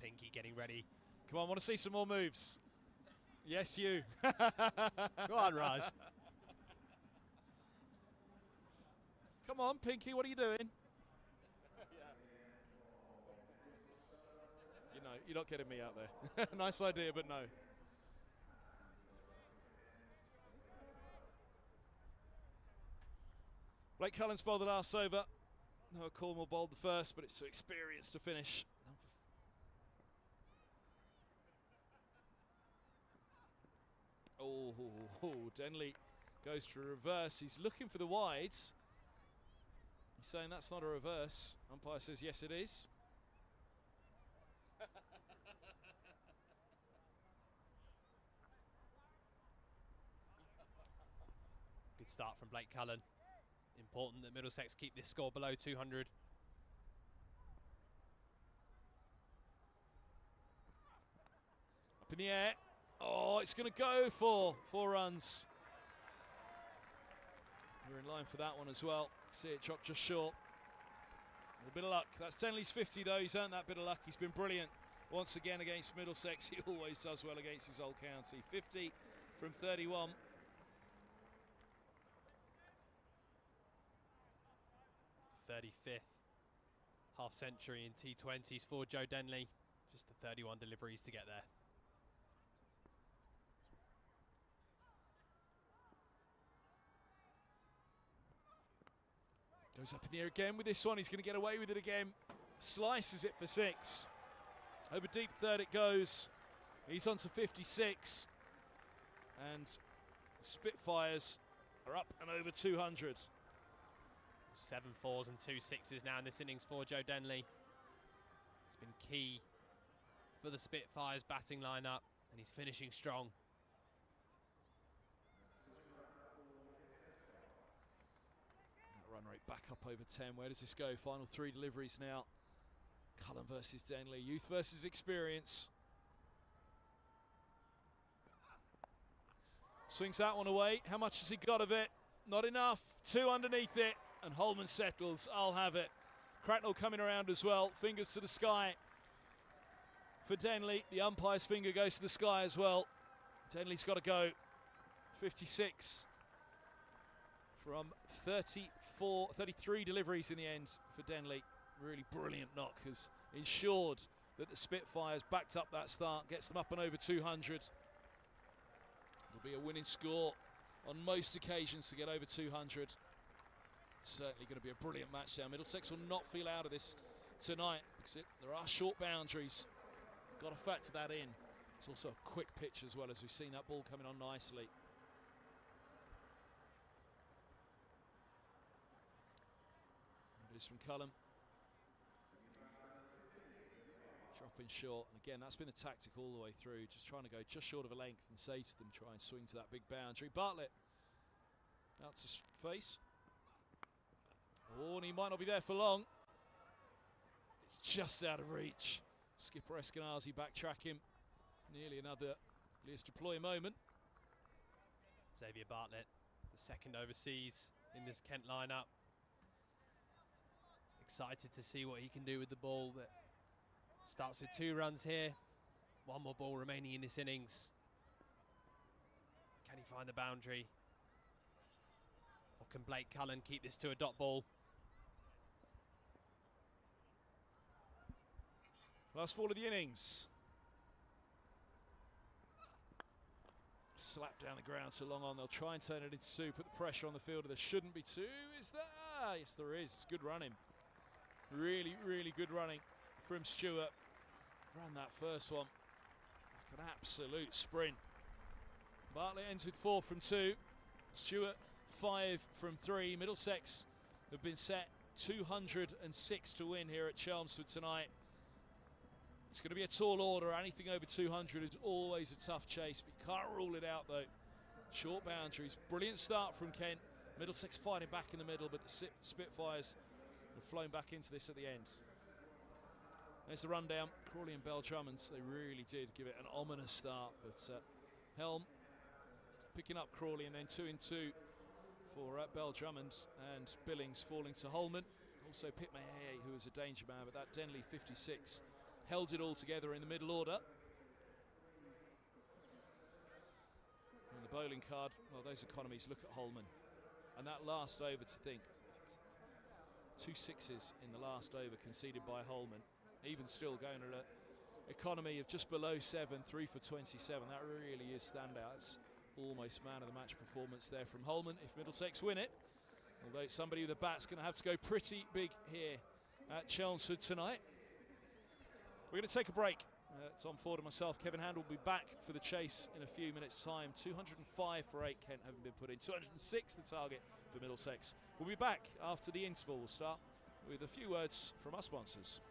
[SPEAKER 2] Pinky getting ready
[SPEAKER 1] Come on, I want to see some more moves. Yes, you.
[SPEAKER 2] Go on, Raj.
[SPEAKER 1] Come on, Pinky, what are you doing? You know, you're not getting me out there. Nice idea, but no. Blake Cullen's bowled the last over. Noah Cornwall bowled the first, but it's too experienced to finish. Oh, Denley goes to reverse. He's looking for the wides. He's saying that's not a reverse. Umpire says yes, it is.
[SPEAKER 2] Good start from Blake Cullen. Important that Middlesex keep this score below 200.
[SPEAKER 1] Up in the air. Oh, it's going to go for 4 runs. We're in line for that one as well. See it drop just short. A little bit of luck. That's Denley's 50 though. He's earned that bit of luck. He's been brilliant once again against Middlesex. He always does well against his old county. 50 from 31.
[SPEAKER 2] '35th half century in T20s for Joe Denley. Just the 31 deliveries to get there.
[SPEAKER 1] Goes up in the air again with this one. He's going to get away with it again. Slices it for 6. Over deep third it goes. He's on to 56. And Spitfires are up and over 200.
[SPEAKER 2] 7 4s and 2 6s now in this innings for Joe Denley. It's been key for the Spitfires batting lineup, and he's finishing strong.
[SPEAKER 1] That run rate back up over 10. Where does this go? Final 3 deliveries now. Cullen versus Denley. Youth versus experience. Swings that one away. How much has he got of it? Not enough. 2 underneath it. And Holman settles. I'll have it. Cracknell coming around as well. Fingers to the sky for Denley. The umpire's finger goes to the sky as well. Denley's got to go. 56 from 33 deliveries in the end for Denley. Really brilliant knock has ensured that the Spitfires backed up that start, gets them up and over 200. It'll be a winning score on most occasions to get over 200. It's certainly going to be a brilliant match down. Middlesex will not feel out of this tonight because there are short boundaries. Got to factor that in. It's also a quick pitch as well, as we've seen that ball coming on nicely. It is from Cullen. Dropping short, and again that's been the tactic all the way through, just trying to go just short of a length and say to them try and swing to that big boundary. Bartlett out to face. Oh, and he might not be there for long. It's just out of reach. Skipper Eskenazi backtracking. Nearly another Elias Deploy moment.
[SPEAKER 2] Xavier Bartlett, the second overseas in this Kent lineup. Excited to see what he can do with the ball, but starts with 2 runs here. 1 more ball remaining in this innings. Can he find the boundary? Or can Blake Cullen keep this to a dot ball?
[SPEAKER 1] Last ball of the innings. Slap down the ground so long on. They'll try and turn it into 2, put the pressure on the fielder. There shouldn't be 2. Is there? Ah, yes, there is. It's good running. Really, really good running from Stewart. Ran that first one like an absolute sprint. Bartlett ends with 4 from 2. Stewart 5 from 3. Middlesex have been set 206 to win here at Chelmsford tonight. It's going to be a tall order. Anything over 200 is always a tough chase, but you can't rule it out though. Short boundaries. Brilliant start from Kent. Middlesex fighting back in the middle, but the Spitfires have flown back into this at the end. There's the rundown. Crawley and Bell Drummonds, they really did give it an ominous start, but Helm picking up Crawley, and then 2 in 2 for Bell Drummond, and Billings falling to Holman. Also Pitmay, who was a danger man, but that Denley 56 held it all together in the middle order. bowling card, well, those economies, look at Holman. And that last over, to think, 2 sixes in the last over conceded by Holman. Even still going at an economy of just below 7, 3 for 27. That really is standout. It's almost man of the match performance there from Holman if Middlesex win it. Although somebody with a bat's going to have to go pretty big here at Chelmsford tonight. We're going to take a break. Tom Ford and myself, Kevin Hand, will be back for the chase in a few minutes' time. 205 for 8 Kent haven't been put in. 206 the target for Middlesex. We'll be back after the interval. We'll start with a few words from our sponsors.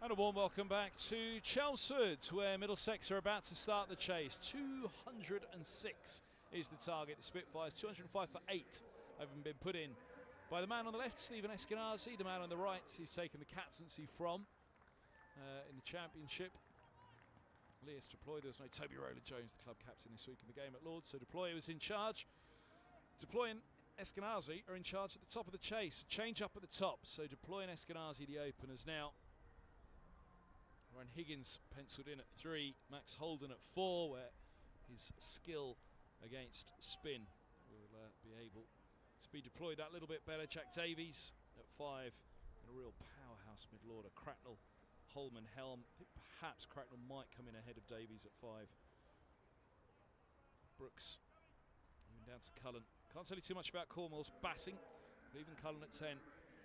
[SPEAKER 1] And a warm welcome back to Chelmsford, where Middlesex are about to start the chase. 206 is the target. The Spitfires, 205 for 8, having been put in by the man on the left, Stephen Eskenazi, the man on the right, he's taken the captaincy from in the championship. Leas Deploy, there was no Toby Rowland-Jones, the club captain this week in the game at Lords, so Deploy was in charge. Deploy and Eskenazi are in charge at the top of the chase. Change up at the top, so Deploy and Eskenazi the openers now. Ryan Higgins penciled in at 3, Max Holden at 4, where his skill against spin will be able to be deployed that little bit better. Jack Davies at 5, and a real powerhouse mid-order. Cracknell, Holman, Helm. I think perhaps Cracknell might come in ahead of Davies at 5. Brooks moving down to Cullen. Can't tell you too much about Cornwall's batting, but even Cullen at 10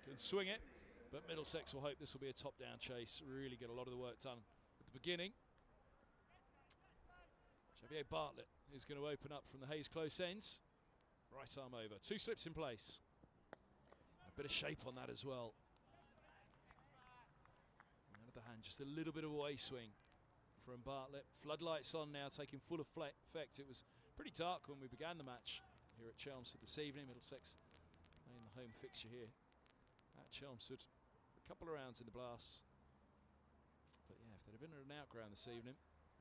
[SPEAKER 1] can swing it. But Middlesex will hope this will be a top-down chase, really get a lot of the work done at the beginning. Xavier Bartlett is going to open up from the Hayes close ends. Right arm over, 2 slips in place. A bit of shape on that as well. On the other hand, just a little bit of away swing from Bartlett. Floodlights on now, taking full effect. It was pretty dark when we began the match here at Chelmsford this evening. Middlesex playing the home fixture here at Chelmsford. A couple of rounds in the Blast. But yeah, if there'd have been an out ground this evening,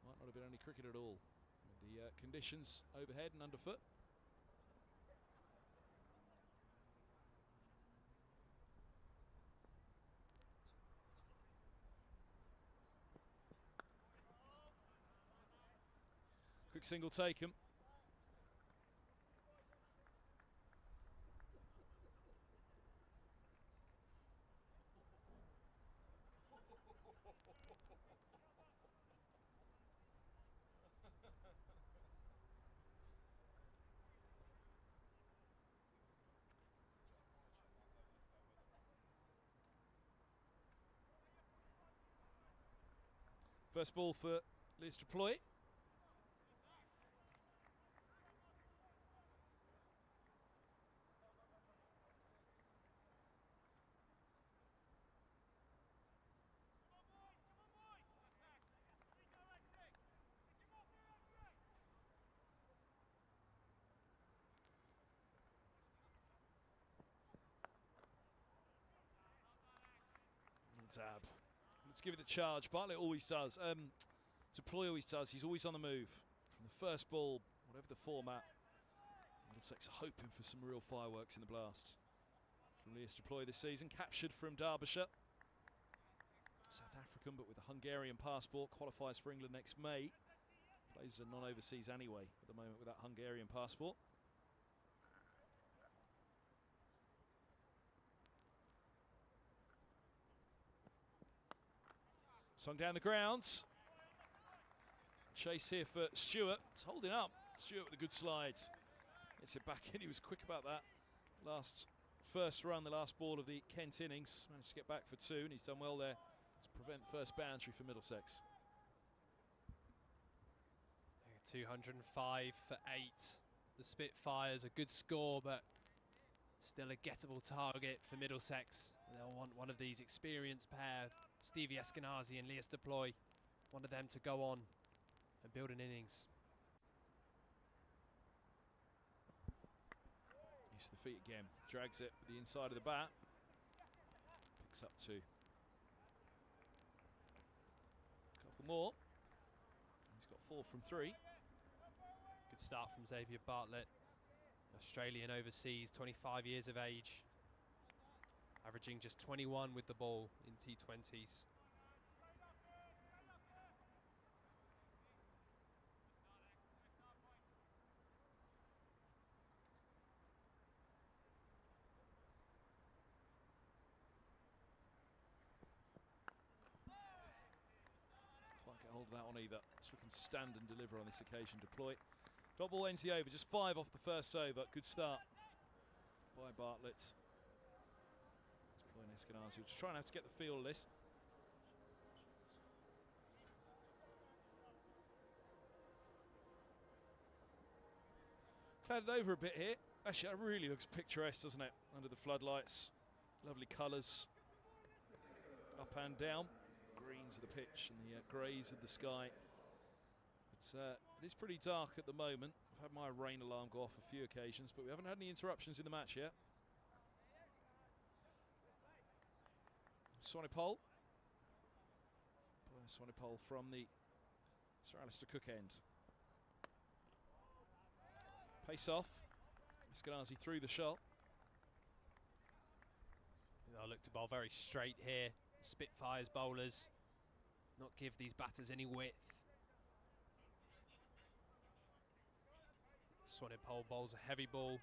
[SPEAKER 1] might not have been any cricket at all. With the conditions overhead and underfoot. Quick single taken. First ball for Leas Deploy. Dab. Let's give it the charge. Bartlett always does. Deploy always does. He's always on the move. From the first ball, whatever the format, Middlesex are hoping for some real fireworks in the Blast. From Leas Deploy this season, captured from Derbyshire. South African, but with a Hungarian passport, qualifies for England next May. Plays a non-overseas anyway at the moment with that Hungarian passport. Swung down the grounds. Chase here for Stewart. It's holding up. Stewart with a good slide. It's it back in. He was quick about that. First run, the last ball of the Kent innings. Managed to get back for 2, and he's done well there to prevent the first boundary for Middlesex.
[SPEAKER 2] 205 for 8. The Spitfires, a good score, but still a gettable target for Middlesex. They'll want one of these experienced pair, Stevie Eskenazi and Leas Deploy, one of them to go on and build an innings.
[SPEAKER 1] Use the feet again, drags it with the inside of the bat, picks up 2. Couple more. He's got 4 from 3.
[SPEAKER 2] Good start from Xavier Bartlett, Australian overseas, 25 years of age, averaging just 21 with the ball in T20s.
[SPEAKER 1] Can't get hold of that one either. So we can stand and deliver on this occasion. Deploy. Drop ball ends the over, just 5 off the first over. Good start by Bartlett. Deploy and Eskenazi. We're just trying to have to get the feel of this. Clouded over a bit here. Actually, that really looks picturesque, doesn't it? Under the floodlights. Lovely colours. Up and down. greens of the pitch and the greys of the sky. It is pretty dark at the moment. I've had my rain alarm go off a few occasions, but we haven't had any interruptions in the match yet. Swanepoel. Swanepoel from the Sir Alistair Cook end. Pace off. Eskenazi through the shot.
[SPEAKER 2] They'll look to bowl very straight here. Spitfires bowlers not give these batters any width. Swanepoel bowls a heavy ball.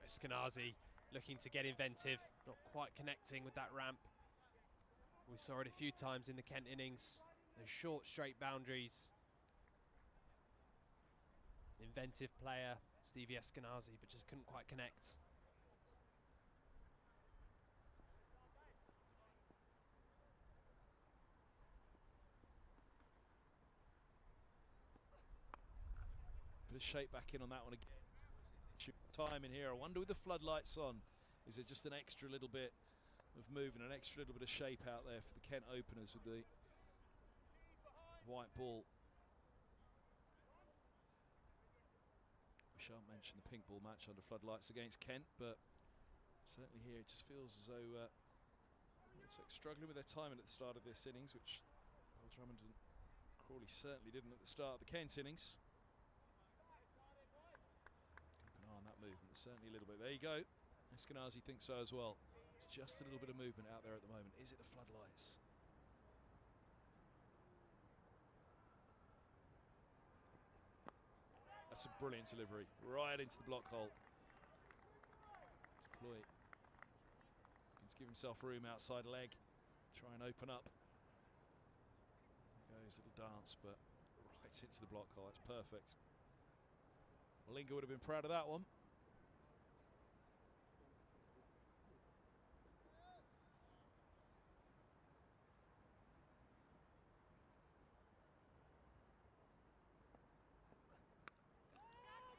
[SPEAKER 2] Eskenazi looking to get inventive, not quite connecting with that ramp. We saw it a few times in the Kent innings. Those short, straight boundaries. Inventive player, Stevie Eskenazi, but just couldn't quite connect.
[SPEAKER 1] Bit of shape back in on that one again. Time in here. I wonder with the floodlights on, is there just an extra little bit of movement, an extra little bit of shape out there for the Kent openers with the white ball? We shan't mention the pink ball match under floodlights against Kent, but certainly here it just feels as though it's like struggling with their timing at the start of this innings, which Drummond and Crawley certainly didn't at the start of the Kent innings. Keep an eye on that movement, there's certainly a little bit. There you go. Eskenazi thinks so as well. It's just a little bit of movement out there at the moment. Is it the floodlights? That's a brilliant delivery, right into the block hole. Deploy. Looking to give himself room outside leg. Try and open up. There goes a little dance, but right into the block hole. That's perfect. Malinga would have been proud of that one.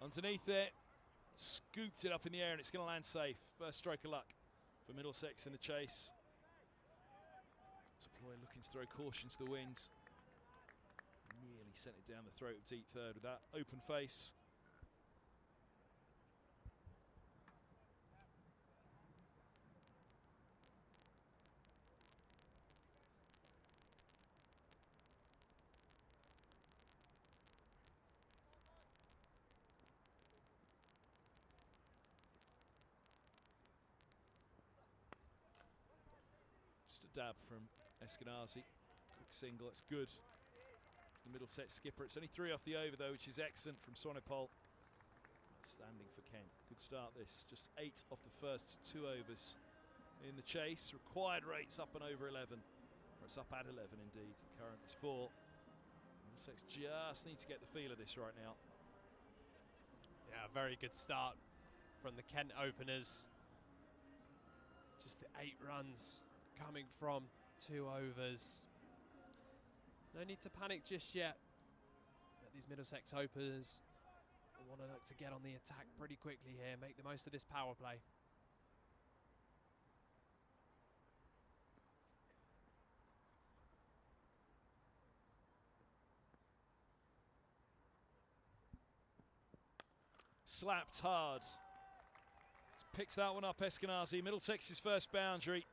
[SPEAKER 1] Underneath it, scooped it up in the air and it's going to land safe. First stroke of luck for Middlesex in the chase. Deploy looking to throw caution to the wind. Nearly sent it down the throat of deep third with that open face. Just a dab from Eskenazi. Quick single, that's good. The Middlesex skipper. It's only 3 off the over though, which is excellent from Swanepoel. Outstanding for Kent. Good start this. Just 8 off the first 2 overs in the chase. Required rates up and over 11. Or it's up at 11 indeed. The current is 4. Middlesex just need to get the feel of this right now.
[SPEAKER 2] Yeah, very good start from the Kent openers. Just the 8 runs coming from 2 overs. No need to panic just yet. But these Middlesex openers want to look to get on the attack pretty quickly here, make the most of this power play.
[SPEAKER 1] Slapped hard. Picks that one up, Eskenazi. Middlesex's first boundary.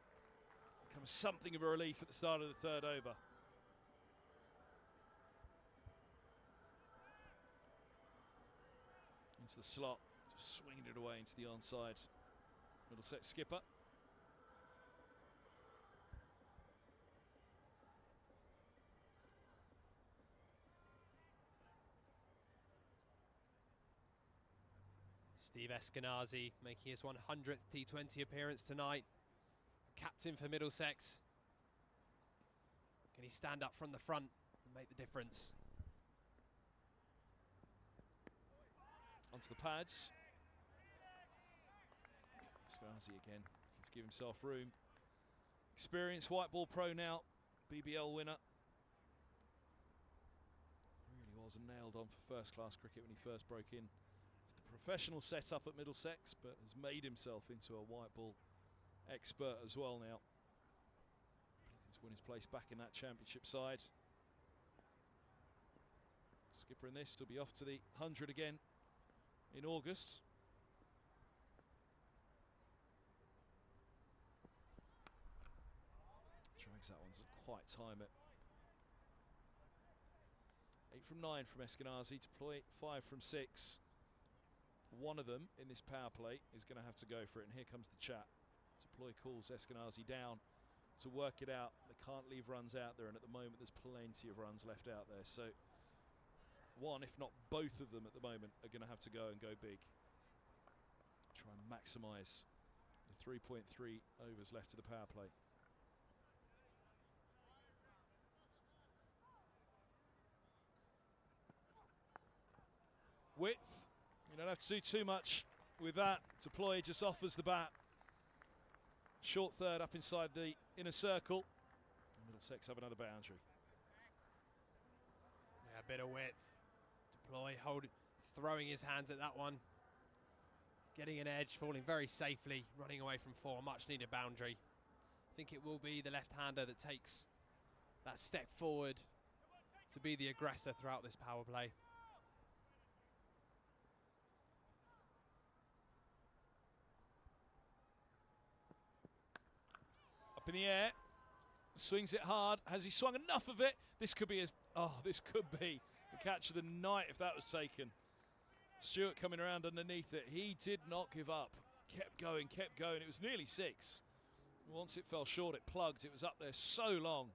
[SPEAKER 1] Becomes something of a relief at the start of the 3rd over. Into the slot, just swinging it away into the onside. Middlesex skipper.
[SPEAKER 2] Steve Eskenazi making his 100th T20 appearance tonight. Captain for Middlesex. Can he stand up from the front and make the difference?
[SPEAKER 1] Onto the pads. Eskenazi again, looking to give himself room. Experienced white ball pro now, BBL winner. Really was nailed on for first class cricket when he first broke in to the Professional setup at Middlesex, but has made himself into a white ball expert as well now. Looking to win his place back in that championship side. Skipper in this will be off to the 100 again in August. Drags that one to quite time it. 8 from 9 from Eskenazi, deploy 5 from 6. One of them in this power play is going to have to go for it, and here comes the chat. Deploy calls Eskenazi down to work it out. They can't leave runs out there, and at the moment there's plenty of runs left out there. So one, if not both of them at the moment, are going to have to go and go big. Try and maximise the 3.3 overs left to the power play. Width, you don't have to do too much with that. Deploy just offers the bat. Short third up inside the inner circle. Middlesex have another boundary.
[SPEAKER 2] Yeah, a bit of width. Deploy, throwing his hands at that one. Getting an edge, falling very safely, running away from 4, much needed boundary. I think it will be the left-hander that takes that step forward to be the aggressor throughout this power play.
[SPEAKER 1] Up in the air, swings it hard. Has he swung enough of it? This could be this could be the catch of the night if that was taken. Stewart coming around underneath it. He did not give up. Kept going, kept going. It was nearly 6. Once it fell short, it plugged. It was up there so long.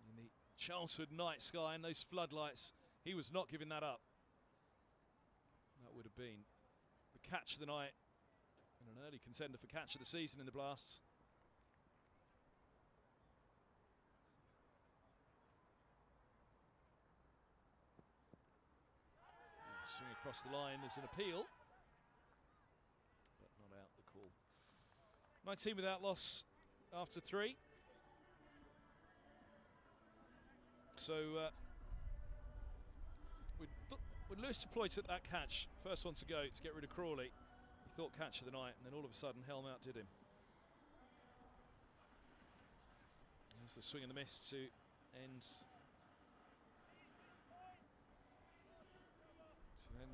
[SPEAKER 1] In the Chelmsford night sky and those floodlights, he was not giving that up. That would have been the catch of the night and an early contender for catch of the season in the Blasts. Swing across the line, there's an appeal, but not out the call. 19 without loss after 3. So when Lewis Deploy took that catch, first one to go to get rid of Crawley, he thought catch of the night, and then all of a sudden Helm outdid him. There's the swing and the miss to end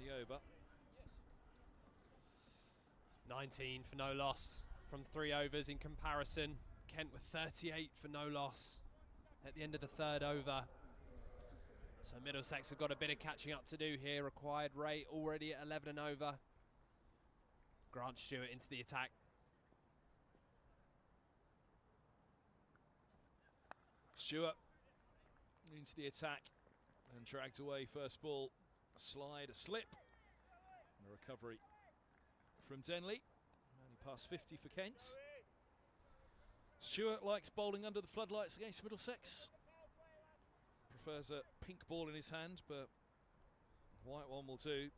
[SPEAKER 1] the over.
[SPEAKER 2] 19 for no loss from 3 overs in comparison. Kent with 38 for no loss at the end of the 3rd over. So Middlesex have got a bit of catching up to do here. Required rate already at 11 and over. Grant Stewart into the attack.
[SPEAKER 1] Stewart into the attack and dragged away first ball. A slide, a slip, and a recovery from Denley. Only past 50 for Kent. Stewart likes bowling under the floodlights against Middlesex. Prefers a pink ball in his hand, but white one will do.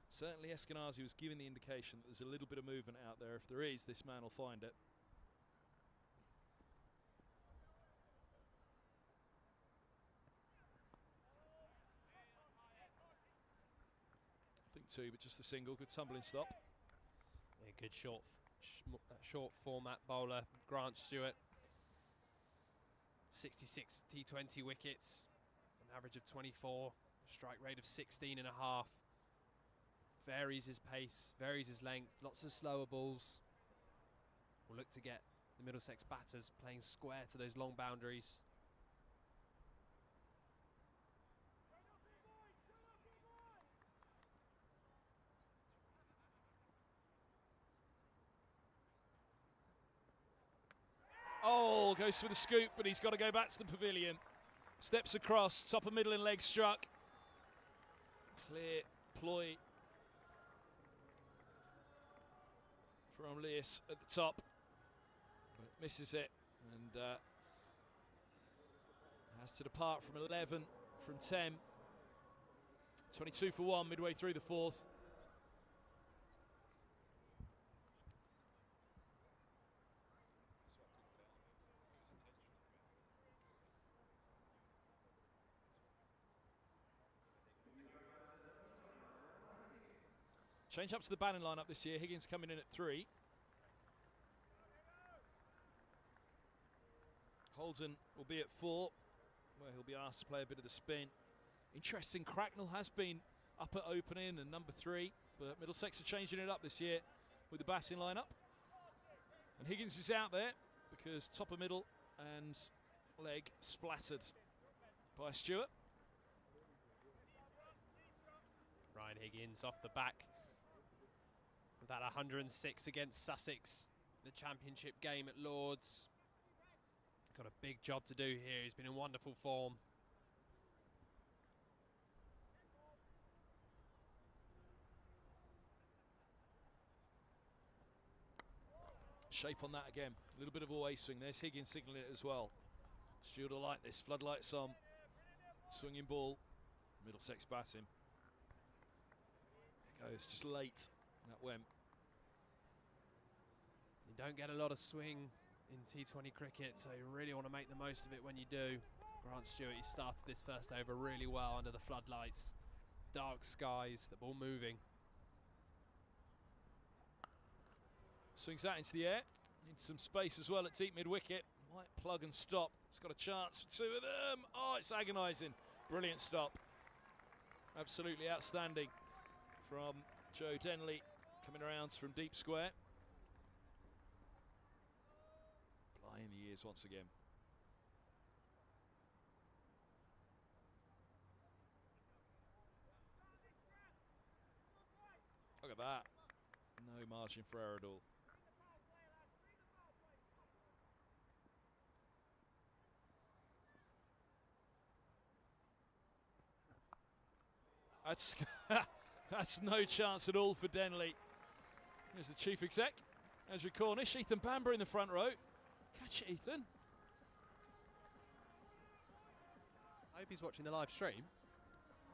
[SPEAKER 1] Certainly Eskenazi was giving the indication that there's a little bit of movement out there. If there is, this man will find it. I think 2, but just a single. Good tumbling stop.
[SPEAKER 2] Yeah, good short format bowler, Grant Stewart. 66 T20 wickets, an average of 24, strike rate of 16.5. Varies his pace, varies his length, lots of slower balls. We'll look to get the Middlesex batters playing square to those long boundaries.
[SPEAKER 1] Oh, goes for the scoop, but he's got to go back to the pavilion. Steps across, top of middle and leg struck. Clear ploy from Lewis at the top, but misses it and has to depart from 11 from 10. 22 for 1 midway through the 4th. Change up to the batting lineup this year. Higgins coming in at 3. Holden will be at 4, where he'll be asked to play a bit of the spin. Interesting, Cracknell has been up at opening and number 3, but Middlesex are changing it up this year with the batting lineup. And Higgins is out there because top of middle and leg splattered by Stewart.
[SPEAKER 2] Ryan Higgins off the back with that 106 against Sussex, the championship game at Lords. Got a big job to do here. He's been in wonderful form.
[SPEAKER 1] Shape on that again. A little bit of away swing. There's Higgins signalling it as well. Stewart will like this. Floodlights on. Swinging ball. Middlesex batting. There it goes. Just late. That went.
[SPEAKER 2] You don't get a lot of swing in T20 cricket, so you really want to make the most of it when you do. Grant Stewart, he started this first over really well under the floodlights. Dark skies, the ball moving.
[SPEAKER 1] Swings that into the air. Needs some space as well at deep mid-wicket. Might plug and stop. It's got a chance for 2 of them. Oh, it's agonising. Brilliant stop. Absolutely outstanding from Joe Denley, coming around from deep square. In the ears once again. Look at that. No margin for error at all. That's no chance at all for Denley. There's the chief exec, Andrew Cornish, Ethan Bamber in the front row. Catch it, Ethan.
[SPEAKER 2] I hope he's watching the live stream.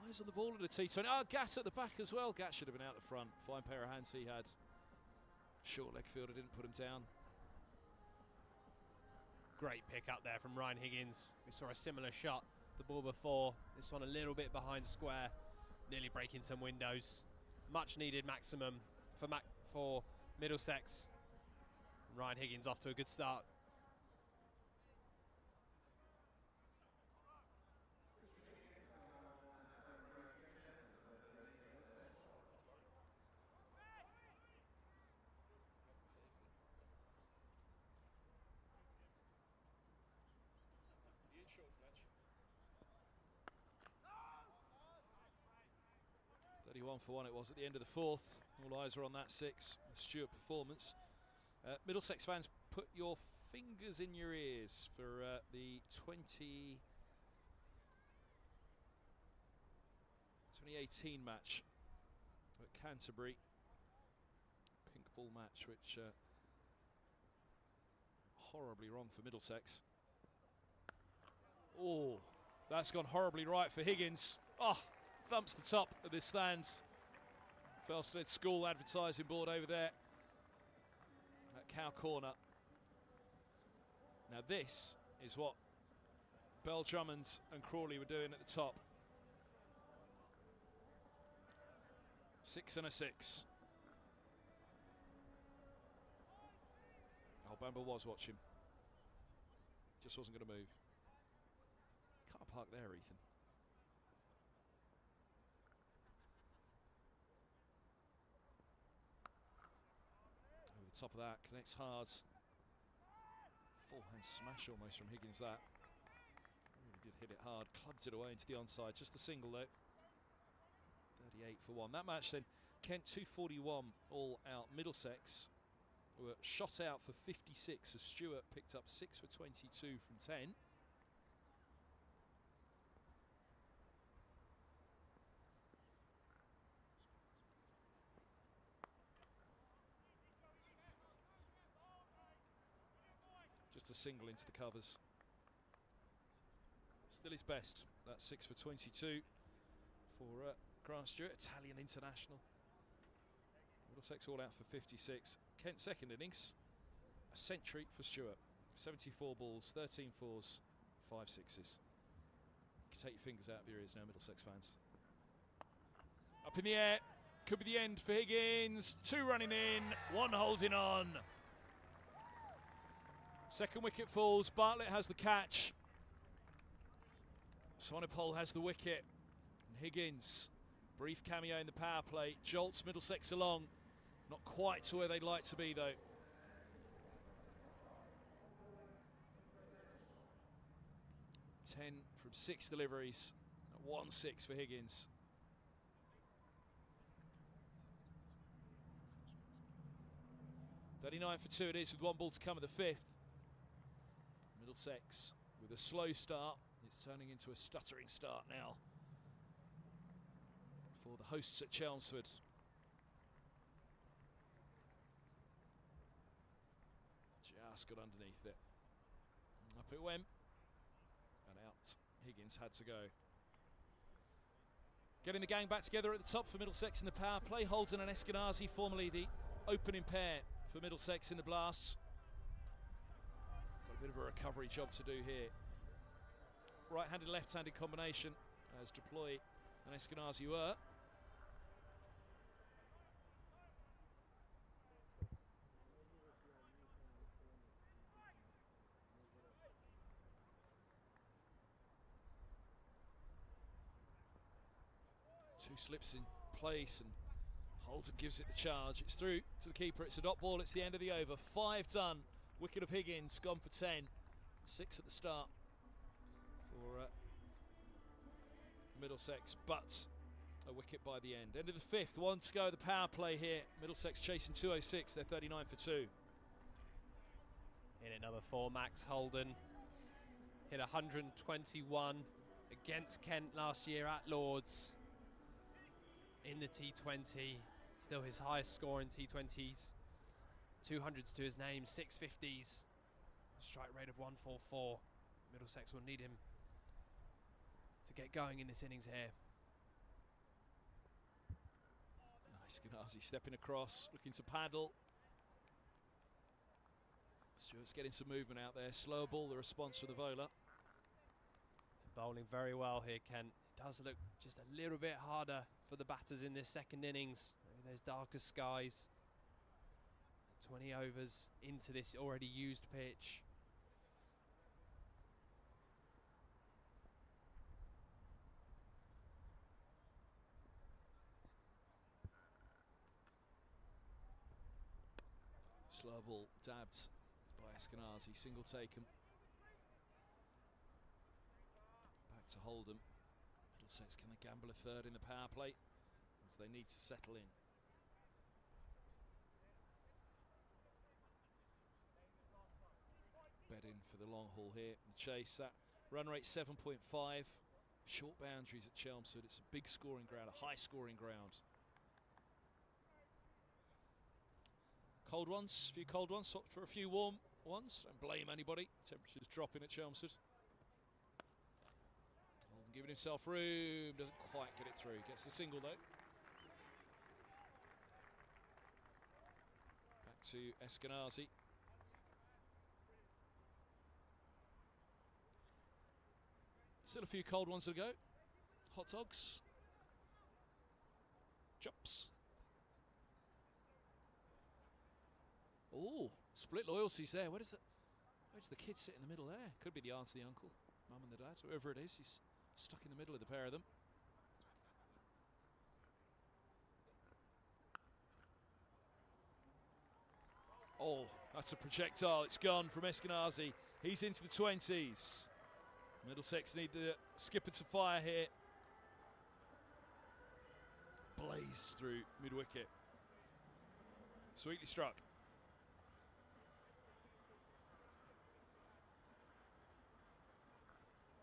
[SPEAKER 1] Eyes on the ball at the T20. Oh, Gatt at the back as well. Gatt should have been out the front. Fine pair of hands he had. Short leg fielder didn't put him down.
[SPEAKER 2] Great pick up there from Ryan Higgins. We saw a similar shot the ball before. This one a little bit behind square. Nearly breaking some windows. Much needed maximum for Middlesex. Ryan Higgins off to a good start.
[SPEAKER 1] One for 1 it was at the end of the 4th. All eyes were on that 6, the Stewart performance. Middlesex fans, put your fingers in your ears for the 2018 match at Canterbury. Pink ball match, which horribly wrong for Middlesex. Oh, that's gone horribly right for Higgins. Oh, thumps the top of the stands. Felsted School advertising board over there at Cow Corner. Now this is what Bell Drummond and Crawley were doing at the top. 6 and a 6. Oh, Bamber was watching. Just wasn't going to move. Car park there, Ethan. Over the top of that, connects hard. Forehand smash almost from Higgins that. Really did hit it hard, clubbed it away into the onside. Just a single though. 38 for 1. That match then, Kent 241 all out. Middlesex were shot out for 56 as Stewart picked up 6 for 22 from 10. Just a single into the covers. Still his best. That's 6 for 22 for Grant Stewart, Italian international. Middlesex all out for 56. Kent second innings, a century for Stewart. 74 balls, 13 fours, 5 sixes. You can take your fingers out of your ears now, Middlesex fans. Up in the air, Could be the end for Higgins. 2 running in, 1 holding on. Second wicket falls. Bartlett has the catch. Sonopol has the wicket. And Higgins, brief cameo in the power play, jolts Middlesex along. Not quite to where they'd like to be though. Ten from 6 deliveries. 1-6 for Higgins. .39 for 2 it is, with 1 ball to come at the 5th. Middlesex with a slow start. It's turning into a stuttering start now for the hosts at Chelmsford. Just got underneath it. Up it went. And out Higgins had to go. Getting the gang back together at the top for Middlesex in the power play. Holden and Eskenazi, formerly the opening pair for Middlesex in the blasts. Got a bit of a recovery job to do here. Right-handed, left-handed combination as Deploy and Eskenazi were. Two slips in place and Holden gives it the charge. It's through to the keeper. It's a dot ball. It's the end of the over. 5 done. Wicket of Higgins gone for 10. 6 at the start for Middlesex, but a wicket by the end. End of the 5th. 1 to go. The power play here. Middlesex chasing 206. They're 39 for 2.
[SPEAKER 2] In at number 4, Max Holden hit 121 against Kent last year at Lords. In the T20, still his highest score in T20s. 200s to his name, 650s. Strike rate of 144. Middlesex will need him to get going in this innings here.
[SPEAKER 1] Nice, Eskenazi stepping across, looking to paddle. Stewart's getting some movement out there. Slower ball, the response for the bowler.
[SPEAKER 2] Bowling very well here, Kent. It does look just a little bit harder for the batters in this second innings. Maybe those darker skies. 20 overs into this already used pitch.
[SPEAKER 1] Slow ball dabbed by Eskenazi, single taken. Back to Holden. Middlesex, can they gamble a third in the power play? As they need to settle in. Bed in for the long haul here. The chase, that run rate 7.5. Short boundaries at Chelmsford. It's a big scoring ground, a high scoring ground. Cold ones, a few cold ones, swapped for a few warm ones. Don't blame anybody. Temperatures dropping at Chelmsford. Holden giving himself room, doesn't quite get it through. Gets the single though. Back to Eskenazi. Still a few cold ones to go. Hot dogs. Chops. Oh, split loyalties there. Where does the kid sit in the middle there? Could be the aunt and the uncle, mum and the dad, whoever it is. He's stuck in the middle of the pair of them. Oh, that's a projectile. It's gone from Eskenazi. He's into the 20s. Middlesex need the skipper to fire here. Blazed through mid-wicket. Sweetly struck.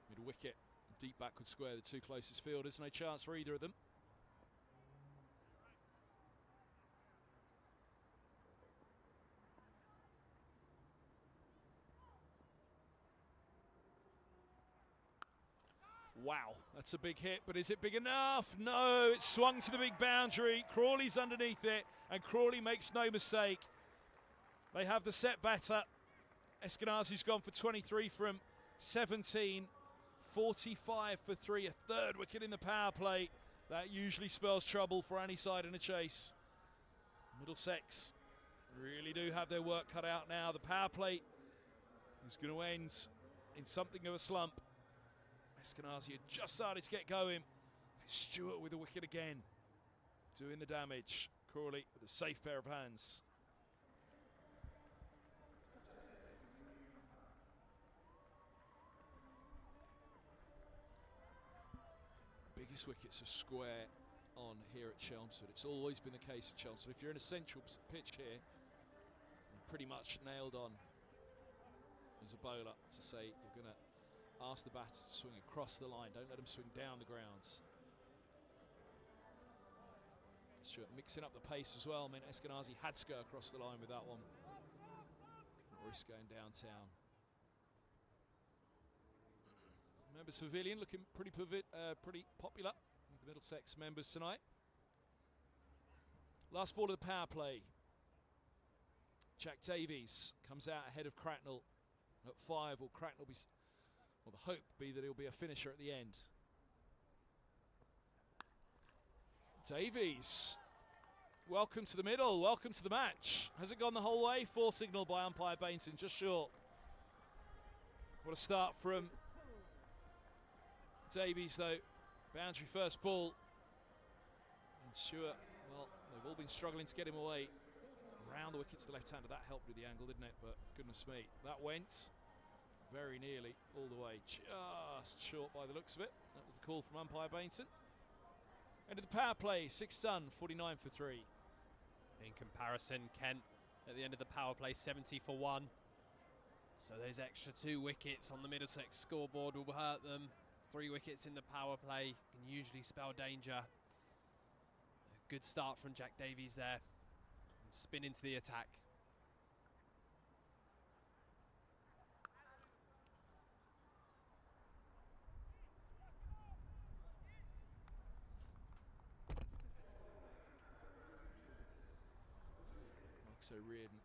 [SPEAKER 1] Mid-wicket, deep backward square, the two closest fielders. No chance for either of them. Wow, that's a big hit, but is it big enough? No, it's swung to the big boundary. Crawley's underneath it, and Crawley makes no mistake. They have the set batter. Eskenazi's gone for 23 from 17. 45 for 3, a third wicket in the power play. That usually spells trouble for any side in a chase. Middlesex really do have their work cut out now. The power play is going to end in something of a slump. Eskenazi had just started to get going. Stewart with a wicket again, doing the damage. Crawley with a safe pair of hands. Biggest wickets are square on here at Chelmsford. It's always been the case at Chelmsford. If you're in a central pitch here, you're pretty much nailed on as a bowler to say you're going to ask the batter to swing across the line. Don't let them swing down the grounds. Sure, mixing up the pace as well meant Eskenazi had to go across the line with that one. Couldn't risk going downtown. Members Pavilion looking pretty popular with the Middlesex members tonight. Last ball of the power play. Jack Davies comes out ahead of Cracknell at 5. Will Cracknell be? Well, the hope be that he'll be a finisher at the end. Davies, welcome to the middle, welcome to the match. Has it gone the whole way? 4 signal by umpire Bainton, just short. What a start from Davies though. Boundary first ball. And Stewart, well, they've all been struggling to get him away. Around the wicket to the left-hander, that helped with the angle, didn't it? But goodness me, that went very nearly all the way. Just short by the looks of it. That was the call from umpire Bainton. End of the power play, 6 done, 49 for 3.
[SPEAKER 2] In comparison, Kent at the end of the power play, 70 for 1. So those extra 2 wickets on the Middlesex scoreboard will hurt them. 3 wickets in the power play can usually spell danger. A good start from Jack Davies there. And spin into the attack.
[SPEAKER 1] So Reardon.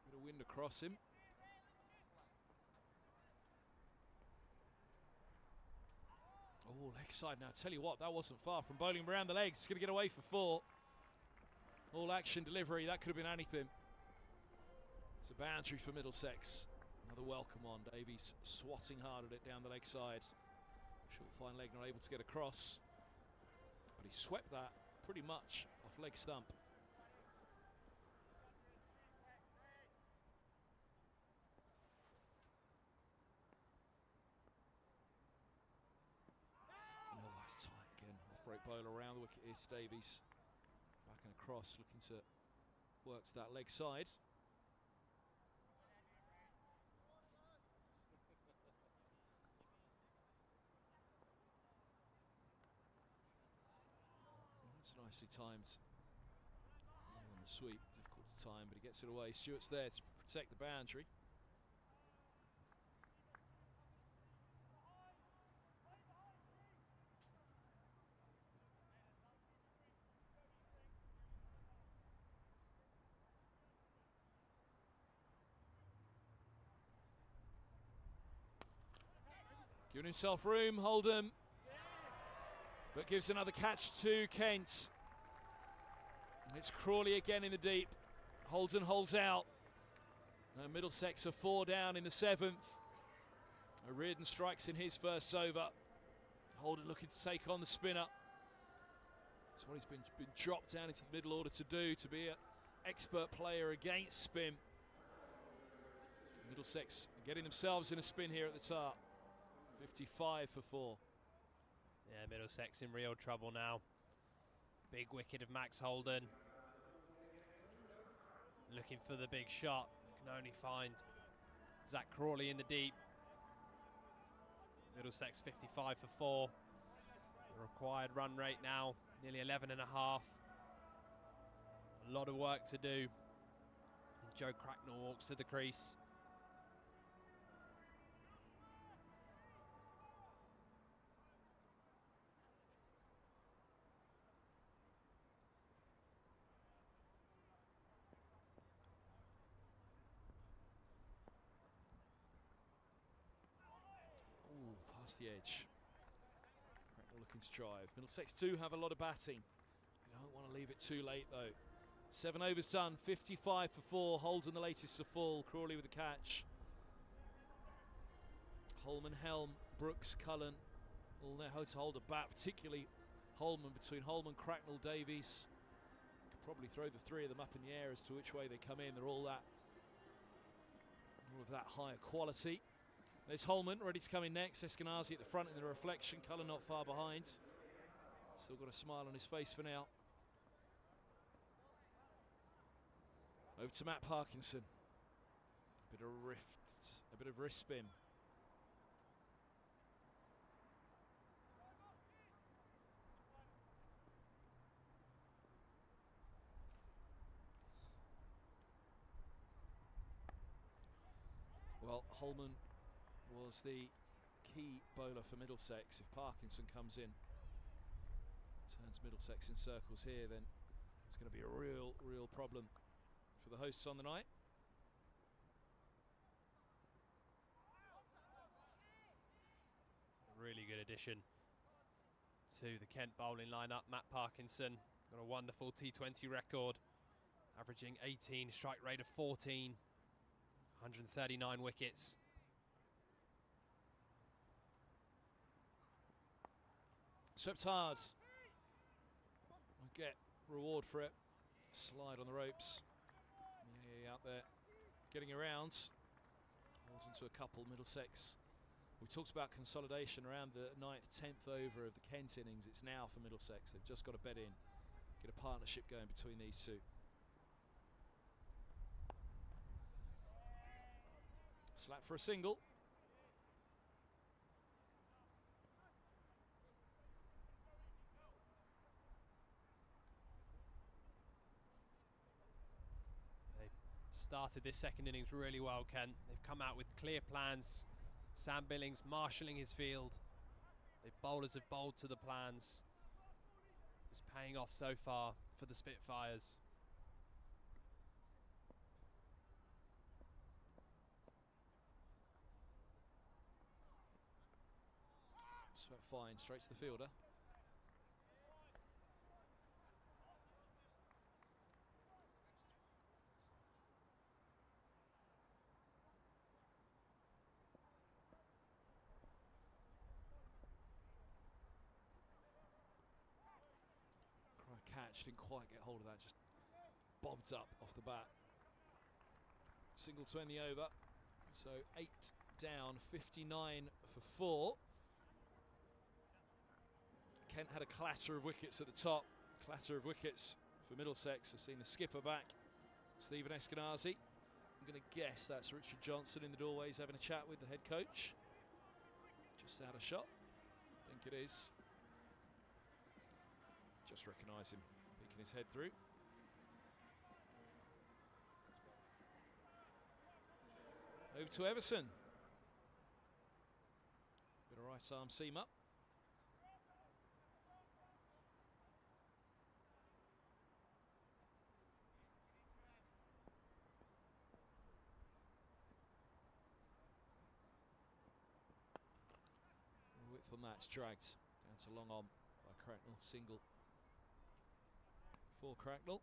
[SPEAKER 1] Bit of wind across him. Oh, leg side now. Tell you what, that wasn't far from bowling him around the legs. It's going to get away for 4. All action delivery. That could have been anything. It's a boundary for Middlesex. Another welcome on. Davies swatting hard at it down the leg side. Short fine leg not able to get across. But he swept that pretty much off leg stump. Oh, that's tight again. Off break bowler around the wicket is Davies. Back and across, looking to work to that leg side. That's nicely timed on the sweep, difficult to time, but he gets it away. Stewart's there to protect the boundary. Giving himself room, Hold'em. But gives another catch to Kent. It's Crawley again in the deep. Holden holds out. Middlesex are 4 down in the 7th. Reardon strikes in his first over. Holden looking to take on the spinner. That's what he's been dropped down into the middle order to do, to be an expert player against spin. Middlesex getting themselves in a spin here at the top. 55 for 4.
[SPEAKER 2] Yeah, Middlesex in real trouble now. Big wicket of Max Holden. Looking for the big shot. Can only find Zach Crawley in the deep. Middlesex 55 for 4. The required run rate now, nearly 11 and a half. A lot of work to do. And Joe Cracknell walks to the crease.
[SPEAKER 1] past the edge. Cracknell looking to drive. Middlesex do have a lot of batting. You don't want to leave it too late though. 7 overs done, 55 for 4. Holden the latest to fall. Crawley with the catch. Holman, Helm, Brooks, Cullen all know how to hold a bat, particularly Holman. Between Holman, Cracknell, Davies, could probably throw the three of them up in the air as to which way they come in. They're all of that higher quality. There's Holman ready to come in next. Eskenazi at the front in the reflection. Cullen not far behind. Still got a smile on his face for now. Over to Matt Parkinson. A bit of wrist spin. Well, Holman was the key bowler for Middlesex. If Parkinson comes in, turns Middlesex in circles here, then it's going to be a real problem for the hosts on the night.
[SPEAKER 2] A really good addition to the Kent bowling lineup. Matt Parkinson got a wonderful T20 record, averaging 18, strike rate of 14, 139 wickets.
[SPEAKER 1] Swept hard. I'll get reward for it. Slide on the ropes. Yeah, out there, getting around. Holds into a couple. Middlesex. We talked about consolidation around the 9th, 10th over of the Kent innings. It's now for Middlesex. They've just got to bed in, get a partnership going between these two. Slap for a single.
[SPEAKER 2] Started this second innings really well, Kent. They've come out with clear plans. Sam Billings marshalling his field. The bowlers have bowled to the plans. It's paying off so far for the Spitfires.
[SPEAKER 1] Swept fine, straight to the fielder. Catch, didn't quite get hold of that, just bobbed up off the bat. Single to end the over, so 8 down, 59 for 4. Kent had a clatter of wickets at the top, clatter of wickets for Middlesex. I've seen the skipper back, Stephen Eskenazi. I'm going to guess that's Richard Johnson in the doorways having a chat with the head coach. Just out of shot, I think it is. Just recognise him, peeking his head through. Over to Everson. Bit of right arm seam up. Width on that's dragged down to long on by Cracknell, single for Cracknell.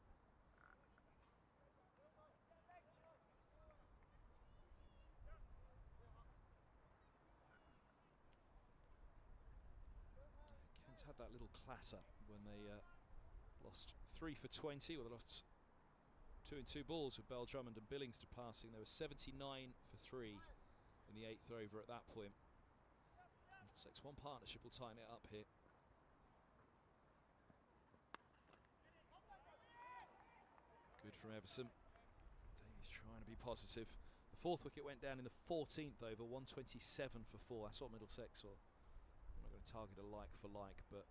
[SPEAKER 1] Kent had that little clatter when they lost 3 for 20, or they lost 2 in 2 balls with Bell Drummond and Billings departing. They were 79 for 3 in the 8th over at that point. Middlesex one partnership will tighten it up here. Good from Everson. Davies trying to be positive. The 4th wicket went down in the 14th over, 127 for 4. That's what Middlesex saw. I'm not going to target a like for like, but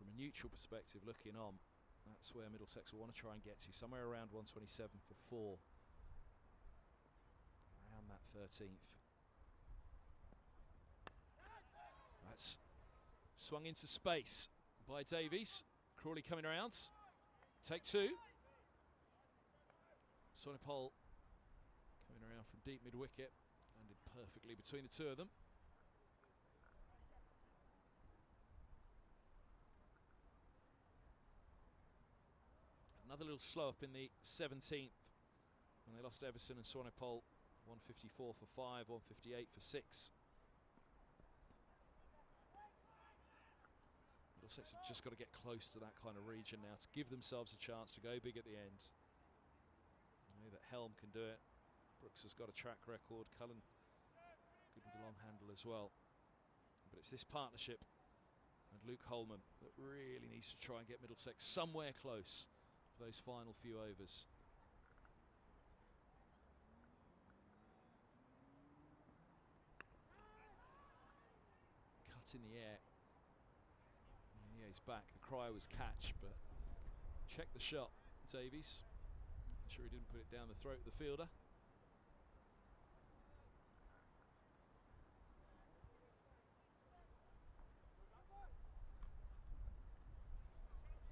[SPEAKER 1] from a neutral perspective looking on, that's where Middlesex will want to try and get to, somewhere around 127 for 4. Around that 13th. That's swung into space by Davies. Crawley coming around. Take 2. Sonipol coming around from deep mid-wicket and perfectly between the two of them. Another little slow up in the 17th when they lost Everson and Swanepoel. 154 for 5, 158 for 6. Middlesex have just got to get close to that kind of region now to give themselves a chance to go big at the end. I know that Helm can do it. Brooks has got a track record. Cullen good with the long handle as well. But it's this partnership and Luke Holman that really needs to try and get Middlesex somewhere close for those final few overs. Cut in the air. Yeah, he's back. The cry was catch, but check the shot, Davies. I'm sure he didn't put it down the throat of the fielder.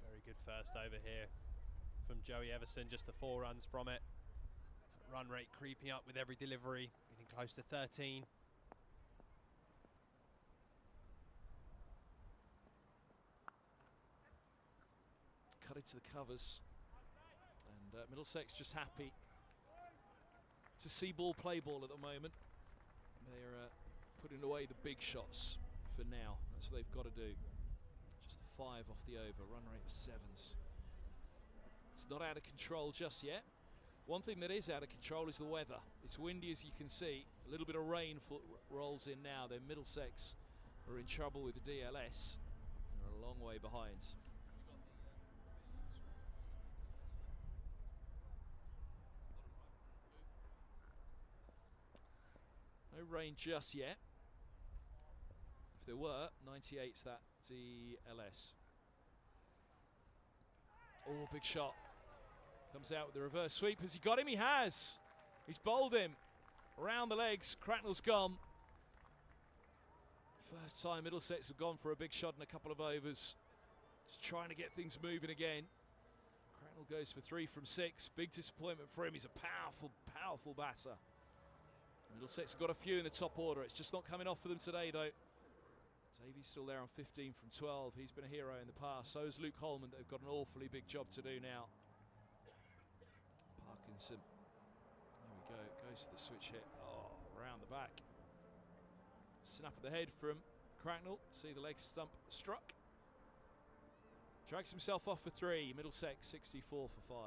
[SPEAKER 2] Very good first over here from Joey Everson, just the 4 runs from it. Run rate creeping up with every delivery, getting close to 13.
[SPEAKER 1] Cut into the covers, and Middlesex just happy to see ball play ball at the moment. They're putting away the big shots for now. That's what they've got to do. Just the 5 off the over, run rate of 7s. It's not out of control just yet. One thing that is out of control is the weather. It's windy, as you can see. A little bit of rain rolls in now. Then Middlesex are in trouble with the DLS. They're a long way behind. No rain just yet. If there were, 98's that DLS. Oh, big shot. Comes out with the reverse sweep. Has he got him? He has. He's bowled him around the legs. Cracknell's gone. First time Middlesex have gone for a big shot in a couple of overs. Just trying to get things moving again. Cracknell goes for 3 from 6. Big disappointment for him. He's a powerful, powerful batter. Middlesex have got a few in the top order. It's just not coming off for them today, though. Davies still there on 15 from 12. He's been a hero in the past. So is Luke Holman. They've got an awfully big job to do now. Parkinson. There we go. Goes for the switch hit. Oh, round the back. Snap of the head from Cracknell. See the leg stump struck. Drags himself off for 3. Middlesex 64 for 5.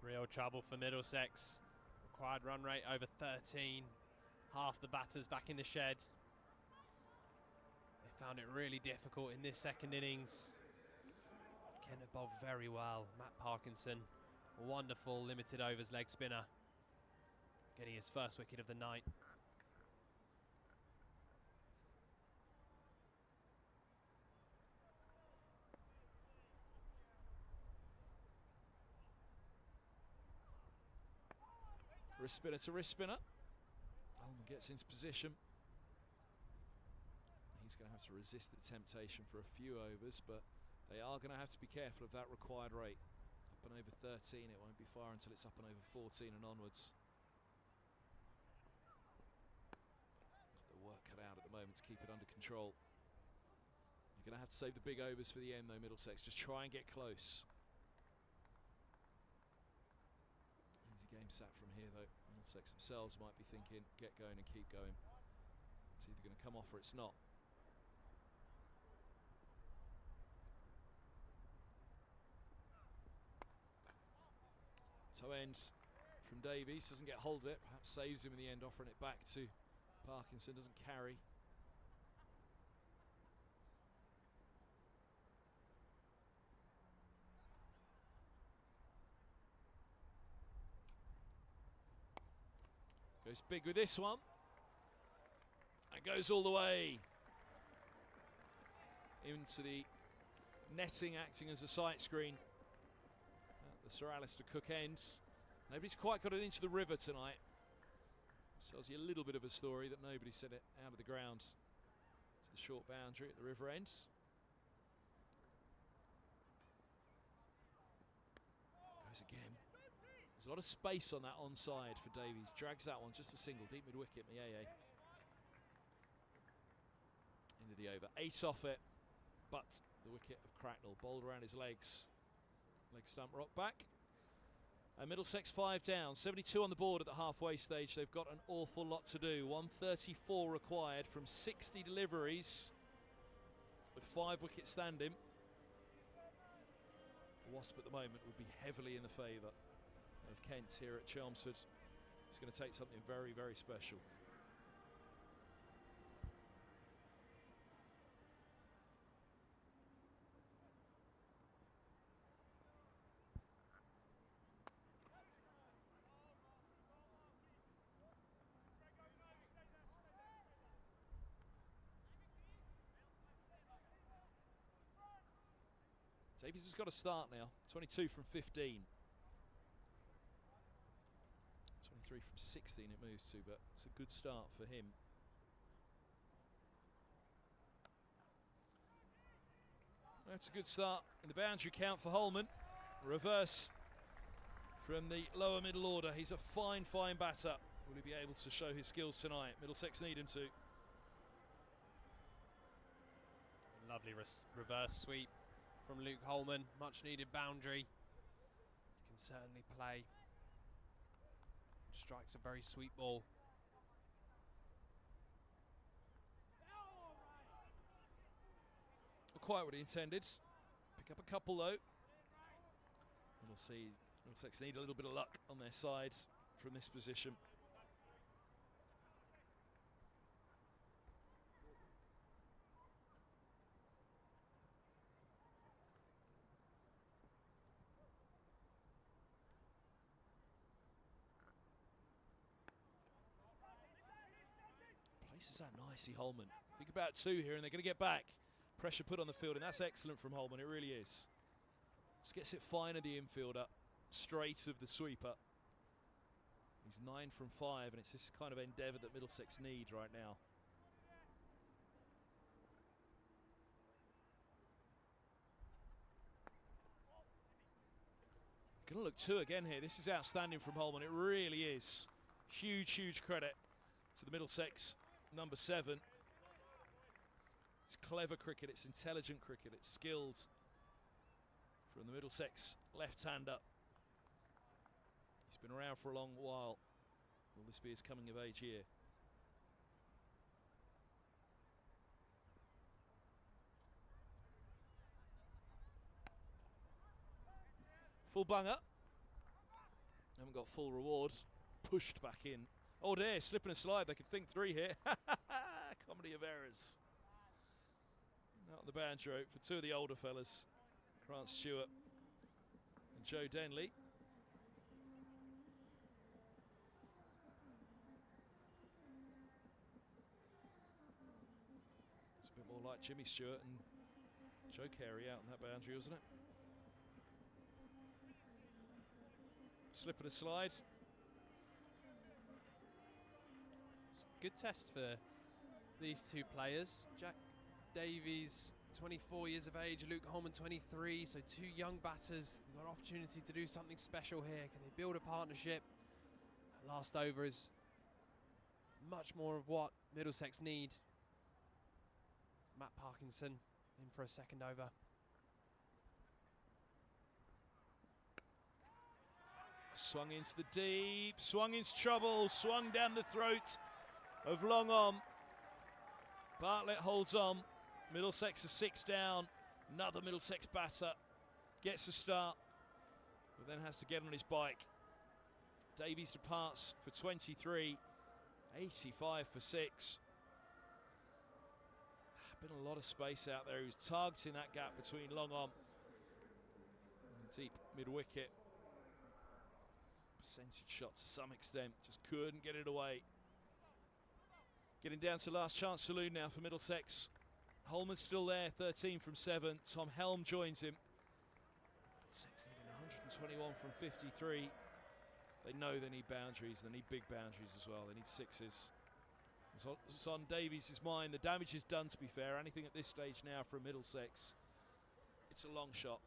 [SPEAKER 2] Real trouble for Middlesex. Required run rate over 13. Half the batters back in the shed. They found it really difficult in this second innings. Kent bowled very well. Matt Parkinson, a wonderful limited overs leg spinner, getting his first wicket of the night.
[SPEAKER 1] Wrist spinner to wrist spinner. Holman gets into position. He's going to have to resist the temptation for a few overs, but they are going to have to be careful of that required rate. Up and over 13, it won't be far until it's up and over 14 and onwards. Got the work cut out at the moment to keep it under control. You're going to have to save the big overs for the end, though, Middlesex. Just try and get close. Easy game sat from here, though. Middlesex themselves might be thinking, get going and keep going. It's either going to come off or it's not. Toe end from Davies, doesn't get hold of it, perhaps saves him in the end, offering it back to Parkinson, doesn't carry. Goes big with this one. And goes all the way into the netting, acting as a sight screen. The Sir Alistair Cook ends. Nobody's quite got it into the river tonight. Tells you a little bit of a story that nobody sent it out of the ground. It's the short boundary at the river ends. Goes again. There's a lot of space on that onside for Davies. Drags that one, just a single, deep mid-wicket, Mayeye. Into the over. 8 off it, but the wicket of Cracknell bowled around his legs. Leg stump rock back. And Middlesex 5 down, 72 on the board at the halfway stage. They've got an awful lot to do. 134 required from 60 deliveries with 5 wickets standing. Wasp at the moment would be heavily in the favour of Kent here at Chelmsford. It's going to take something very, very special. Davies has got to start now. 22 from 15. 23 from 16 it moves to, but it's a good start for him. That's a good start in the boundary count for Holman. Reverse from the lower middle order. He's a fine, fine batter. Will he be able to show his skills tonight? Middlesex need him to.
[SPEAKER 2] Lovely reverse sweep from Luke Holman. Much needed boundary. He can certainly play. Strikes a very sweet ball.
[SPEAKER 1] Not quite what he intended. Pick up a couple though. And we'll see. Middlesex need a little bit of luck on their side from this position. Places that nicely, Holman. Think about 2 here and they're going to get back. Pressure put on the field, and that's excellent from Holman, it really is. Just gets it fine of the infielder, straight of the sweeper. He's 9 from 5, and it's this kind of endeavour that Middlesex need right now. Going to look 2 again here. This is outstanding from Holman, it really is. Huge, huge credit to the Middlesex number 7. It's clever cricket, it's intelligent cricket, it's skilled from the Middlesex left-hander. He's been around for a long while. Will this be his coming of age year? Full bunger. Haven't got full reward. Pushed back in. Oh dear, slip and a slide. They could think 3 here. Comedy of errors. Out on the boundary rope for 2 of the older fellas, Grant Stewart and Joe Denley. It's a bit more like Jimmy Stewart and Joe Carey out on that boundary, wasn't it? Slip and a slide.
[SPEAKER 2] It's a good test for these 2 players. Jack Davies, 24 years of age, Luke Holman, 23, so 2 young batters. They've got an opportunity to do something special here. Can they build a partnership? Last over is much more of what Middlesex need. Matt Parkinson in for a second over.
[SPEAKER 1] Swung into the deep, swung into trouble, swung down the throat of Long On. Bartlett holds on. Middlesex is 6 down. Another Middlesex batter gets a start, but then has to get on his bike. Davies departs for 23, 85 for 6. Been a lot of space out there. He was targeting that gap between Long On and deep mid-wicket. Percentage shot to some extent, just couldn't get it away. Getting down to last chance saloon now for Middlesex. Holman's still there, 13 from 7. Tom Helm joins him. Middlesex needing 121 from 53. They know they need boundaries, they need big boundaries as well. They need 6s. It's on Davies' mind. The damage is done, to be fair. Anything at this stage now from Middlesex, it's a long shot.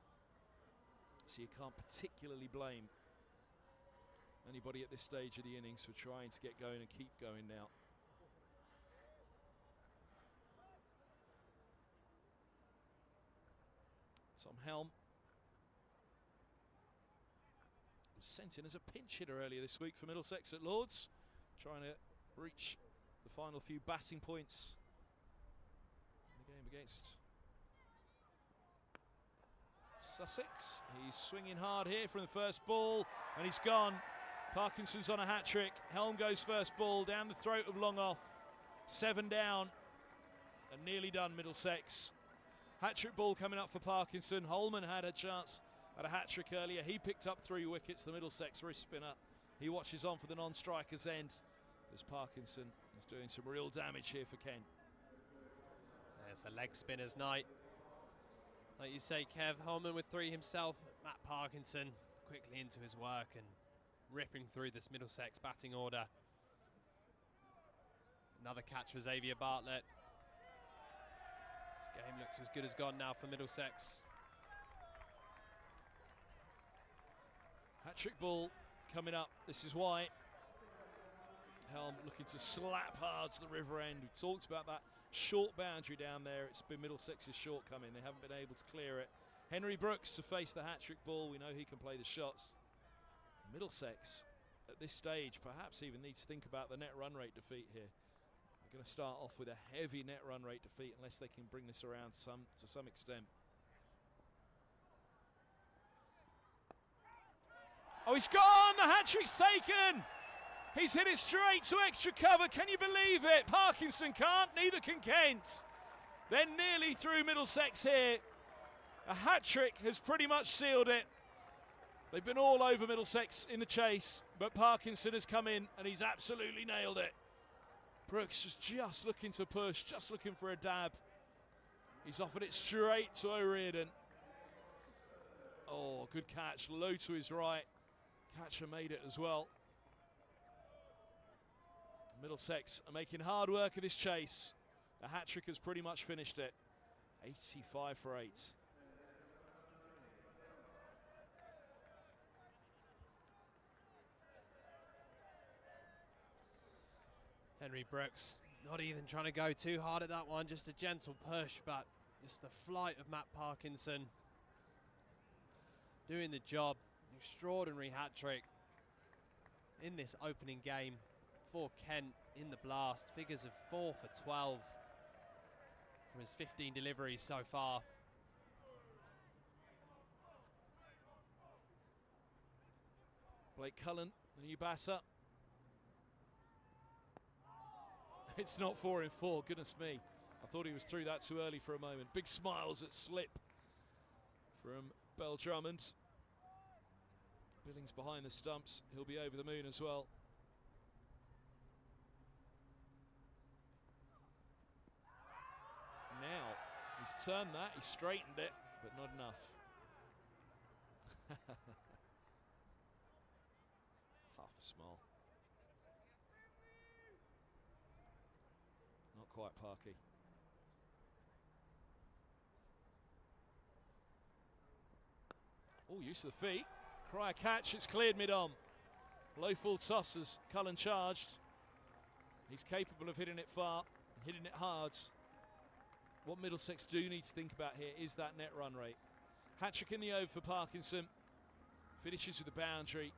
[SPEAKER 1] So you can't particularly blame anybody at this stage of the innings for trying to get going and keep going now. Tom Helm was sent in as a pinch hitter earlier this week for Middlesex at Lords, trying to reach the final few batting points in the game against Sussex. He's swinging hard here from the first ball, and he's gone. Parkinson's on a hat-trick. Helm goes first ball down the throat of long off. 7 down and nearly done, Middlesex. Hat-trick ball coming up for Parkinson. Holman had a chance at a hat-trick earlier. He picked up 3 wickets, the Middlesex wrist spinner. He watches on for the non-striker's end as Parkinson is doing some real damage here for Kent.
[SPEAKER 2] It's a leg spinner's night. Like you say, Kev, Holman with 3 himself. Matt Parkinson quickly into his work and ripping through this Middlesex batting order. Another catch for Xavier Bartlett. This game looks as good as gone now for Middlesex.
[SPEAKER 1] Hat-trick ball coming up. This is why. Helm looking to slap hard to the river end. We talked about that short boundary down there. It's been Middlesex's shortcoming. They haven't been able to clear it. Henry Brooks to face the hat-trick ball. We know he can play the shots. Middlesex at this stage perhaps even needs to think about the net run rate defeat here. They're going to start off with a heavy net run rate defeat unless they can bring this around to some extent. Oh, he's gone! The hat-trick's taken! He's hit it straight to extra cover. Can you believe it? Parkinson can't, neither can Kent. They're nearly through Middlesex here. A hat-trick has pretty much sealed it. They've been all over Middlesex in the chase, but Parkinson has come in and he's absolutely nailed it. Brooks is just looking to push, just looking for a dab. He's offered it straight to O'Riordan. Oh, good catch, low to his right. Catcher made it as well. Middlesex are making hard work of this chase. The hat-trick has pretty much finished it. 85 for 8.
[SPEAKER 2] Henry Brooks not even trying to go too hard at that one, just a gentle push, but just the flight of Matt Parkinson doing the job. Extraordinary hat-trick in this opening game for Kent in the blast. Figures of 4 for 12 from his 15 deliveries so far.
[SPEAKER 1] Blake Cullen, the new basser. It's not 4 in 4, goodness me. I thought he was through that too early for a moment. Big smiles at slip from Bell Drummond. Billings behind the stumps. He'll be over the moon as well. Now, he's turned that, he's straightened it, but not enough. Half a smile. Not quite Parky. Oh, use of the feet. Cryer catch, it's cleared mid-on. Low full toss as Cullen charged. He's capable of hitting it far, and hitting it hard. What Middlesex do need to think about here is that net run rate. Hat-trick in the over for Parkinson. Finishes with the boundary.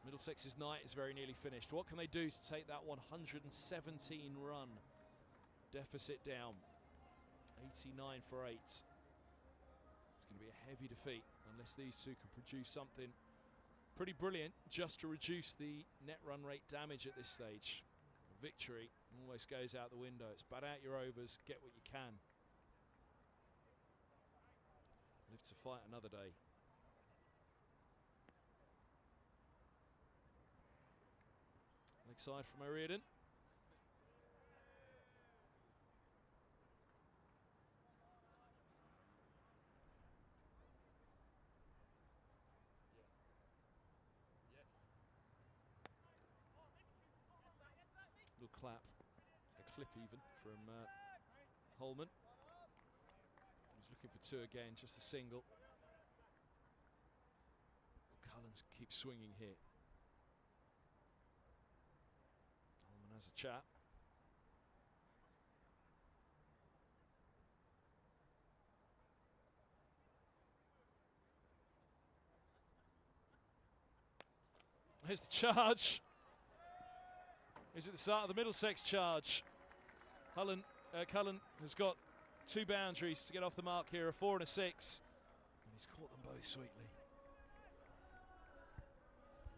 [SPEAKER 1] Middlesex's night is very nearly finished. What can they do to take that 117 run deficit down? 89 for 8. It's going to be a heavy defeat unless these two can produce something pretty brilliant just to reduce the net run rate damage at this stage. A victory almost goes out the window. It's bat out your overs, get what you can. Live to fight another day. Leg side from O'Riordan. Little clap, a clip even from Holman. He's looking for 2 again, just a single. Cullen keeps swinging here. has a chat. Here's the charge. Is it the start of the Middlesex charge? Cullen has got 2 boundaries to get off the mark here, a 4 and a 6. And he's caught them both sweetly.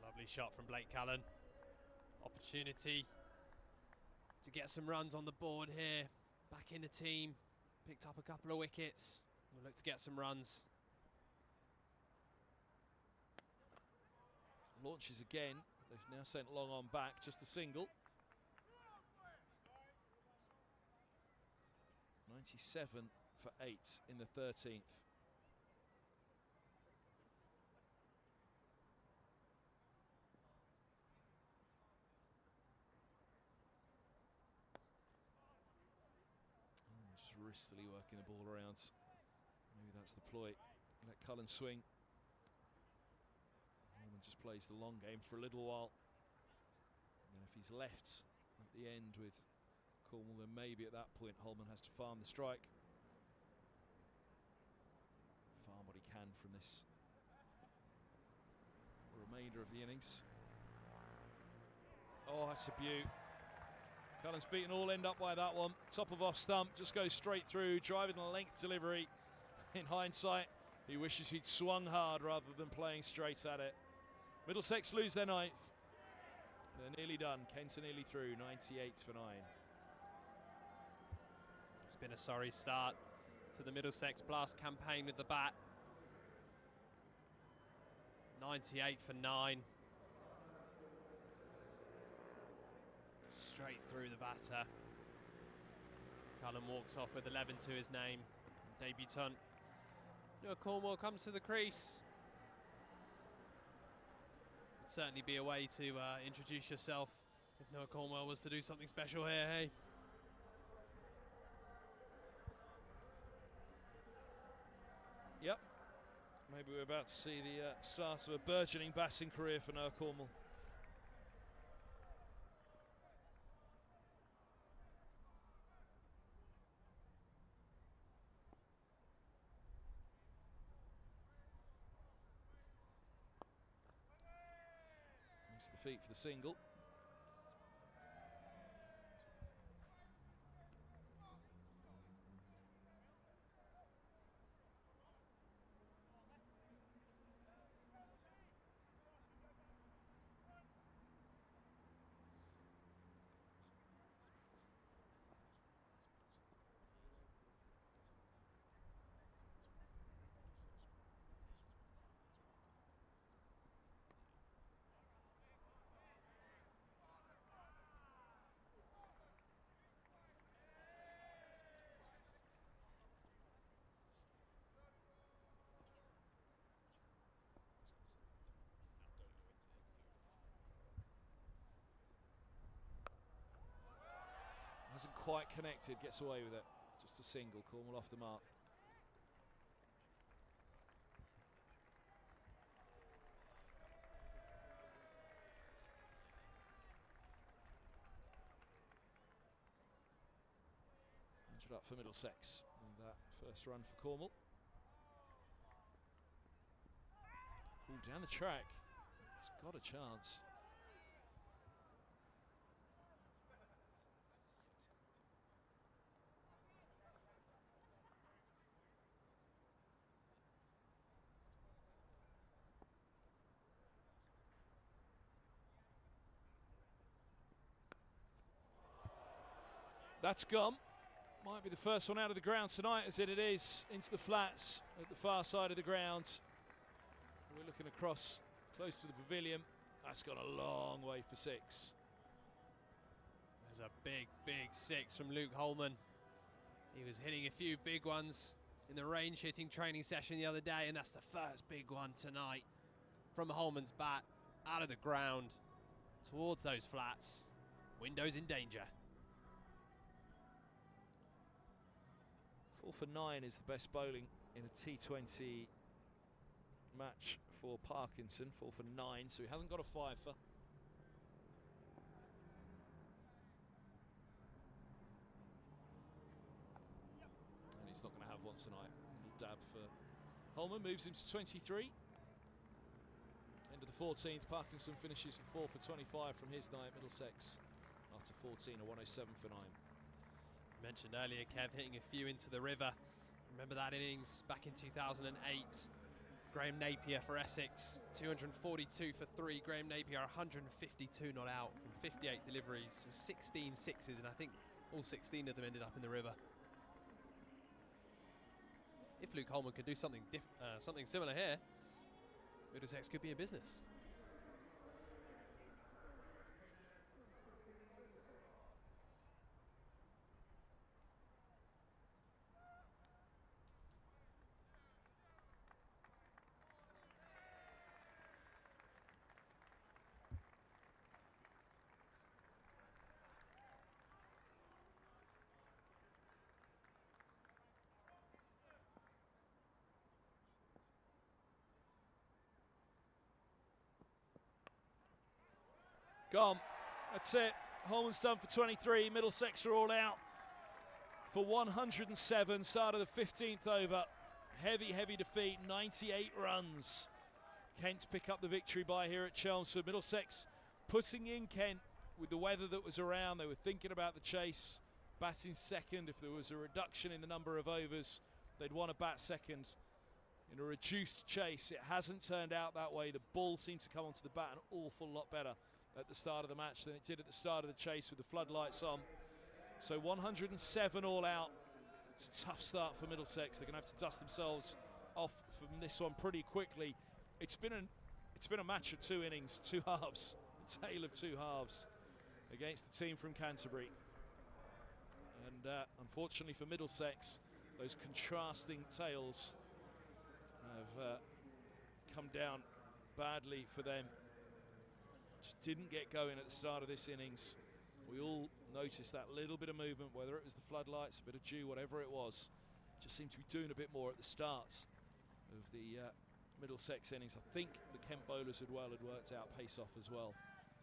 [SPEAKER 2] Lovely shot from Blake Cullen. Opportunity to get some runs on the board here. Back in the team. Picked up a couple of wickets. We'll look to get some runs.
[SPEAKER 1] Launches again. They've now sent long on back, just a single. 97 for 8 in the 13th. Just wristily working the ball around. Maybe that's the ploy. Let Cullen swing. Holman just plays the long game for a little while. And if he's left at the end with Cornwall, then maybe at that point Holman has to farm the strike. Farm what he can from this remainder of the innings. Oh, that's a beaut. Cullen's beaten all end up by that one. Top of off stump, just goes straight through, driving a length delivery. In hindsight, he wishes he'd swung hard rather than playing straight at it. Middlesex lose their 9th. They're nearly done. Kent are nearly through, 98 for 9.
[SPEAKER 2] It's been a sorry start to the Middlesex Blast campaign with the bat. 98 for 9. Straight through the batter. Cullen walks off with 11 to his name. Debutant Noah Cornwall comes to the crease. Would certainly be a way to introduce yourself if Noah Cornwall was to do something special here, hey?
[SPEAKER 1] Yep. Maybe we're about to see the start of a burgeoning batting career for Noah Cornwall. The feet for the single. Hasn't quite connected, gets away with it. Just a single, Cornwall off the mark. Up for Middlesex, and that first run for Cornwall. Ooh, down the track, it's got a chance. That's gone. Might be the first one out of the ground tonight, as it is into the flats at the far side of the ground. We're looking across close to the pavilion. That's gone a long way for 6.
[SPEAKER 2] There's a big, big 6 from Luke Holman. He was hitting a few big ones in the range hitting training session the other day, and that's the first big one tonight from Holman's bat, out of the ground, towards those flats. Windows in danger.
[SPEAKER 1] 4 for 9 is the best bowling in a T20 match for Parkinson. 4 for 9, so he hasn't got a 5 for. he's not going to have one tonight. A little dab for Holman, moves him to 23. End of the 14th, Parkinson finishes with 4 for 25 from his night. Middlesex after 14, a 107 for 9.
[SPEAKER 2] You mentioned earlier, Kev, hitting a few into the river. Remember that innings back in 2008. Graham Napier for Essex, 242 for 3. Graham Napier, 152 not out from 58 deliveries, with 16 sixes, and I think all 16 of them ended up in the river. If Luke Holman could do something similar here, Middlesex could be in business.
[SPEAKER 1] Gone. That's it. Holman's done for 23. Middlesex are all out for 107. Start of the 15th over. Heavy defeat. 98 runs. Kent pick up the victory by here at Chelmsford. Middlesex putting in Kent with the weather that was around. They were thinking about the chase. Batting second. If there was a reduction in the number of overs, they'd want to bat second in a reduced chase. It hasn't turned out that way. The ball seemed to come onto the bat an awful lot better at the start of the match than it did at the start of the chase with the floodlights on. So 107 all out. It's a tough start for Middlesex. They're going to have to dust themselves off from this one pretty quickly. It's been a match of 2 innings, 2 halves, a tale of 2 halves against the team from Canterbury. And unfortunately for Middlesex, those contrasting tales have come down badly for them. Just didn't get going at the start of this innings. We all noticed that little bit of movement, whether it was the floodlights, a bit of dew, whatever it was. Just seemed to be doing a bit more at the start of the Middlesex innings. I think the Kent bowlers had worked out pace off as well,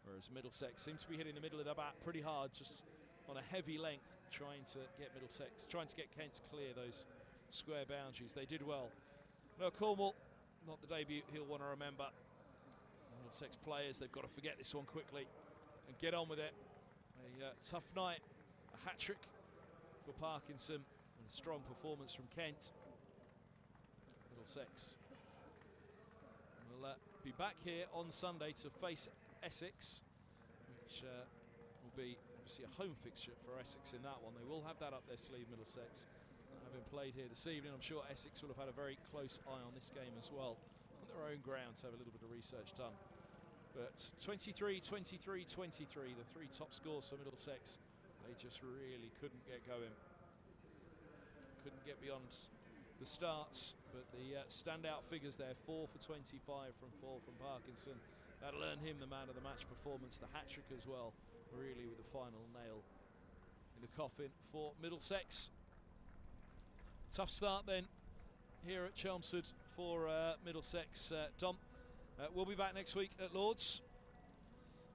[SPEAKER 1] whereas Middlesex seemed to be hitting the middle of the bat pretty hard, just on a heavy length, trying to get Kent to clear those square boundaries. They did well. No, Cornwall, not the debut he'll want to remember. Middlesex players, they've got to forget this one quickly and get on with it. A tough night, a hat-trick for Parkinson, and a strong performance from Kent. Middlesex will be back here on Sunday to face Essex, which will be obviously a home fixture for Essex in that one. They will have that up their sleeve, Middlesex. Having played here this evening, I'm sure Essex will have had a very close eye on this game as well, on their own ground, to have a little bit of research done. But 23, 23, 23, the 3 top scores for Middlesex. They just really couldn't get going. Couldn't get beyond the starts, but the standout figures there, 4 for 25 from 4 from Parkinson. That'll earn him the man of the match performance, the hat-trick as well, really with the final nail in the coffin for Middlesex. Tough start then here at Chelmsford for Middlesex. Dom, we'll be back next week at Lord's.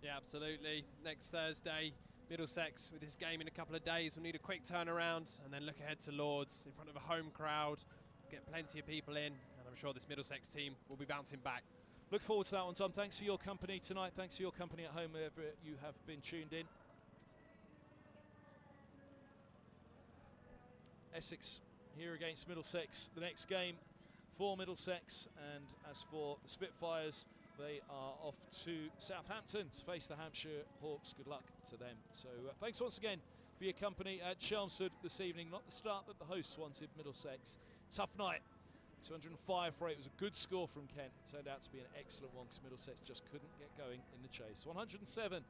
[SPEAKER 2] Yeah, absolutely. Next Thursday, Middlesex with this game in a couple of days. We'll need a quick turnaround and then look ahead to Lord's in front of a home crowd. Get plenty of people in, and I'm sure this Middlesex team will be bouncing back.
[SPEAKER 1] Look forward to that one, Tom. Thanks for your company tonight. Thanks for your company at home wherever you have been tuned in. Essex here against Middlesex. The next game for Middlesex, and as for the Spitfires, they are off to Southampton to face the Hampshire Hawks. Good luck to them. So thanks once again for your company at Chelmsford this evening. Not the start that the hosts wanted, Middlesex. Tough night. 205 for 8. It was a good score from Kent. It turned out to be an excellent one because Middlesex just couldn't get going in the chase. 107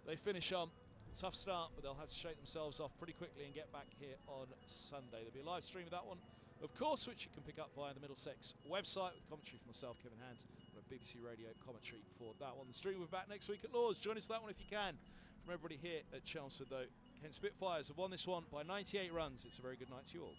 [SPEAKER 1] they finish on. Tough start, but they'll have to shake themselves off pretty quickly and get back here on Sunday. There'll be a live stream of that one, of course, which you can pick up via the Middlesex website with commentary from myself, Kevin Hand, and a BBC Radio commentary for that one. The stream will be back next week at Lord's. Join us for that one if you can. From everybody here at Chelmsford, though, Kent Spitfires have won this one by 98 runs. It's a very good night to you all.